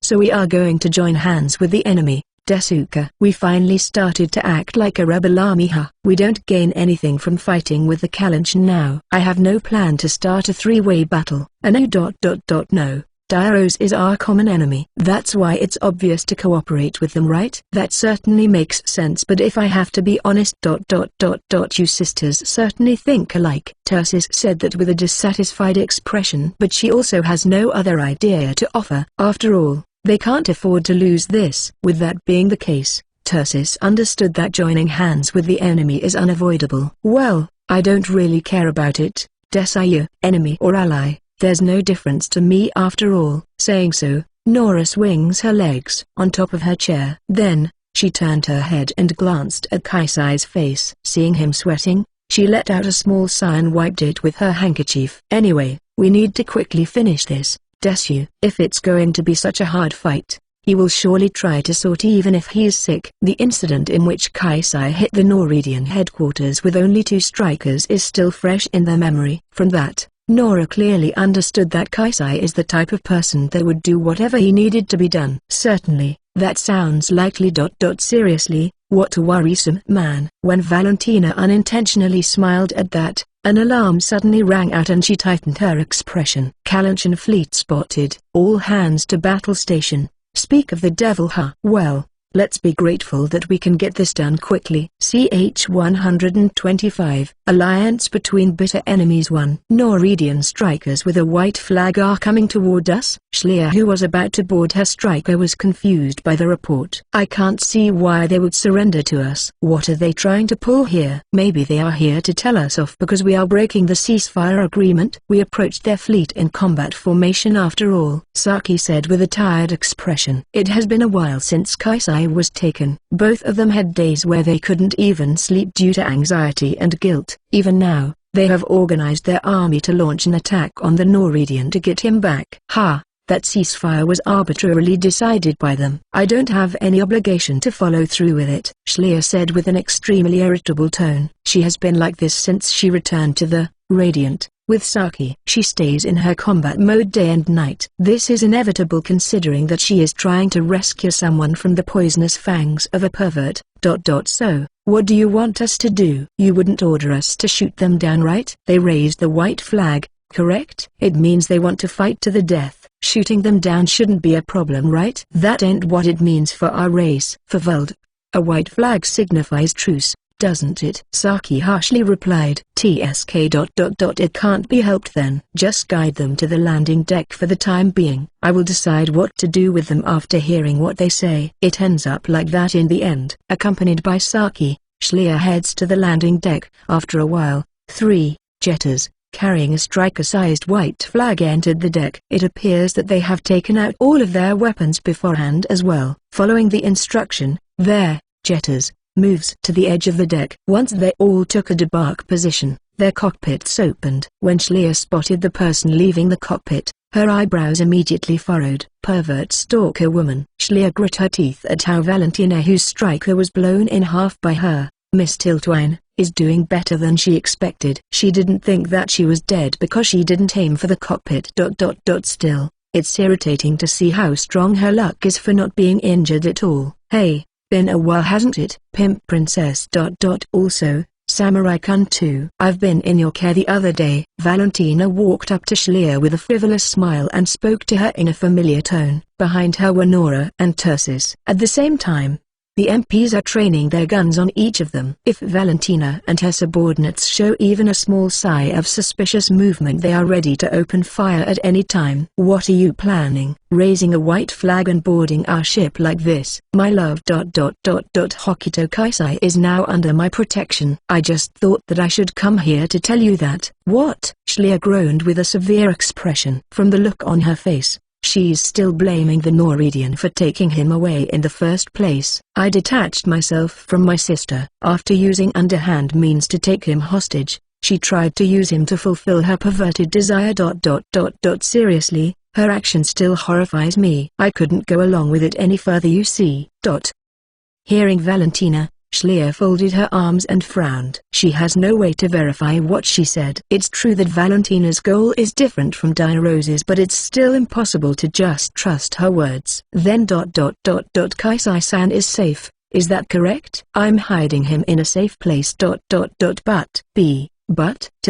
So we are going to join hands with the enemy, Desuka. We finally started to act like a rebel army, huh? We don't gain anything from fighting with the Kalanshan now. I have no plan to start a three-way battle. No. Dairos is our common enemy. That's why it's obvious to cooperate with them, right? That certainly makes sense, but if I have to be honest, you sisters certainly think alike. Tursis said that with a dissatisfied expression, but she also has no other idea to offer. After all, they can't afford to lose this. With that being the case, Tursis understood that joining hands with the enemy is unavoidable. Well, I don't really care about it, Desuya. Enemy or ally, there's no difference to me after all. Saying so, Nora swings her legs on top of her chair. Then, she turned her head and glanced at Kaisai's face. Seeing him sweating, she let out a small sigh and wiped it with her handkerchief. Anyway, we need to quickly finish this, Desu. If it's going to be such a hard fight, he will surely try to sort even if he is sick. The incident in which Kaisai hit the Noridian headquarters with only 2 strikers is still fresh in their memory. From that, Nora clearly understood that Kaisai is the type of person that would do whatever he needed to be done. Certainly, that sounds likely. Seriously, what a worrisome man. When Valentina unintentionally smiled at that, an alarm suddenly rang out and she tightened her expression. Kalanshan fleet spotted. All hands to battle station. Speak of the devil, huh? Well, let's be grateful that we can get this done quickly. CH 125. Alliance between bitter enemies. 1. Noridian strikers with a white flag are coming toward us. Schleer, who was about to board her striker, was confused by the report. I can't see why they would surrender to us. What are they trying to pull here? Maybe they are here to tell us off because we are breaking the ceasefire agreement. We approached their fleet in combat formation after all, Saki said with a tired expression. It has been a while since Kaisai was taken. Both of them had days where they couldn't even sleep due to anxiety and guilt. Even now, they have organized their army to launch an attack on the Noridian to get him back. Ha! That ceasefire was arbitrarily decided by them. I don't have any obligation to follow through with it, Schleer said with an extremely irritable tone. She has been like this since she returned to the Radiant. With Saki, she stays in her combat mode day and night. This is inevitable considering that she is trying to rescue someone from the poisonous fangs of a pervert. So, what do you want us to do? You wouldn't order us to shoot them down, right? They raised the white flag, correct? It means they want to fight to the death. Shooting them down shouldn't be a problem, right? That ain't what it means for our race. For Veld, a white flag signifies truce, doesn't it? Saki harshly replied. TSK. It can't be helped then. Just guide them to the landing deck for the time being. I will decide what to do with them after hearing what they say. It ends up like that in the end. Accompanied by Saki, Schleer heads to the landing deck. After a while, 3 jetters, carrying a striker-sized white flag, entered the deck. It appears that they have taken out all of their weapons beforehand as well. Following the instruction, their jetters moves to the edge of the deck. Once they all took a debark position, their cockpits opened. When Schleer spotted the person leaving the cockpit, her eyebrows immediately furrowed. Pervert stalker woman. Schleer grit her teeth at how Valentina, whose striker was blown in half by her, Miss Tiltwine, is doing better than she expected. She didn't think that she was dead because she didn't aim for the cockpit. Still, it's irritating to see how strong her luck is for not being injured at all. Hey, been a while, hasn't it? Pimp Princess. Also, Samurai-kun too. I've been in your care the other day. Valentina walked up to Schleer with a frivolous smile and spoke to her in a familiar tone. Behind her were Nora and Tursis. At the same time, the MPs are training their guns on each of them. If Valentina and her subordinates show even a small sign of suspicious movement, they are ready to open fire at any time. What are you planning? Raising a white flag and boarding our ship like this? My love. Hokuto Kaisai is now under my protection. I just thought that I should come here to tell you that. What? Schleer groaned with a severe expression. From the look on her face, she's still blaming the Noridian for taking him away in the first place. I detached myself from my sister. After using underhand means to take him hostage, she tried to use him to fulfill her perverted desire. Seriously, her action still horrifies me. I couldn't go along with it any further, you see. Hearing Valentina, Schleer folded her arms and frowned. She has no way to verify what she said. It's true that Valentina's goal is different from Dairo's, but it's still impossible to just trust her words. Then Kaisai-san is safe, is that correct? I'm hiding him in a safe place. But to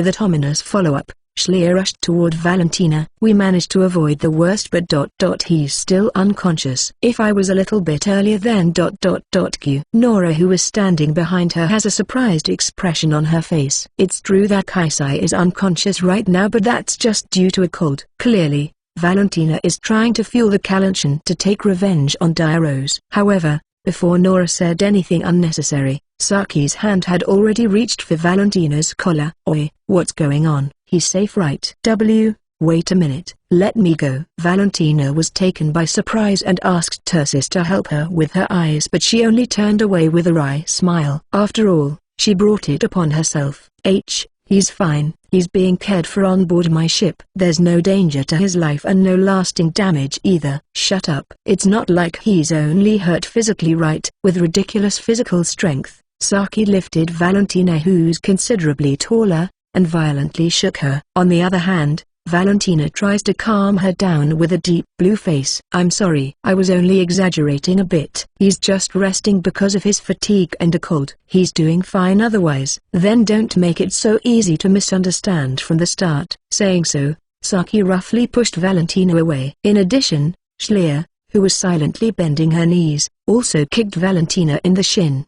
that ominous follow-up, Schleer rushed toward Valentina. We managed to avoid the worst, but he's still unconscious. If I was a little bit earlier then Q. Nora, who was standing behind her, has a surprised expression on her face. It's true that Kaisai is unconscious right now, but that's just due to a cold. Clearly, Valentina is trying to fuel the Kalanshin to take revenge on Dairo's. However, before Nora said anything unnecessary, Saki's hand had already reached for Valentina's collar. Oi, what's going on? He's safe, right? Wait a minute, let me go. Valentina was taken by surprise and asked Tursis to help her with her eyes, but she only turned away with a wry smile. After all, she brought it upon herself. He's fine. He's being cared for on board my ship. There's no danger to his life and no lasting damage either. Shut up. It's not like he's only hurt physically, right? With ridiculous physical strength, Saki lifted Valentina, who's considerably taller, and violently shook her. On the other hand, Valentina tries to calm her down with a deep blue face. I'm sorry, I was only exaggerating a bit. He's just resting because of his fatigue and a cold. He's doing fine otherwise. Then don't make it so easy to misunderstand from the start. Saying so, Saki roughly pushed Valentina away. In addition, Schleer, who was silently bending her knees, also kicked Valentina in the shin.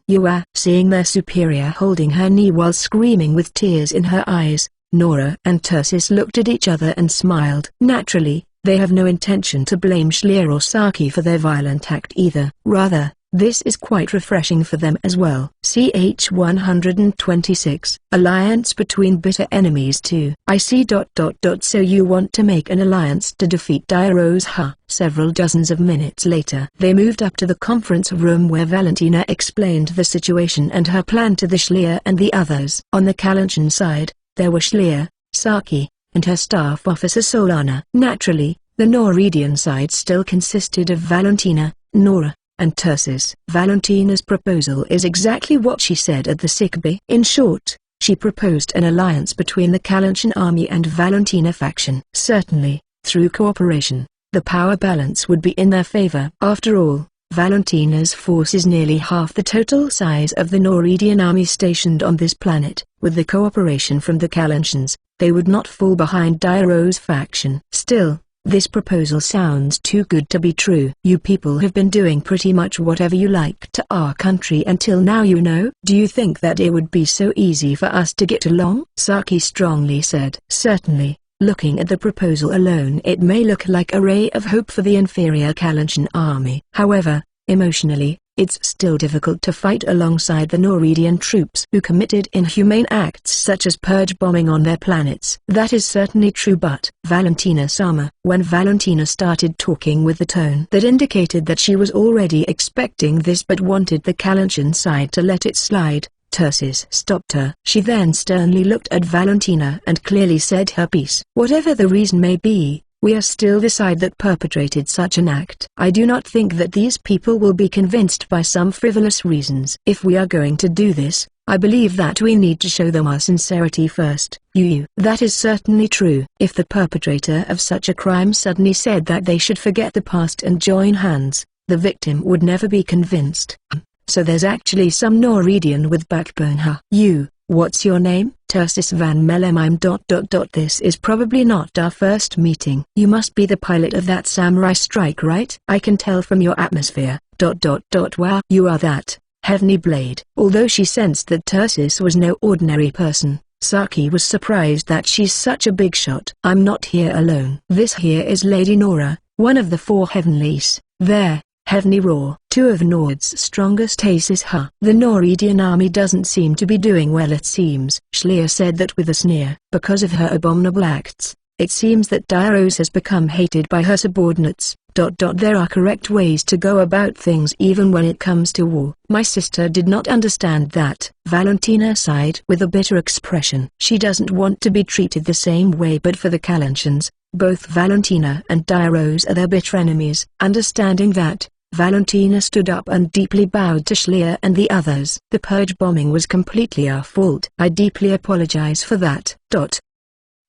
Seeing their superior holding her knee while screaming with tears in her eyes, Nora and Tursis looked at each other and smiled. Naturally, they have no intention to blame Schleer or Saki for their violent act either. Rather, this is quite refreshing for them as well. CH 126, Alliance between bitter enemies too. I see. So you want to make an alliance to defeat Dairo's, huh? Several dozens of minutes later, they moved up to the conference room where Valentina explained the situation and her plan to the Schleer and the others. On the Kalanshin side, there were Schleer, Saki, and her staff officer Solana. Naturally, the Norwegian side still consisted of Valentina, Nora, and Tursis. Valentina's proposal is exactly what she said at the sick bay. In short, she proposed an alliance between the Kalanshin army and Valentina faction. Certainly, through cooperation, the power balance would be in their favor. After all, Valentina's force is nearly half the total size of the Norwegian army stationed on this planet. With the cooperation from the Kalanshins, they would not fall behind Dairo's faction. Still, this proposal sounds too good to be true. You people have been doing pretty much whatever you like to our country until now, you know. Do you think that it would be so easy for us to get along? Saki strongly said. Certainly. Looking at the proposal alone, it may look like a ray of hope for the inferior Kalanshin army. However, emotionally, it's still difficult to fight alongside the Norwegian troops who committed inhumane acts such as purge bombing on their planets. That is certainly true, but Valentina-sama. When Valentina started talking with the tone that indicated that she was already expecting this but wanted the Kalanshin side to let it slide, Tursis stopped her. She then sternly looked at Valentina and clearly said her piece. Whatever the reason may be, we are still the side that perpetrated such an act. I do not think that these people will be convinced by some frivolous reasons. If we are going to do this, I believe that we need to show them our sincerity first. That is certainly true. If the perpetrator of such a crime suddenly said that they should forget the past and join hands, the victim would never be convinced. So there's actually some Norwegian with backbone, huh? What's your name? Tursis van Mellemheim. This is probably not our first meeting. You must be the pilot of that samurai strike, right? I can tell from your atmosphere. Wow, you are that Heavenly Blade. Although she sensed that Tursis was no ordinary person, Saki was surprised that she's such a big shot. I'm not here alone. This here is Lady Nora, one of the 4 Heavenlies. There. Heavenly Roar. 2 of Nord's strongest aces, huh? The Norwegian army doesn't seem to be doing well, it seems. Schleer said that with a sneer. Because of her abominable acts, it seems that Dairo's has become hated by her subordinates. There are correct ways to go about things even when it comes to war. My sister did not understand that. Valentina sighed with a bitter expression. She doesn't want to be treated the same way, but for the Kalanshins, both Valentina and Dairo's are their bitter enemies. Understanding that, Valentina stood up and deeply bowed to Schleer and the others. "The purge bombing was completely our fault. I deeply apologize for that."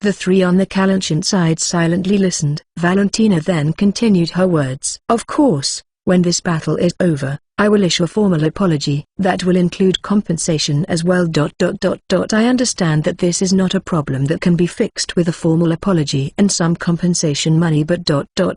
The three on the Kalanchian side silently listened. Valentina then continued her words. "Of course, when this battle is over, I will issue a formal apology. That will include compensation as well. I understand that this is not a problem that can be fixed with a formal apology and some compensation money, but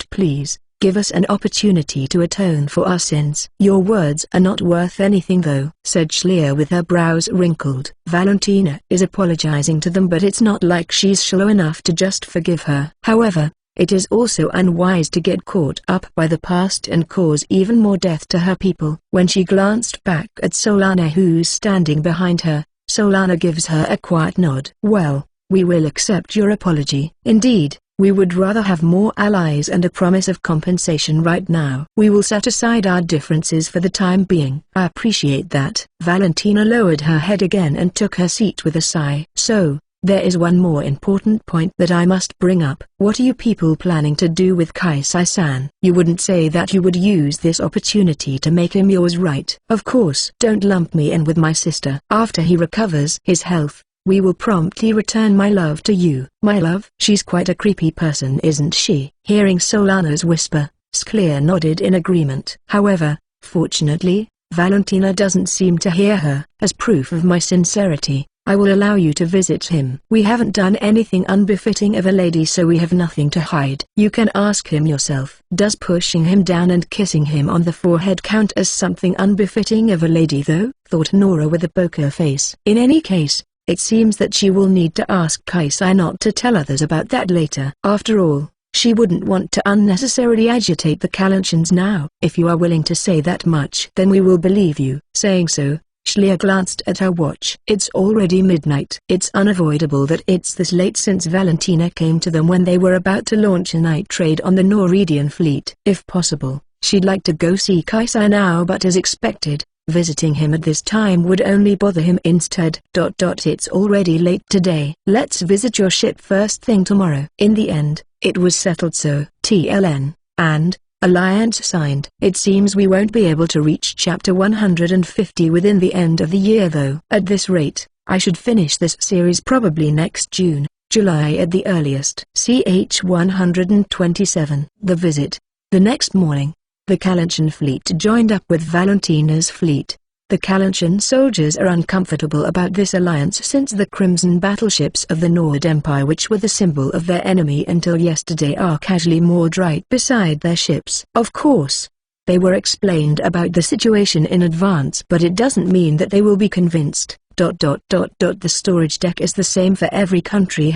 please, give us an opportunity to atone for our sins." "Your words are not worth anything though," said Schleer with her brows wrinkled. "Valentina is apologizing to them, but it's not like she's shallow enough to just forgive her. However, it is also unwise to get caught up by the past and cause even more death to her people." When she glanced back at Solana, who's standing behind her, Solana gives her a quiet nod. "Well, we will accept your apology. Indeed, we would rather have more allies and a promise of compensation right now. We will set aside our differences for the time being." "I appreciate that." Valentina lowered her head again and took her seat with a sigh. "So, there is one more important point that I must bring up. What are you people planning to do with Kaisai-san? You wouldn't say that you would use this opportunity to make him yours, right?" "Of course. Don't lump me in with my sister. After he recovers his health, we will promptly return my love to you." "My love? She's quite a creepy person, isn't she?" Hearing Solana's whisper, Schleer nodded in agreement. However, fortunately, Valentina doesn't seem to hear her. "As proof of my sincerity, I will allow you to visit him. We haven't done anything unbefitting of a lady, so we have nothing to hide. You can ask him yourself." "Does pushing him down and kissing him on the forehead count as something unbefitting of a lady though?" thought Nora with a poker face. "In any case, it seems that she will need to ask Kaisai not to tell others about that later. After all, she wouldn't want to unnecessarily agitate the Kalanchians now." "If you are willing to say that much, then we will believe you." Saying so, Schleer glanced at her watch. "It's already midnight." It's unavoidable that it's this late since Valentina came to them when they were about to launch a night trade on the Norwegian fleet. If possible, she'd like to go see Kaisai now, but as expected, visiting him at this time would only bother him instead. It's already late today. Let's visit your ship first thing tomorrow. In the end, it was settled so. TLN, and alliance signed. It seems we won't be able to reach chapter 150 within the end of the year though. At this rate, I should finish this series probably next June, July at the earliest. CH 127. The visit. The next morning, the Kalanchian fleet joined up with Valentina's fleet. The Kalanchian soldiers are uncomfortable about this alliance since the crimson battleships of the Nord Empire, which were the symbol of their enemy until yesterday, are casually moored right beside their ships. Of course, they were explained about the situation in advance, but it doesn't mean that they will be convinced. The storage deck is the same for every country.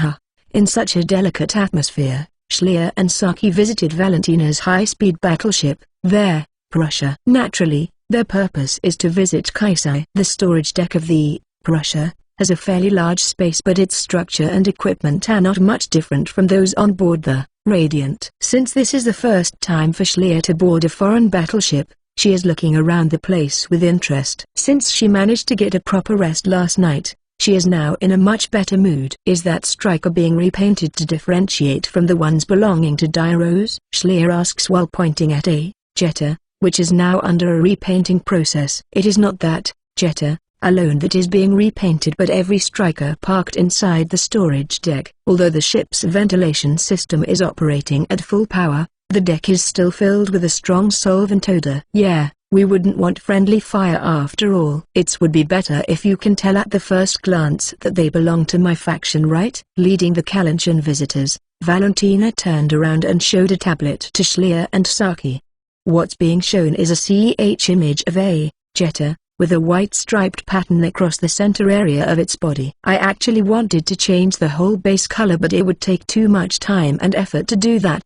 In such a delicate atmosphere, Schleer and Saki visited Valentina's high-speed battleship, there, Prussia. Naturally, their purpose is to visit Kaisai. The storage deck of the Prussia has a fairly large space, but its structure and equipment are not much different from those on board the Radiant. Since this is the first time for Schleer to board a foreign battleship, she is looking around the place with interest. Since she managed to get a proper rest last night, she is now in a much better mood. "Is that striker being repainted to differentiate from the ones belonging to Dairos?" Schleer asks while pointing at a Jetta, which is now under a repainting process. "It is not that Jetta alone that is being repainted, but every striker parked inside the storage deck. Although the ship's ventilation system is operating at full power, the deck is still filled with a strong solvent odor." "Yeah, we wouldn't want friendly fire after all. It would be better if you can tell at the first glance that they belong to my faction, right?" Leading the Kalanchian visitors, Valentina turned around and showed a tablet to Schleer and Saki. What's being shown is a CH image of a Jetta, with a white striped pattern across the center area of its body. "I actually wanted to change the whole base color, but it would take too much time and effort to do that.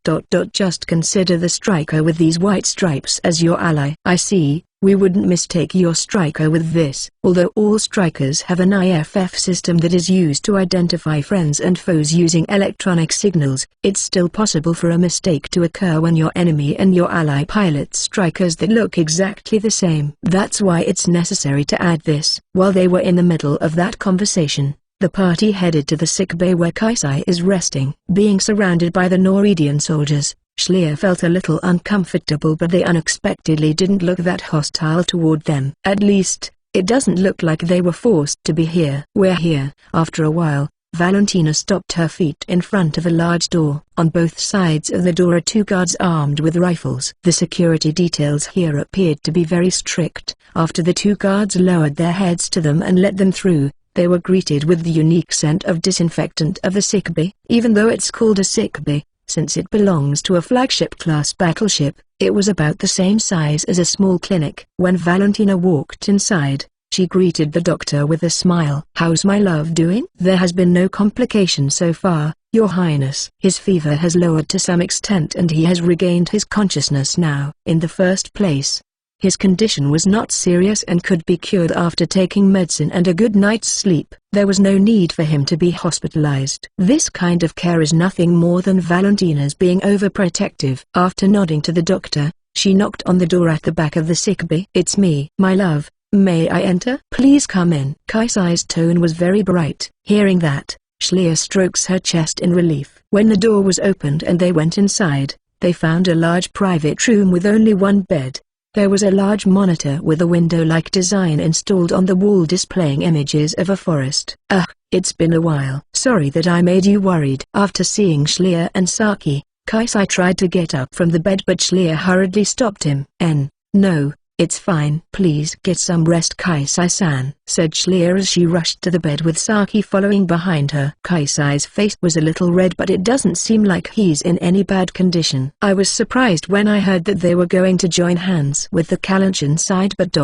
Just consider the striker with these white stripes as your ally." "I see. We wouldn't mistake your striker with this." Although all strikers have an IFF system that is used to identify friends and foes using electronic signals, it's still possible for a mistake to occur when your enemy and your ally pilot strikers that look exactly the same. That's why it's necessary to add this. While they were in the middle of that conversation, the party headed to the sick bay where Kaisai is resting. Being surrounded by the Norwegian soldiers, Schleer felt a little uncomfortable, but they unexpectedly didn't look that hostile toward them. At least, it doesn't look like they were forced to be here. We're here. After a while, Valentina stopped her feet in front of a large door. On both sides of the door are two guards armed with rifles. The security details here appeared to be very strict. After the two guards lowered their heads to them and let them through, they were greeted with the unique scent of disinfectant of the sick bay. Even though it's called a sick bay, since it belongs to a flagship-class battleship, it was about the same size as a small clinic. When Valentina walked inside, she greeted the doctor with a smile. "How's my love doing?" "There has been no complication so far, Your Highness. His fever has lowered to some extent and he has regained his consciousness now. In the first place, his condition was not serious and could be cured after taking medicine and a good night's sleep. There was no need for him to be hospitalized. This kind of care is nothing more than Valentina's being overprotective." After nodding to the doctor, she knocked on the door at the back of the sick bay. "It's me, my love. May I enter?" "Please come in." Kaisai's tone was very bright. Hearing that, Schleer strokes her chest in relief. When the door was opened and they went inside, they found a large private room with only one bed. There was a large monitor with a window-like design installed on the wall displaying images of a forest. "Ugh, it's been a while. Sorry that I made you worried." After seeing Schleer and Saki, Kaisai tried to get up from the bed but Schleer hurriedly stopped him. No. "It's fine. Please get some rest, Kaisai-san," said Schleer as she rushed to the bed with Saki following behind her. Kaisai's face was a little red but it doesn't seem like he's in any bad condition. "I was surprised when I heard that they were going to join hands with the Kalanshin side but ...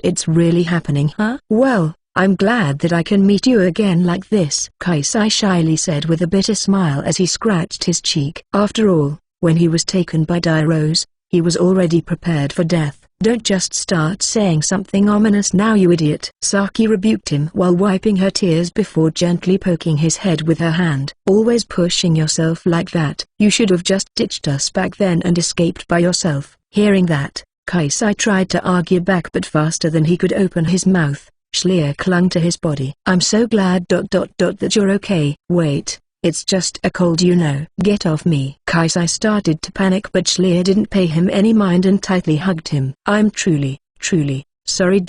It's really happening, huh? Well, I'm glad that I can meet you again like this," Kaisai shyly said with a bitter smile as he scratched his cheek. After all, when he was taken by Dairose, he was already prepared for death. "Don't just start saying something ominous now, you idiot." Saki rebuked him while wiping her tears before gently poking his head with her hand. "Always pushing yourself like that. You should have just ditched us back then and escaped by yourself." Hearing that, Kaisai tried to argue back but faster than he could open his mouth, Schleer clung to his body. "I'm so glad ... that you're okay." "Wait. It's just a cold, you know." "Get off me." Kaisai started to panic but Schleer didn't pay him any mind and tightly hugged him. "I'm truly sorry ...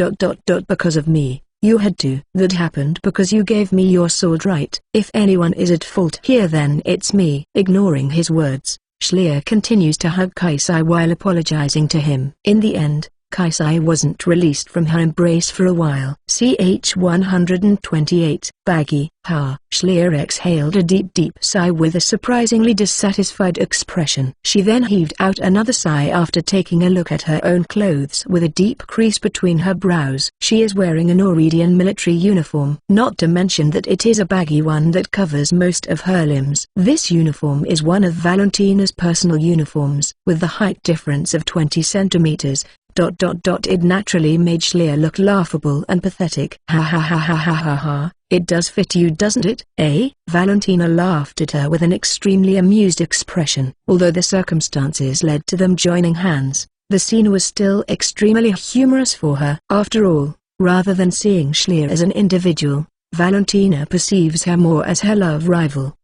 because of me, you had to." "That happened because you gave me your sword, right? If anyone is at fault here then it's me." Ignoring his words, Schleer continues to hug Kaisai while apologizing to him. In the end, Kaisai wasn't released from her embrace for a while. CH 128, Baggy. "Ha." Schleer exhaled a deep sigh with a surprisingly dissatisfied expression. She then heaved out another sigh after taking a look at her own clothes with a deep crease between her brows. She is wearing a Norwegian military uniform, not to mention that it is a baggy one that covers most of her limbs. This uniform is one of Valentina's personal uniforms, with the height difference of 20 centimeters. It naturally made Schleer look laughable and pathetic. "Ha ha ha ha ha ha ha. It does fit you, doesn't it?" "Eh?" Valentina laughed at her with an extremely amused expression. Although the circumstances led to them joining hands, the scene was still extremely humorous for her. After all, rather than seeing Schleer as an individual, Valentina perceives her more as her love rival.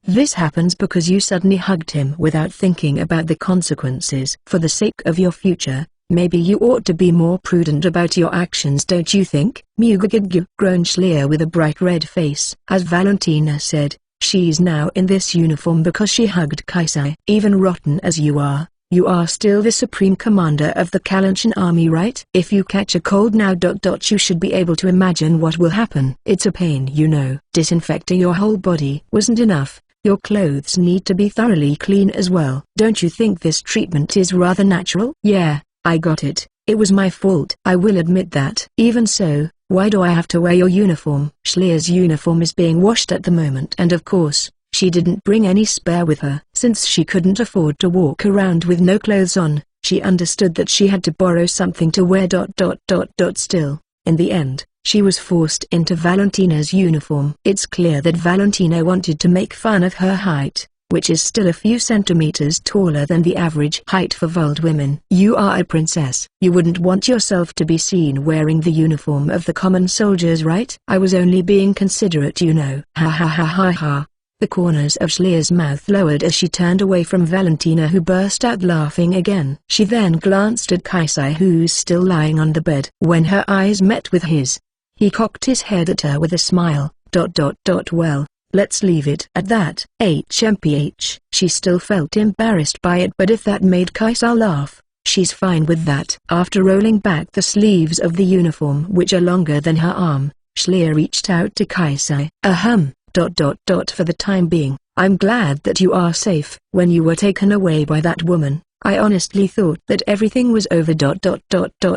This happens because you suddenly hugged him without thinking about the consequences. For the sake of your future, maybe you ought to be more prudent about your actions, don't you think? Mugagaggu, groaned Schleer with a bright red face. As Valentina said, she's now in this uniform because she hugged Kaisai. "Even rotten as you are still the supreme commander of the Kalanshin army, right? If you catch a cold now ... you should be able to imagine what will happen. It's a pain, you know. Disinfecting your whole body wasn't enough. Your clothes need to be thoroughly clean as well. Don't you think this treatment is rather natural?" "Yeah, I got it. It was my fault. I will admit that." "Even so, why do I have to wear your uniform?" Schleer's uniform is being washed at the moment and of course, she didn't bring any spare with her. Since she couldn't afford to walk around with no clothes on, she understood that she had to borrow something to wear. Still, in the end, she was forced into Valentina's uniform. It's clear that Valentina wanted to make fun of her height, which is still a few centimeters taller than the average height for Vald women. "You are a princess. You wouldn't want yourself to be seen wearing the uniform of the common soldiers, right?" "I was only being considerate, you know." "Ha ha ha ha ha. The corners of Schleier's mouth lowered as she turned away from Valentina, who burst out laughing again. She then glanced at Kaisai, who's still lying on the bed. When her eyes met with his, he cocked his head at her with a smile. Well, let's leave it at that. HMPH. She still felt embarrassed by it, but if that made Kaisai laugh, she's fine with that. After rolling back the sleeves of the uniform, which are longer than her arm, Schleier reached out to Kaisai. For the time being, I'm glad that you are safe. When you were taken away by that woman, I honestly thought that everything was over.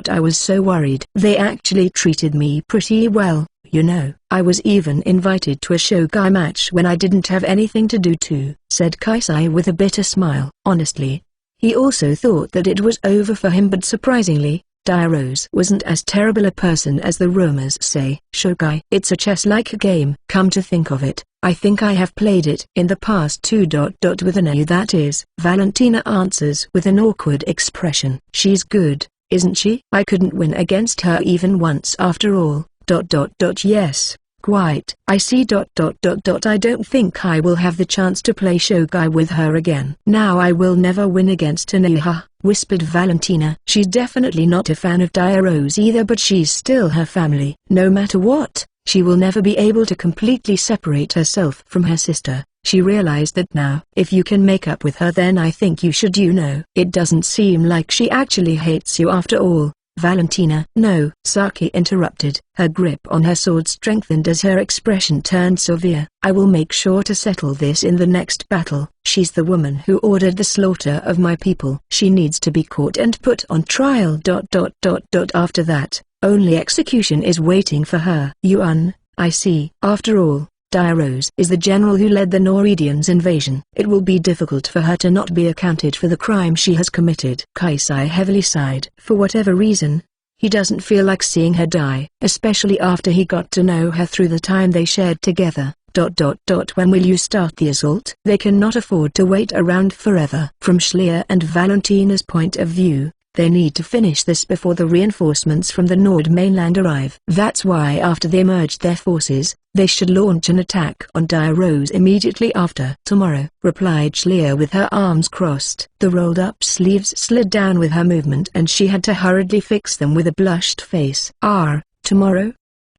I was so worried. They actually treated me pretty well, you know. I was even invited to a Shogai match when I didn't have anything to do too, said Kaisai with a bitter smile. Honestly, he also thought that it was over for him, but surprisingly, Diarose wasn't as terrible a person as the rumors say. Shogai. It's a chess-like game. Come to think of it, I think I have played it in the past too. With an A, that is. Valentina answers with an awkward expression. She's good, isn't she? I couldn't win against her even once after all. Yes, quite. I see. I don't think I will have the chance to play Shogai with her again. Now I will never win against Tanaha, whispered Valentina. She's definitely not a fan of Diarose either, but she's still her family. No matter what, she will never be able to completely separate herself from her sister. She realized that now. If you can make up with her, then I think you should. You know, it doesn't seem like she actually hates you after all, Valentina. No, Saki interrupted. Her grip on her sword strengthened as her expression turned severe. I will make sure to settle this in the next battle. She's the woman who ordered the slaughter of my people. She needs to be caught and put on trial. After that, only execution is waiting for her. Yuan, I see. After all, Diarose is the general who led the Norwegians' invasion. It will be difficult for her to not be accounted for the crime she has committed. Kaisai heavily sighed. For whatever reason, he doesn't feel like seeing her die, especially after he got to know her through the time they shared together. When will you start the assault? They cannot afford to wait around forever. From Schleier and Valentina's point of view, they need to finish this before the reinforcements from the Nord mainland arrive. That's why after they merged their forces, they should launch an attack on Diarose immediately after. Tomorrow, replied Schleier with her arms crossed. The rolled-up sleeves slid down with her movement and she had to hurriedly fix them with a blushed face. Tomorrow?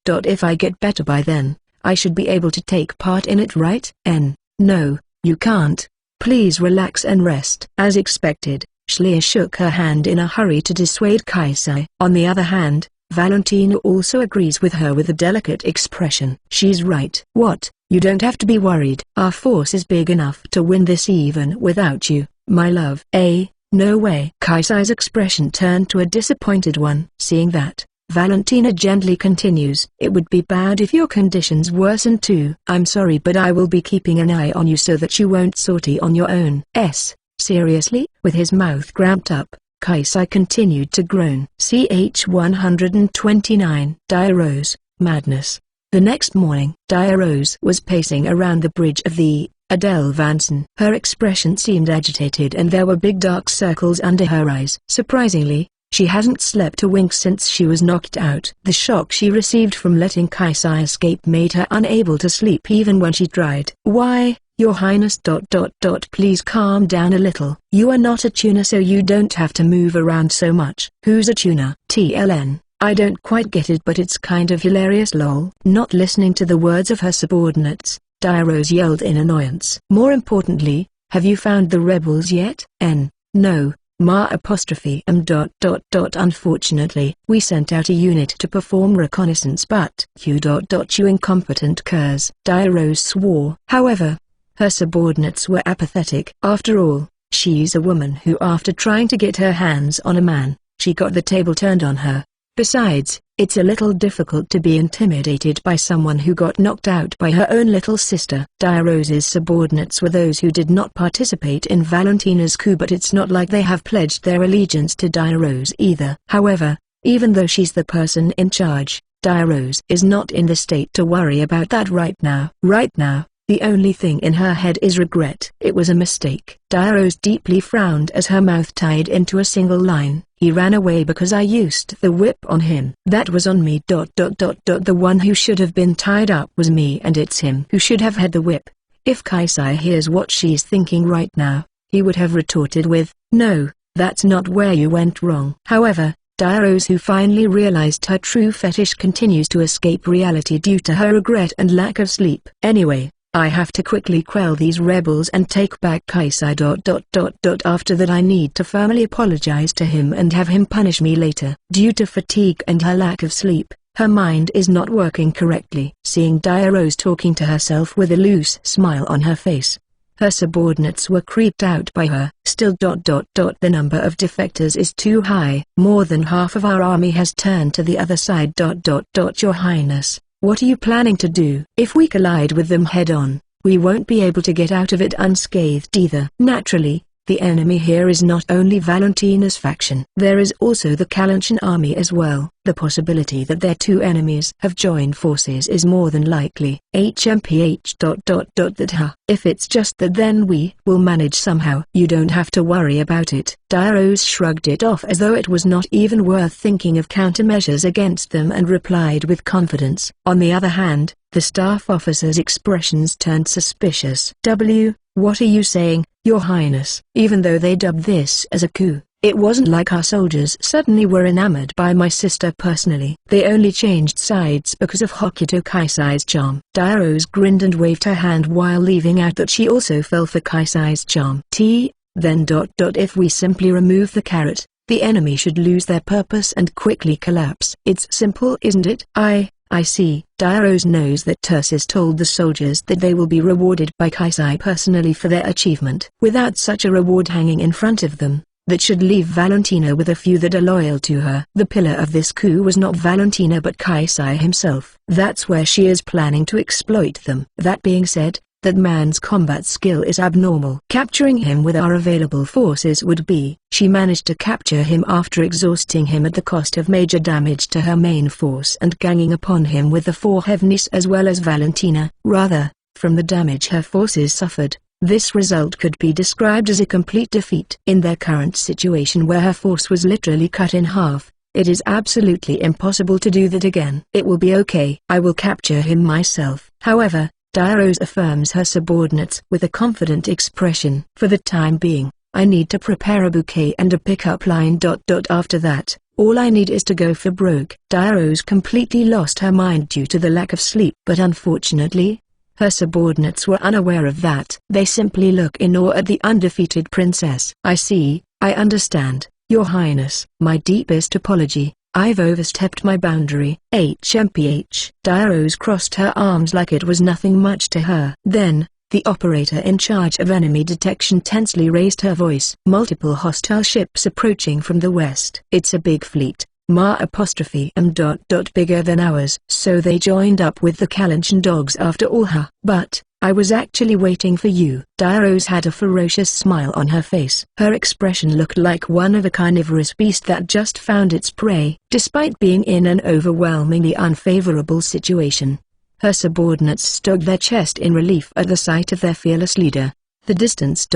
If I get better by then, I should be able to take part in it, right? No, you can't. Please relax and rest. As expected, Schleier shook her hand in a hurry to dissuade Kaisai. On the other hand, Valentina also agrees with her with a delicate expression. She's right. What? You don't have to be worried. Our force is big enough to win this even without you, my love. No way. Kaisai's expression turned to a disappointed one. Seeing that, Valentina gently continues. It would be bad if your conditions worsen too. I'm sorry, but I will be keeping an eye on you so that you won't sortie on your own. Seriously? With his mouth cramped up, Kaisai continued to groan. CH 129. Diarose, madness. The next morning, Diarose was pacing around the bridge of the Adelvansen. Her expression seemed agitated and there were big dark circles under her eyes. Surprisingly, she hadn't slept a wink since she was knocked out. The shock she received from letting Kaisai escape made her unable to sleep even when she tried. Why, Your Highness. Please calm down a little. You are not a tuner, so you don't have to move around so much. Who's a tuner? TLN. I don't quite get it, but it's kind of hilarious, lol. Not listening to the words of her subordinates, Diarose yelled in annoyance. More importantly, have you found the rebels yet? No. Unfortunately, we sent out a unit to perform reconnaissance, but you incompetent curs. Diarose swore. However, her subordinates were apathetic. After all, she's a woman who, after trying to get her hands on a man, she got the table turned on her. Besides, it's a little difficult to be intimidated by someone who got knocked out by her own little sister. Diarose's subordinates were those who did not participate in Valentina's coup, but it's not like they have pledged their allegiance to Diarose either. However, even though she's the person in charge, Diarose is not in the state to worry about that right now. Right now, the only thing in her head is regret. It was a mistake. Diarose deeply frowned as her mouth tied into a single line. He ran away because I used the whip on him. That was on me. The one who should have been tied up was me, and it's him who should have had the whip. If Kaisai hears what she's thinking right now, he would have retorted with, "No, that's not where you went wrong." However, Diarose, who finally realized her true fetish, continues to escape reality due to her regret and lack of sleep. "Anyway, I have to quickly quell these rebels and take back Kaisai. After that I need to formally apologize to him and have him punish me later." Due to fatigue and her lack of sleep, her mind is not working correctly. Seeing Diarose talking to herself with a loose smile on her face, her subordinates were creeped out by her. Still. The number of defectors is too high. More than half of our army has turned to the other side. Your Highness, what are you planning to do? If we collide with them head-on, we won't be able to get out of it unscathed either. Naturally, the enemy here is not only Valentina's faction. There is also the Kalanchen army as well. The possibility that their two enemies have joined forces is more than likely. HMPH. If it's just that, then we will manage somehow. You don't have to worry about it. Diarose shrugged it off as though it was not even worth thinking of countermeasures against them and replied with confidence. On the other hand, the staff officer's expressions turned suspicious. What are you saying, Your Highness? Even though they dubbed this as a coup, it wasn't like our soldiers suddenly were enamored by my sister personally. They only changed sides because of Hokuto Kaisai's charm. Diarose grinned and waved her hand while leaving out that she also fell for Kaisai's charm. Then. If we simply remove the carrot, the enemy should lose their purpose and quickly collapse. It's simple, isn't it? I see. Diarose knows that Tursis told the soldiers that they will be rewarded by Kaisai personally for their achievement. Without such a reward hanging in front of them, that should leave Valentina with a few that are loyal to her. The pillar of this coup was not Valentina but Kaisai himself. That's where she is planning to exploit them. That being said, that man's combat skill is abnormal. Capturing him with our available forces would be. She managed to capture him after exhausting him at the cost of major damage to her main force and ganging upon him with the four Heavenies as well as Valentina. Rather, from the damage her forces suffered, this result could be described as a complete defeat. In their current situation where her force was literally cut in half, it is absolutely impossible to do that again. It will be okay. I will capture him myself. However, Diarose affirms her subordinates with a confident expression. For the time being, I need to prepare a bouquet and a pickup line. After that, all I need is to go for broke. Diarose completely lost her mind due to the lack of sleep. But unfortunately, her subordinates were unaware of that. They simply look in awe at the undefeated princess. I see, I understand, Your Highness. My deepest apology. I've overstepped my boundary. HMPH. Diarose crossed her arms like it was nothing much to her. Then, the operator in charge of enemy detection tensely raised her voice. Multiple hostile ships approaching from the west. It's a big fleet. Bigger than ours. So they joined up with the Kalanchen dogs after all. But I was actually waiting for you. Diarose had a ferocious smile on her face. Her expression looked like one of a carnivorous beast that just found its prey. Despite being in an overwhelmingly unfavorable situation, her subordinates stood their chest in relief at the sight of their fearless leader. The distance.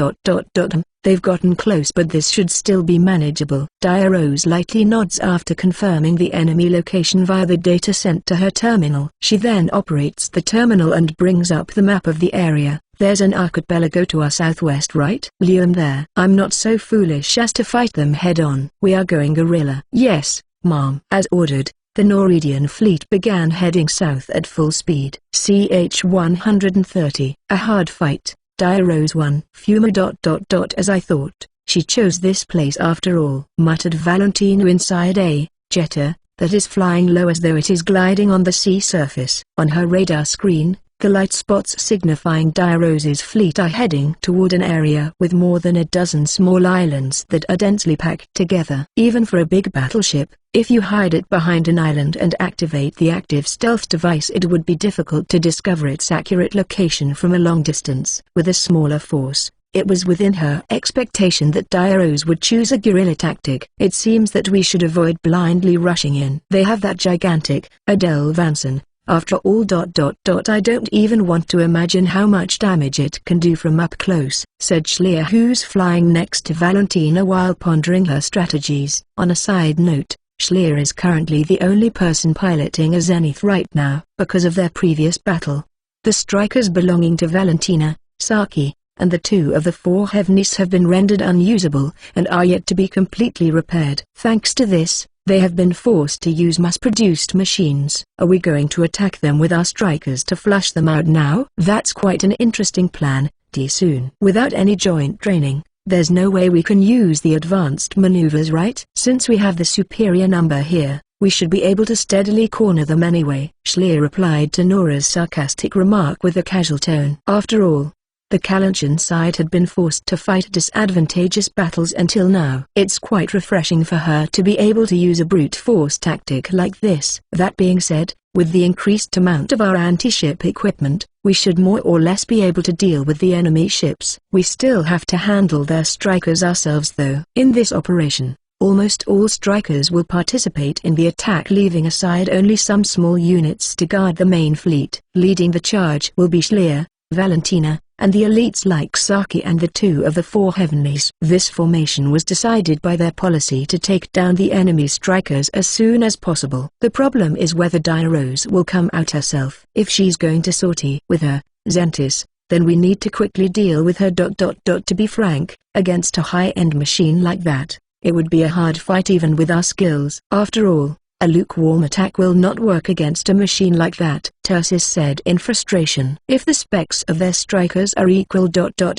They've gotten close, but this should still be manageable. Diarose lightly nods after confirming the enemy location via the data sent to her terminal. She then operates the terminal and brings up the map of the area. There's an archipelago to our southwest, right? Liam there. I'm not so foolish as to fight them head-on. We are going guerrilla. Yes, ma'am. As ordered, the Norwegian fleet began heading south at full speed. CH-130. A hard fight. Diarose won. Fuma. As I thought, she chose this place after all, muttered Valentina inside a jetter that is flying low as though it is gliding on the sea surface. On her radar screen, the light spots signifying Diarose's fleet are heading toward an area with more than a dozen small islands that are densely packed together. Even for a big battleship, if you hide it behind an island and activate the active stealth device, it would be difficult to discover its accurate location from a long distance. With a smaller force, it was within her expectation that Diarose would choose a guerrilla tactic. It seems that we should avoid blindly rushing in. They have that gigantic Adele Vanson. After all. I don't even want to imagine how much damage it can do from up close, said Schleer, who's flying next to Valentina while pondering her strategies. On a side note, Schleer is currently the only person piloting a Zenith right now, because of their previous battle. The strikers belonging to Valentina, Saki, and the two of the four heavenlies have been rendered unusable and are yet to be completely repaired. Thanks to this, they have been forced to use mass-produced machines. Are we going to attack them with our strikers to flush them out now? That's quite an interesting plan, Soon. Without any joint training, there's no way we can use the advanced maneuvers, right? Since we have the superior number here, we should be able to steadily corner them anyway. Schlier replied to Nora's sarcastic remark with a casual tone. After all, the Kalanchian side had been forced to fight disadvantageous battles until now. It's quite refreshing for her to be able to use a brute force tactic like this. That being said, with the increased amount of our anti-ship equipment, we should more or less be able to deal with the enemy ships. We still have to handle their strikers ourselves though. In this operation, almost all strikers will participate in the attack, leaving aside only some small units to guard the main fleet. Leading the charge will be Schlier, Valentina, and the elites like Saki and the two of the four heavenlies. This formation was decided by their policy to take down the enemy strikers as soon as possible. The problem is whether Diarose will come out herself. If she's going to sortie with her, Zentis, then we need to quickly deal with her. To be frank, against a high-end machine like that, it would be a hard fight even with our skills. After all, a lukewarm attack will not work against a machine like that, Tursis said in frustration. If the specs of their strikers are equal.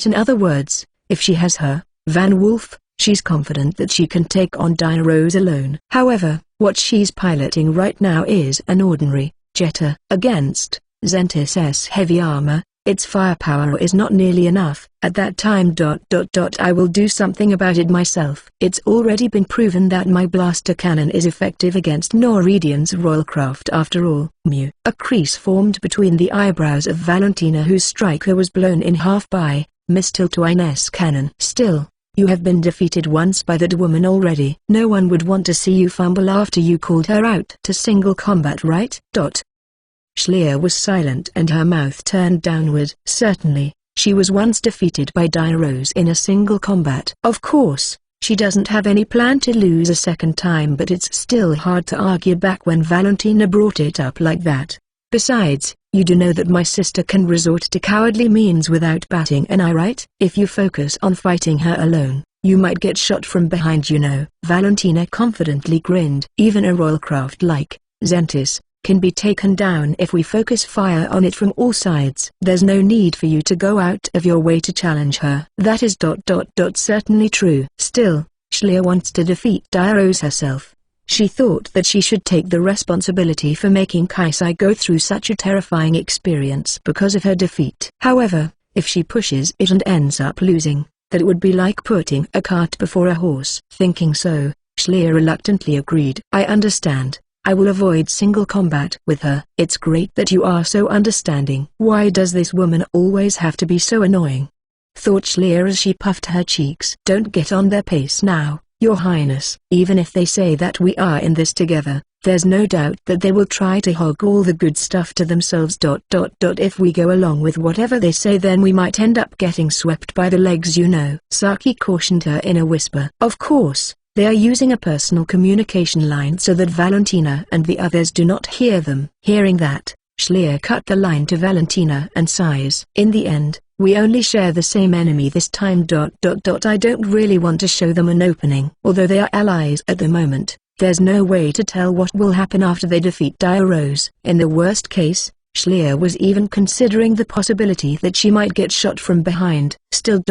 In other words, if she has her, Van Wolf, she's confident that she can take on Diarose alone. However, what she's piloting right now is an ordinary jetter. Against Zentis' heavy armor, its firepower is not nearly enough. At that time. I will do something about it myself. It's already been proven that my blaster cannon is effective against Noridian's Royalcraft after all. Mew. A crease formed between the eyebrows of Valentina, whose striker was blown in half by Mistletoe's cannon. Still, you have been defeated once by that woman already. No one would want to see you fumble after you called her out to single combat, right? Schlier was silent and her mouth turned downward. Certainly, she was once defeated by Diarose in a single combat. Of course, she doesn't have any plan to lose a second time, but it's still hard to argue back when Valentina brought it up like that. Besides, you do know that my sister can resort to cowardly means without batting an eye, right? If you focus on fighting her alone, you might get shot from behind, Valentina confidently grinned. Even a Royalcraft like Zentis can be taken down if we focus fire on it from all sides. There's no need for you to go out of your way to challenge her. That is. Certainly true. Still, Schlier wants to defeat Diarose herself. She thought that she should take the responsibility for making Kaisai go through such a terrifying experience because of her defeat. However, if she pushes it and ends up losing, that would be like putting a cart before a horse. Thinking so, Schlier reluctantly agreed. I understand. I will avoid single combat with her. It's great that you are so understanding. Why does this woman always have to be so annoying? Thought Schlier as she puffed her cheeks. Don't get on their pace now, Your Highness. Even if they say that we are in this together, there's no doubt that they will try to hog all the good stuff to themselves. If we go along with whatever they say, then we might end up getting swept by the legs, Saki cautioned her in a whisper. Of course. They are using a personal communication line so that Valentina and the others do not hear them. Hearing that, Schlier cut the line to Valentina and sighs. In the end, we only share the same enemy this time. I don't really want to show them an opening. Although they are allies at the moment, there's no way to tell what will happen after they defeat Diarose. In the worst case, Schlier was even considering the possibility that she might get shot from behind. Still.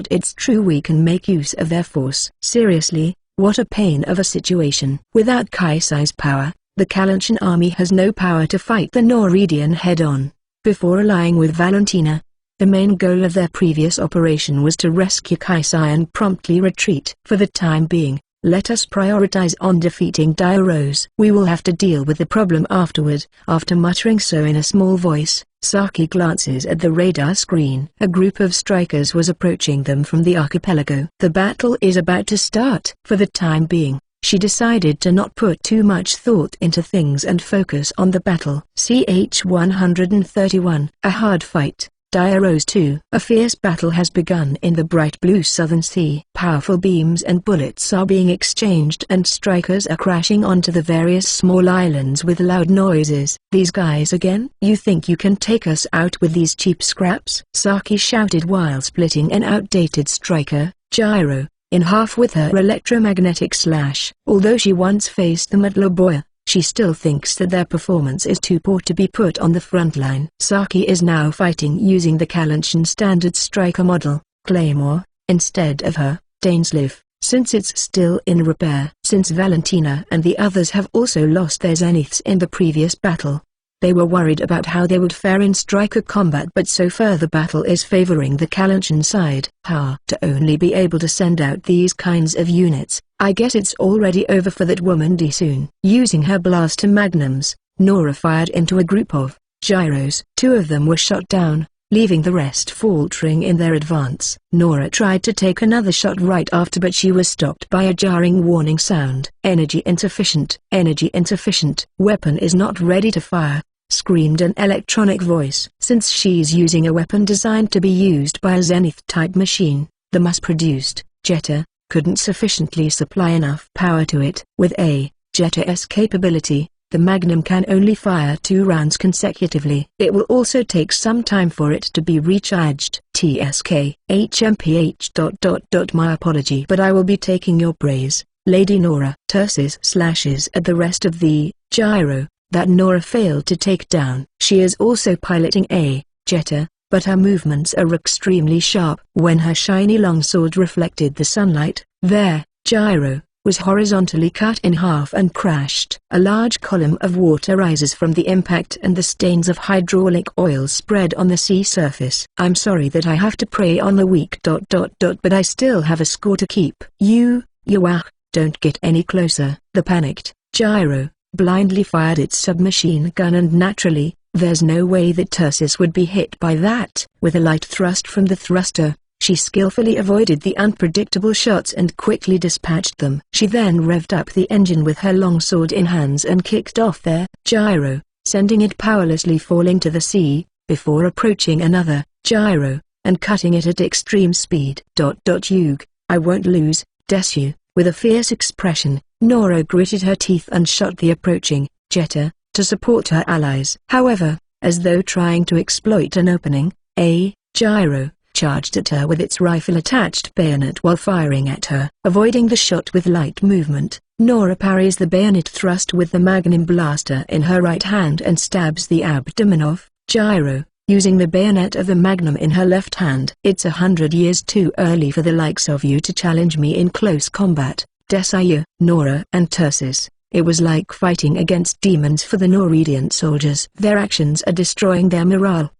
It's true we can make use of their force. Seriously. What a pain of a situation. Without Kaisai's power, the Kalanchian army has no power to fight the Noridian head-on. Before allying with Valentina, the main goal of their previous operation was to rescue Kaisai and promptly retreat. For the time being, let us prioritize on defeating Diarose. We will have to deal with the problem afterward. After muttering so in a small voice, Saki glances at the radar screen. A group of strikers was approaching them from the archipelago. The battle is about to start. For the time being, she decided to not put too much thought into things and focus on the battle. CH-131. A hard fight. Gyros 2. A fierce battle has begun in the bright blue southern sea. Powerful beams and bullets are being exchanged and strikers are crashing onto the various small islands with loud noises. These guys again? You think you can take us out with these cheap scraps? Saki shouted while splitting an outdated striker, Gyro, in half with her electromagnetic slash. Although she once faced them at Loboya, she still thinks that their performance is too poor to be put on the front line. Saki is now fighting using the Kalanshin standard striker model, Claymore, instead of her, Dainsleif, since it's still in repair. Since Valentina and the others have also lost their zeniths in the previous battle, they were worried about how they would fare in striker combat, but so far the battle is favoring the Kalanshin side. To only be able to send out these kinds of units, I guess it's already over for that woman D soon. Using her blaster magnums, Nora fired into a group of gyros. 2 of them were shot down, leaving the rest faltering in their advance. Nora tried to take another shot right after, but she was stopped by a jarring warning sound. Energy insufficient. Energy insufficient. Weapon is not ready to fire, screamed an electronic voice. Since she's using a weapon designed to be used by a Zenith-type machine, the mass-produced Jetta couldn't sufficiently supply enough power to it. With a Jetta-S capability, the Magnum can only fire 2 rounds consecutively. It will also take some time for it to be recharged. TSK HMPH. My apology, but I will be taking your praise, Lady Nora. Tursis slashes at the rest of the gyro that Nora failed to take down. She is also piloting a Jetta, but her movements are extremely sharp. When her shiny longsword reflected the sunlight, their gyro was horizontally cut in half and crashed. A large column of water rises from the impact and the stains of hydraulic oil spread on the sea surface. I'm sorry that I have to prey on the weak ... but I still have a score to keep. Don't get any closer. The panicked gyro blindly fired its submachine gun, and naturally, there's no way that Tursis would be hit by that. With a light thrust from the thruster, she skillfully avoided the unpredictable shots and quickly dispatched them. She then revved up the engine with her longsword in hands and kicked off their gyro, sending it powerlessly falling to the sea, before approaching another gyro, and cutting it at extreme speed. I won't lose, Desu. With a fierce expression, Nora gritted her teeth and shot the approaching Jetta to support her allies. However, as though trying to exploit an opening, a gyro charged at her with its rifle-attached bayonet while firing at her. Avoiding the shot with light movement, Nora parries the bayonet thrust with the Magnum blaster in her right hand and stabs the abdomen of gyro, using the bayonet of the Magnum in her left hand. It's 100 years too early for the likes of you to challenge me in close combat, Desayu. Nora and Tursis. It was like fighting against demons for the Norwegian soldiers. Their actions are destroying their morale.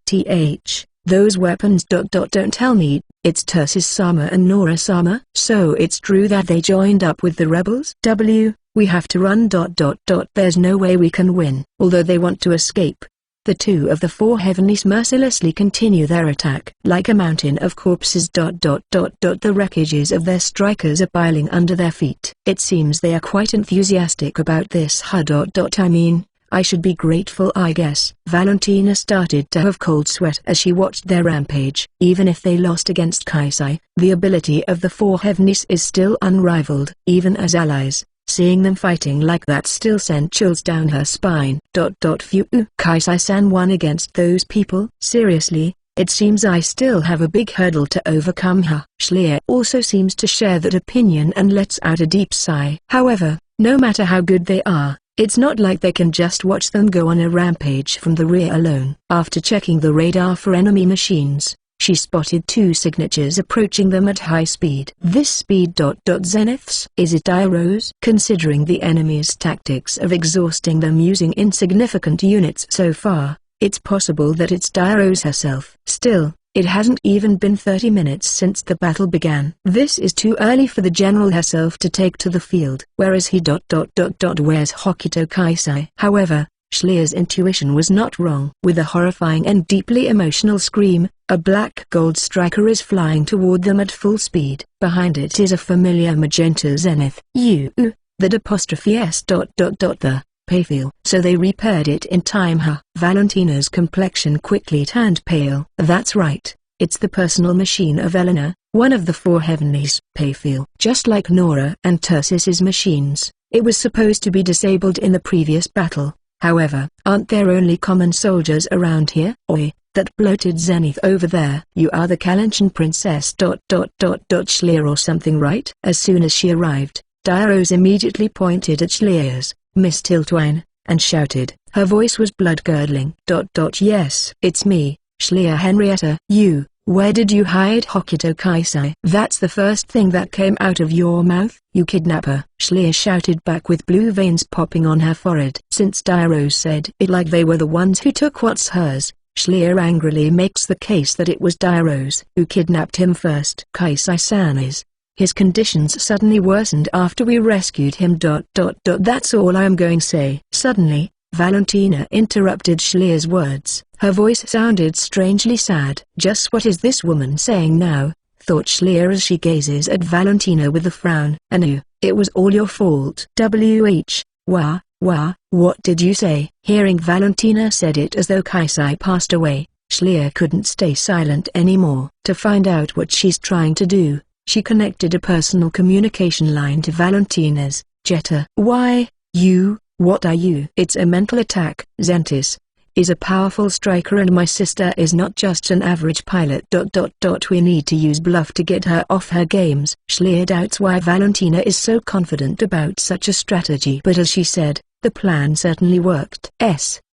Those weapons. Don't tell me it's Tursis Sama and Nora Sama. So it's true that they joined up with the rebels? We have to run. There's no way we can win. Although they want to escape, the 2 of the 4 heavenlies mercilessly continue their attack. Like a mountain of corpses. The wreckages of their strikers are piling under their feet. It seems they are quite enthusiastic about this. I mean, I should be grateful, I guess. Valentina started to have cold sweat as she watched their rampage. Even if they lost against Kaisai, the ability of the 4 heavenlies is still unrivaled. Even as allies, seeing them fighting like that still sent chills down her spine. Phew. Kaisai-san won against those people? Seriously, it seems I still have a big hurdle to overcome. Schleer also seems to share that opinion and lets out a deep sigh. However, no matter how good they are, it's not like they can just watch them go on a rampage from the rear alone. After checking the radar for enemy machines, she spotted 2 signatures approaching them at high speed. This speed. Zeniths? Is it gyros? Considering the enemy's tactics of exhausting them using insignificant units so far, it's possible that it's gyros herself. Still, it hasn't even been 30 minutes since the battle began. This is too early for the general herself to take to the field. Where is he? Where's Hokuto Kaisai? However, Schleer's intuition was not wrong. With a horrifying and deeply emotional scream, a black gold striker is flying toward them at full speed. Behind it is a familiar magenta zenith. The payfield. So they repaired it in time, huh? Valentina's complexion quickly turned pale. That's right. It's the personal machine of Eleanor, one of the four heavenlies. Payfield. Just like Nora and Turcis's machines, it was supposed to be disabled in the previous battle. However, aren't there only common soldiers around here? Oi, that bloated Zenith over there. You are the Kalanchian princess ... Schleer or something, right? As soon as she arrived, Diarose immediately pointed at Schleer's Miss Tiltwine, and shouted. Her voice was blood-curdling. Yes, it's me, Schleer Henrietta. You, where did you hide Hokuto Kaisai? That's the first thing that came out of your mouth, you kidnapper. Schleer shouted back with blue veins popping on her forehead. Since Diarose said it like they were the ones who took what's hers, Schleer angrily makes the case that it was Diarose who kidnapped him first. Kaisai-san is. His conditions suddenly worsened after we rescued him. That's all I'm going to say. Suddenly, Valentina interrupted Schleer's words. Her voice sounded strangely sad. Just what is this woman saying now? Thought Schleer as she gazes at Valentina with a frown. Anu, it was all your fault. What did you say? Hearing Valentina said it as though Kaisai passed away, Schleer couldn't stay silent anymore. To find out what she's trying to do, she connected a personal communication line to Valentina's. Jetta. Why, you, what are you? It's a mental attack. Zentis is a powerful striker and my sister is not just an average pilot. We need to use bluff to get her off her games. Schleer doubts why Valentina is so confident about such a strategy, but as she said, the plan certainly worked.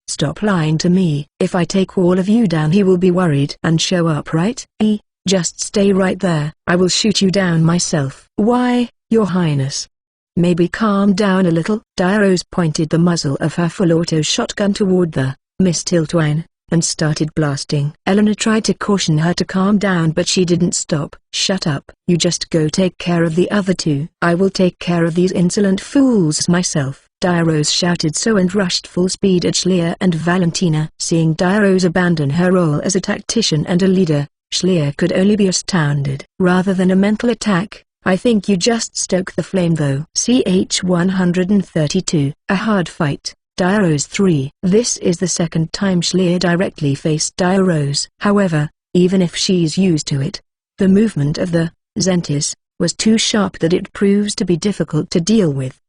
Stop lying to me. If I take all of you down he will be worried and show up, right? Just stay right there. I will shoot you down myself. Why, your highness? Maybe calm down a little. Diarose pointed the muzzle of her full-auto shotgun toward the Miss Tiltwine, and started blasting. Eleanor tried to caution her to calm down but she didn't stop. Shut up. You just go take care of the other two. I will take care of these insolent fools myself. Diarose shouted so and rushed full speed at Schleer and Valentina. Seeing Diarose abandon her role as a tactician and a leader, Schleer could only be astounded. Rather than a mental attack, I think you just stoke the flame though. CH 132. A hard fight. Diarose 3. This is the second time Schleer directly faced Diarose. However, even if she's used to it, the movement of the Zentis was too sharp that it proves to be difficult to deal with.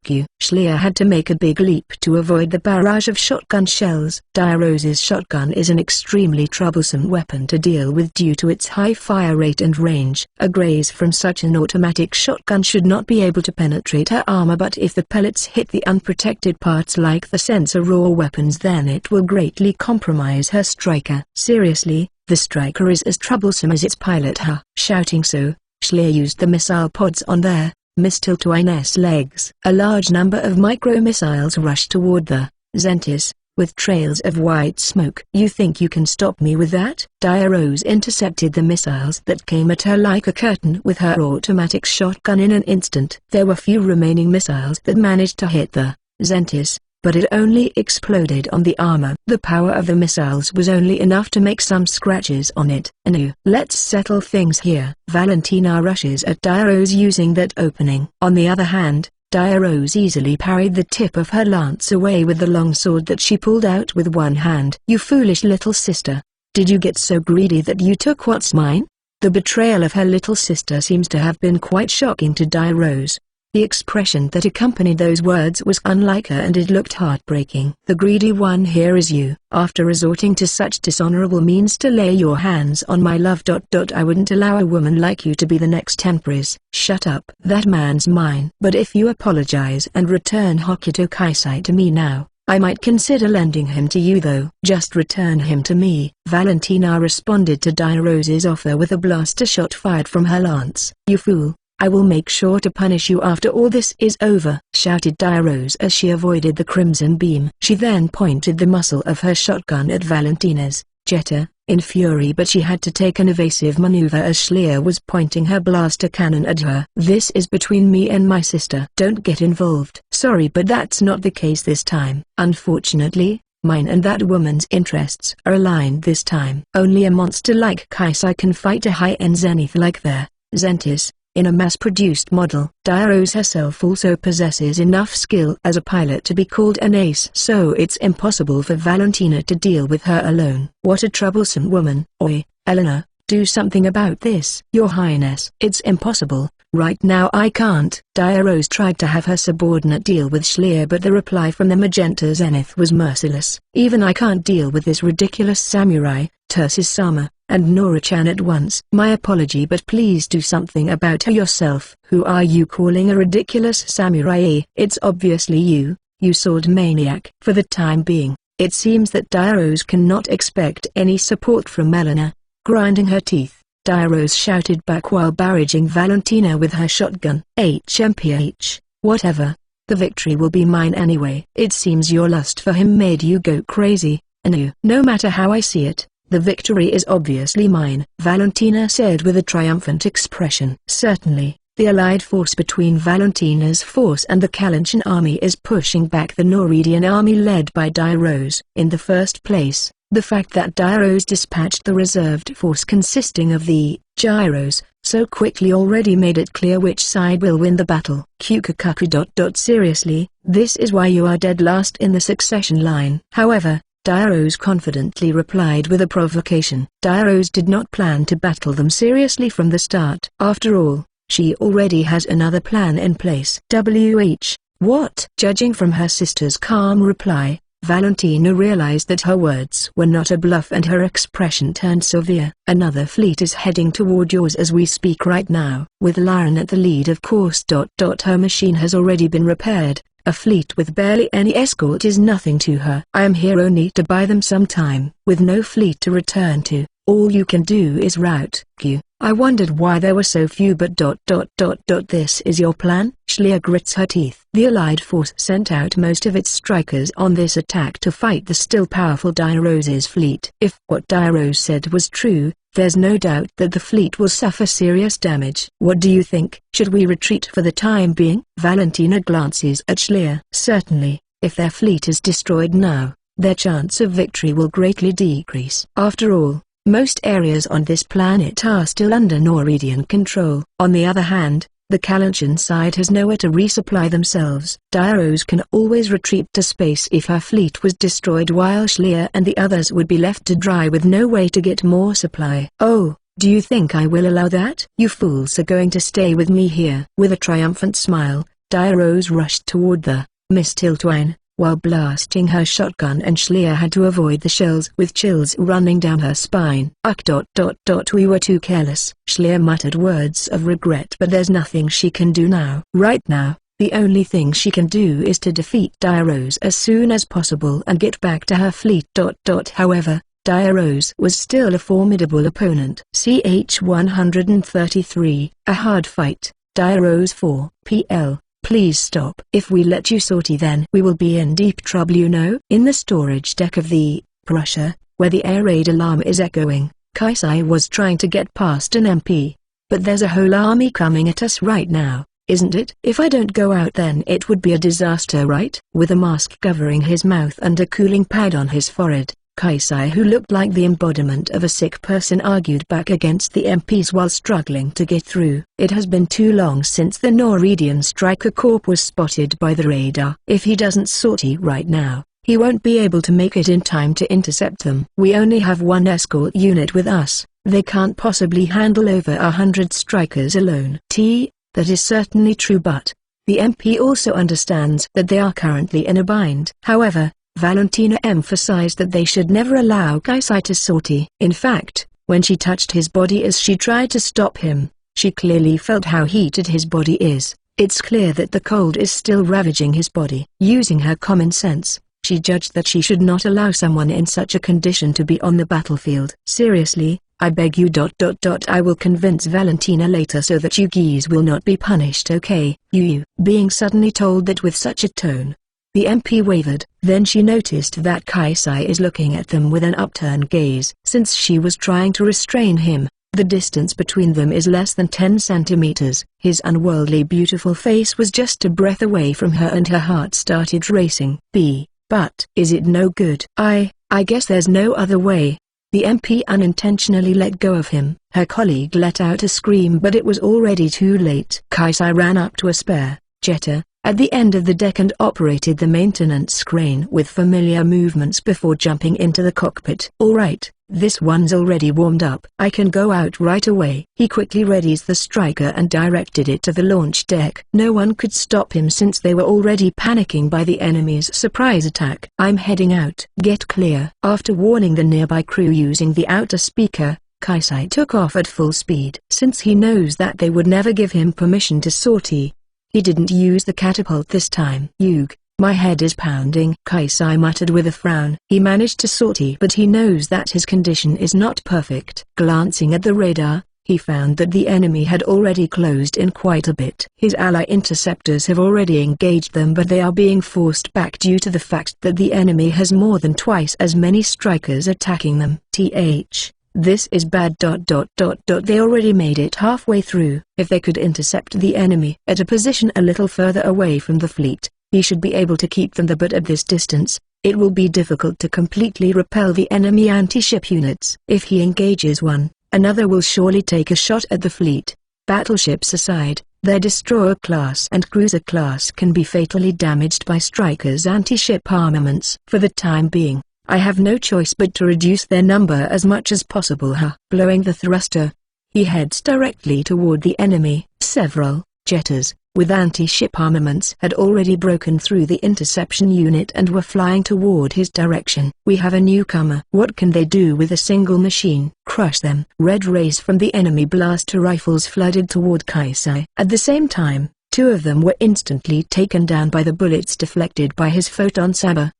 Schleer had to make a big leap to avoid the barrage of shotgun shells. Diarose's shotgun is an extremely troublesome weapon to deal with due to its high fire rate and range. A graze from such an automatic shotgun should not be able to penetrate her armor, but if the pellets hit the unprotected parts like the sensor raw weapons, then it will greatly compromise her striker. Seriously, the striker is as troublesome as its pilot. Shouting so, Schleer used the missile pods on their Miss Tiltwine's legs. A large number of micro-missiles rushed toward the Zentis, with trails of white smoke. You think you can stop me with that? Diarose intercepted the missiles that came at her like a curtain with her automatic shotgun in an instant. There were few remaining missiles that managed to hit the Zentis, but it only exploded on the armor. The power of the missiles was only enough to make some scratches on it. Anu, let's settle things here. Valentina rushes at Diarose using that opening. On the other hand, Diarose easily parried the tip of her lance away with the long sword that she pulled out with one hand. You foolish little sister. Did you get so greedy that you took what's mine? The betrayal of her little sister seems to have been quite shocking to Diarose. The expression that accompanied those words was unlike her and it looked heartbreaking. The greedy one here is you. After resorting to such dishonorable means to lay your hands on my love. I wouldn't allow a woman like you to be the next empress. Shut up. That man's mine. But if you apologize and return Hokuto Kaisai to me now, I might consider lending him to you though. Just return him to me. Valentina responded to Diarose's offer with a blaster shot fired from her lance. You fool. I will make sure to punish you after all this is over, shouted Diarose as she avoided the crimson beam. She then pointed the muzzle of her shotgun at Valentina's Jetta, in fury, but she had to take an evasive maneuver as Schleer was pointing her blaster cannon at her. This is between me and my sister. Don't get involved. Sorry, but that's not the case this time. Unfortunately, mine and that woman's interests are aligned this time. Only a monster like Kaisai can fight a high-end Zenith like their Zentis. in a mass-produced model. Dia-Rose herself also possesses enough skill as a pilot to be called an ace, so it's impossible for Valentina to deal with her alone. What a troublesome woman. Oi, Eleanor, do something about this. Your Highness. It's impossible. Right now I can't. Dia-Rose tried to have her subordinate deal with Schleer, but the reply from the Magenta Zenith was merciless. Even I can't deal with this ridiculous samurai, Sama, and Nora-chan at once. My apology, but please do something about her yourself. Who are you calling a ridiculous samurai? It's obviously you sword maniac. For the time being, it seems that Dia-Rose cannot expect any support from Eleanor. Grinding her teeth, Dia-Rose shouted back while barraging Valentina with her shotgun. HMPH, whatever. The victory will be mine anyway. It seems your lust for him made you go crazy, Anu. No matter how I see it, the victory is obviously mine, Valentina said with a triumphant expression. Certainly, the allied force between Valentina's force and the Kalinchen army is pushing back the Noridian army led by Dia-Rose. In the first place, the fact that Dia-Rose dispatched the reserved force consisting of the Gyros so quickly already made it clear which side will win the battle. Kukukaku. Seriously, this is why you are dead last in the succession line. However, Dia-Rose confidently replied with a provocation. Dia-Rose did not plan to battle them seriously from the start. After all, she already has another plan in place. What? Judging from her sister's calm reply, Valentina realized that her words were not a bluff and her expression turned severe. Another fleet is heading toward yours as we speak right now. With Liren at the lead, of course. Her machine has already been repaired. A fleet with barely any escort is nothing to her. I am here only to buy them some time. With no fleet to return to, all you can do is rout Q. I wondered why there were so few, but this is your plan? Schleer grits her teeth. The Allied force sent out most of its strikers on this attack to fight the still powerful Dia-Rose's fleet. If what Dia-Rose said was true, there's no doubt that the fleet will suffer serious damage. What do you think? Should we retreat for the time being? Valentina glances at Schleer. Certainly, if their fleet is destroyed now, their chance of victory will greatly decrease. After all, most areas on this planet are still under Noridian control. On the other hand, the Kalinchen side has nowhere to resupply themselves. Dia-Rose can always retreat to space if her fleet was destroyed, while Schleer and the others would be left to dry with no way to get more supply. Oh, do you think I will allow that? You fools are going to stay with me here. With a triumphant smile, Dia-Rose rushed toward the Mistletoe, while blasting her shotgun, and Schleer had to avoid the shells with chills running down her spine. We were too careless. Schleer muttered words of regret, but there's nothing she can do now. Right now, the only thing she can do is to defeat Dia-Rose as soon as possible and get back to her fleet. However, Dia-Rose was still a formidable opponent. CH 133, a hard fight. Dia-Rose 4 PL. Please stop. If we let you sortie, then we will be in deep trouble, you know. In the storage deck of the Prussia, where the air raid alarm is echoing, Kaisai was trying to get past an MP. But there's a whole army coming at us right now, isn't it? If I don't go out, then it would be a disaster, right? With a mask covering his mouth and a cooling pad on his forehead, Kaisai, who looked like the embodiment of a sick person, argued back against the MPs while struggling to get through. It has been too long since the Noridian Striker Corps was spotted by the radar. If he doesn't sortie right now, he won't be able to make it in time to intercept them. We only have one escort unit with us. They can't possibly handle over 100 strikers alone. That is certainly true, but the MP also understands that they are currently in a bind. However, Valentina emphasized that they should never allow Kaisai to sortie. In fact, when she touched his body as she tried to stop him, she clearly felt how heated his body is. It's clear that the cold is still ravaging his body. Using her common sense, she judged that she should not allow someone in such a condition to be on the battlefield. Seriously, I beg you. I will convince Valentina later so that you geese will not be punished, okay? You. Being suddenly told that with such a tone, the MP wavered. Then she noticed that Kaisai is looking at them with an upturned gaze. Since she was trying to restrain him, the distance between them is less than 10 centimeters. His unworldly beautiful face was just a breath away from her, and her heart started racing. But is it no good? I guess there's no other way. The MP unintentionally let go of him. Her colleague let out a scream, but it was already too late. Kaisai ran up to a spare jetter at the end of the deck and operated the maintenance crane with familiar movements before jumping into the cockpit. "All right, this one's already warmed up. I can go out right away." He quickly readies the striker and directed it to the launch deck. No one could stop him since they were already panicking by the enemy's surprise attack. "I'm heading out. Get clear." After warning the nearby crew using the outer speaker, Kaisai took off at full speed. Since he knows that they would never give him permission to sortie, he didn't use the catapult this time. "Yug, my head is pounding," Kaisai muttered with a frown. He managed to sortie, but he knows that his condition is not perfect. Glancing at the radar, he found that the enemy had already closed in quite a bit. His ally interceptors have already engaged them, but they are being forced back due to the fact that the enemy has more than twice as many strikers attacking them. This is bad. They already made it halfway through. If they could intercept the enemy at a position a little further away from the fleet, he should be able to keep them there, but at this distance, it will be difficult to completely repel the enemy anti-ship units. If he engages one, another will surely take a shot at the fleet. Battleships aside, their destroyer class and cruiser class can be fatally damaged by strikers' anti-ship armaments. For the time being, I have no choice but to reduce their number as much as possible. Blowing the thruster, he heads directly toward the enemy. Several jetters with anti-ship armaments had already broken through the interception unit and were flying toward his direction. "We have a newcomer. What can they do with a single machine?" "Crush them." Red rays from the enemy blaster rifles flooded toward Kaisai. At the same time, two of them were instantly taken down by the bullets deflected by his photon saber.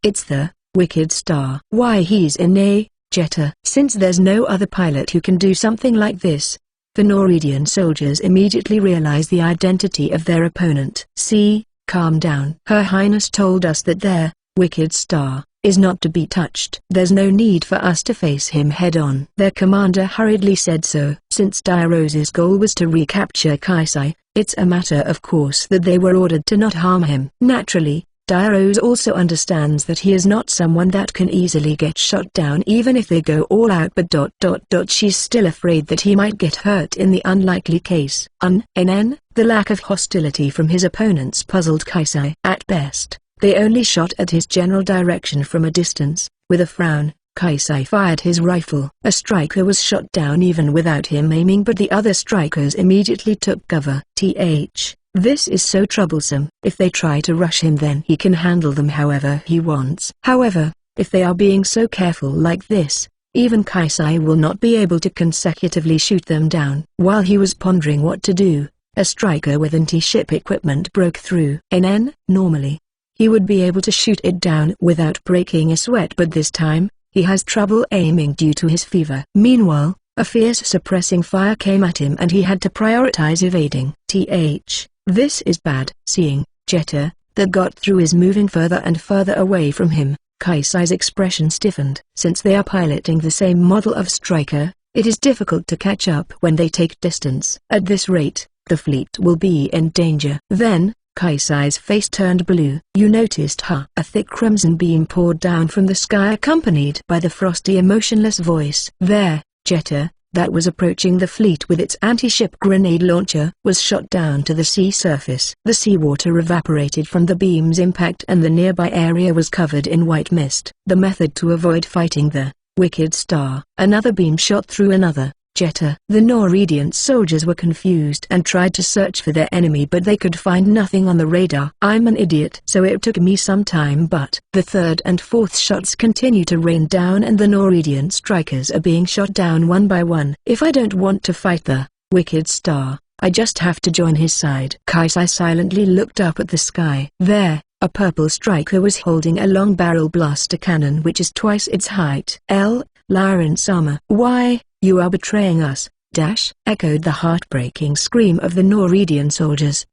It's the Wicked Star. Why, he's in a jetter. Since there's no other pilot who can do something like this, the Norwegian soldiers immediately realize the identity of their opponent. "See, calm down. Her Highness told us that their Wicked Star is not to be touched. There's no need for us to face him head-on." Their commander hurriedly said so. Since Dirose's goal was to recapture Kaisai, it's a matter of course that they were ordered to not harm him. Naturally, Dirose also understands that he is not someone that can easily get shot down even if they go all out, but she's still afraid that he might get hurt in the unlikely case. The lack of hostility from his opponents puzzled Kaisai. At best, they only shot at his general direction from a distance. With a frown, Kaisai fired his rifle. A striker was shot down even without him aiming, but the other strikers immediately took cover. This is so troublesome. If they try to rush him, then he can handle them however he wants. However, if they are being so careful like this, even Kaisai will not be able to consecutively shoot them down. While he was pondering what to do, a striker with anti-ship equipment broke through. Normally, he would be able to shoot it down without breaking a sweat, but this time, he has trouble aiming due to his fever. Meanwhile, a fierce suppressing fire came at him and he had to prioritize evading. This is bad. Seeing jetter that got through is moving further and further away from him, Kaisai's expression stiffened. Since they are piloting the same model of striker, it is difficult to catch up when they take distance. At this rate, the fleet will be in danger. Then, Kaisai's face turned blue. "You noticed, huh?" A thick crimson beam poured down from the sky accompanied by the frosty emotionless voice. There, jetter that was approaching the fleet with its anti-ship grenade launcher was shot down to the sea surface. The seawater evaporated from the beam's impact and the nearby area was covered in white mist. The method to avoid fighting the Wicked Star. Another beam shot through another jetter. The Norwegian soldiers were confused and tried to search for their enemy, but they could find nothing on the radar. "I'm an idiot, so it took me some time, but the third and fourth shots continue to rain down and the Norwegian strikers are being shot down one by one. If I don't want to fight the Wicked Star, I just have to join his side." Kaisai silently looked up at the sky. There, a purple striker was holding a long-barrel blaster cannon which is twice its height. Lyran Sama. "Why, you are betraying us!" Echoed the heartbreaking scream of the Norwegian soldiers.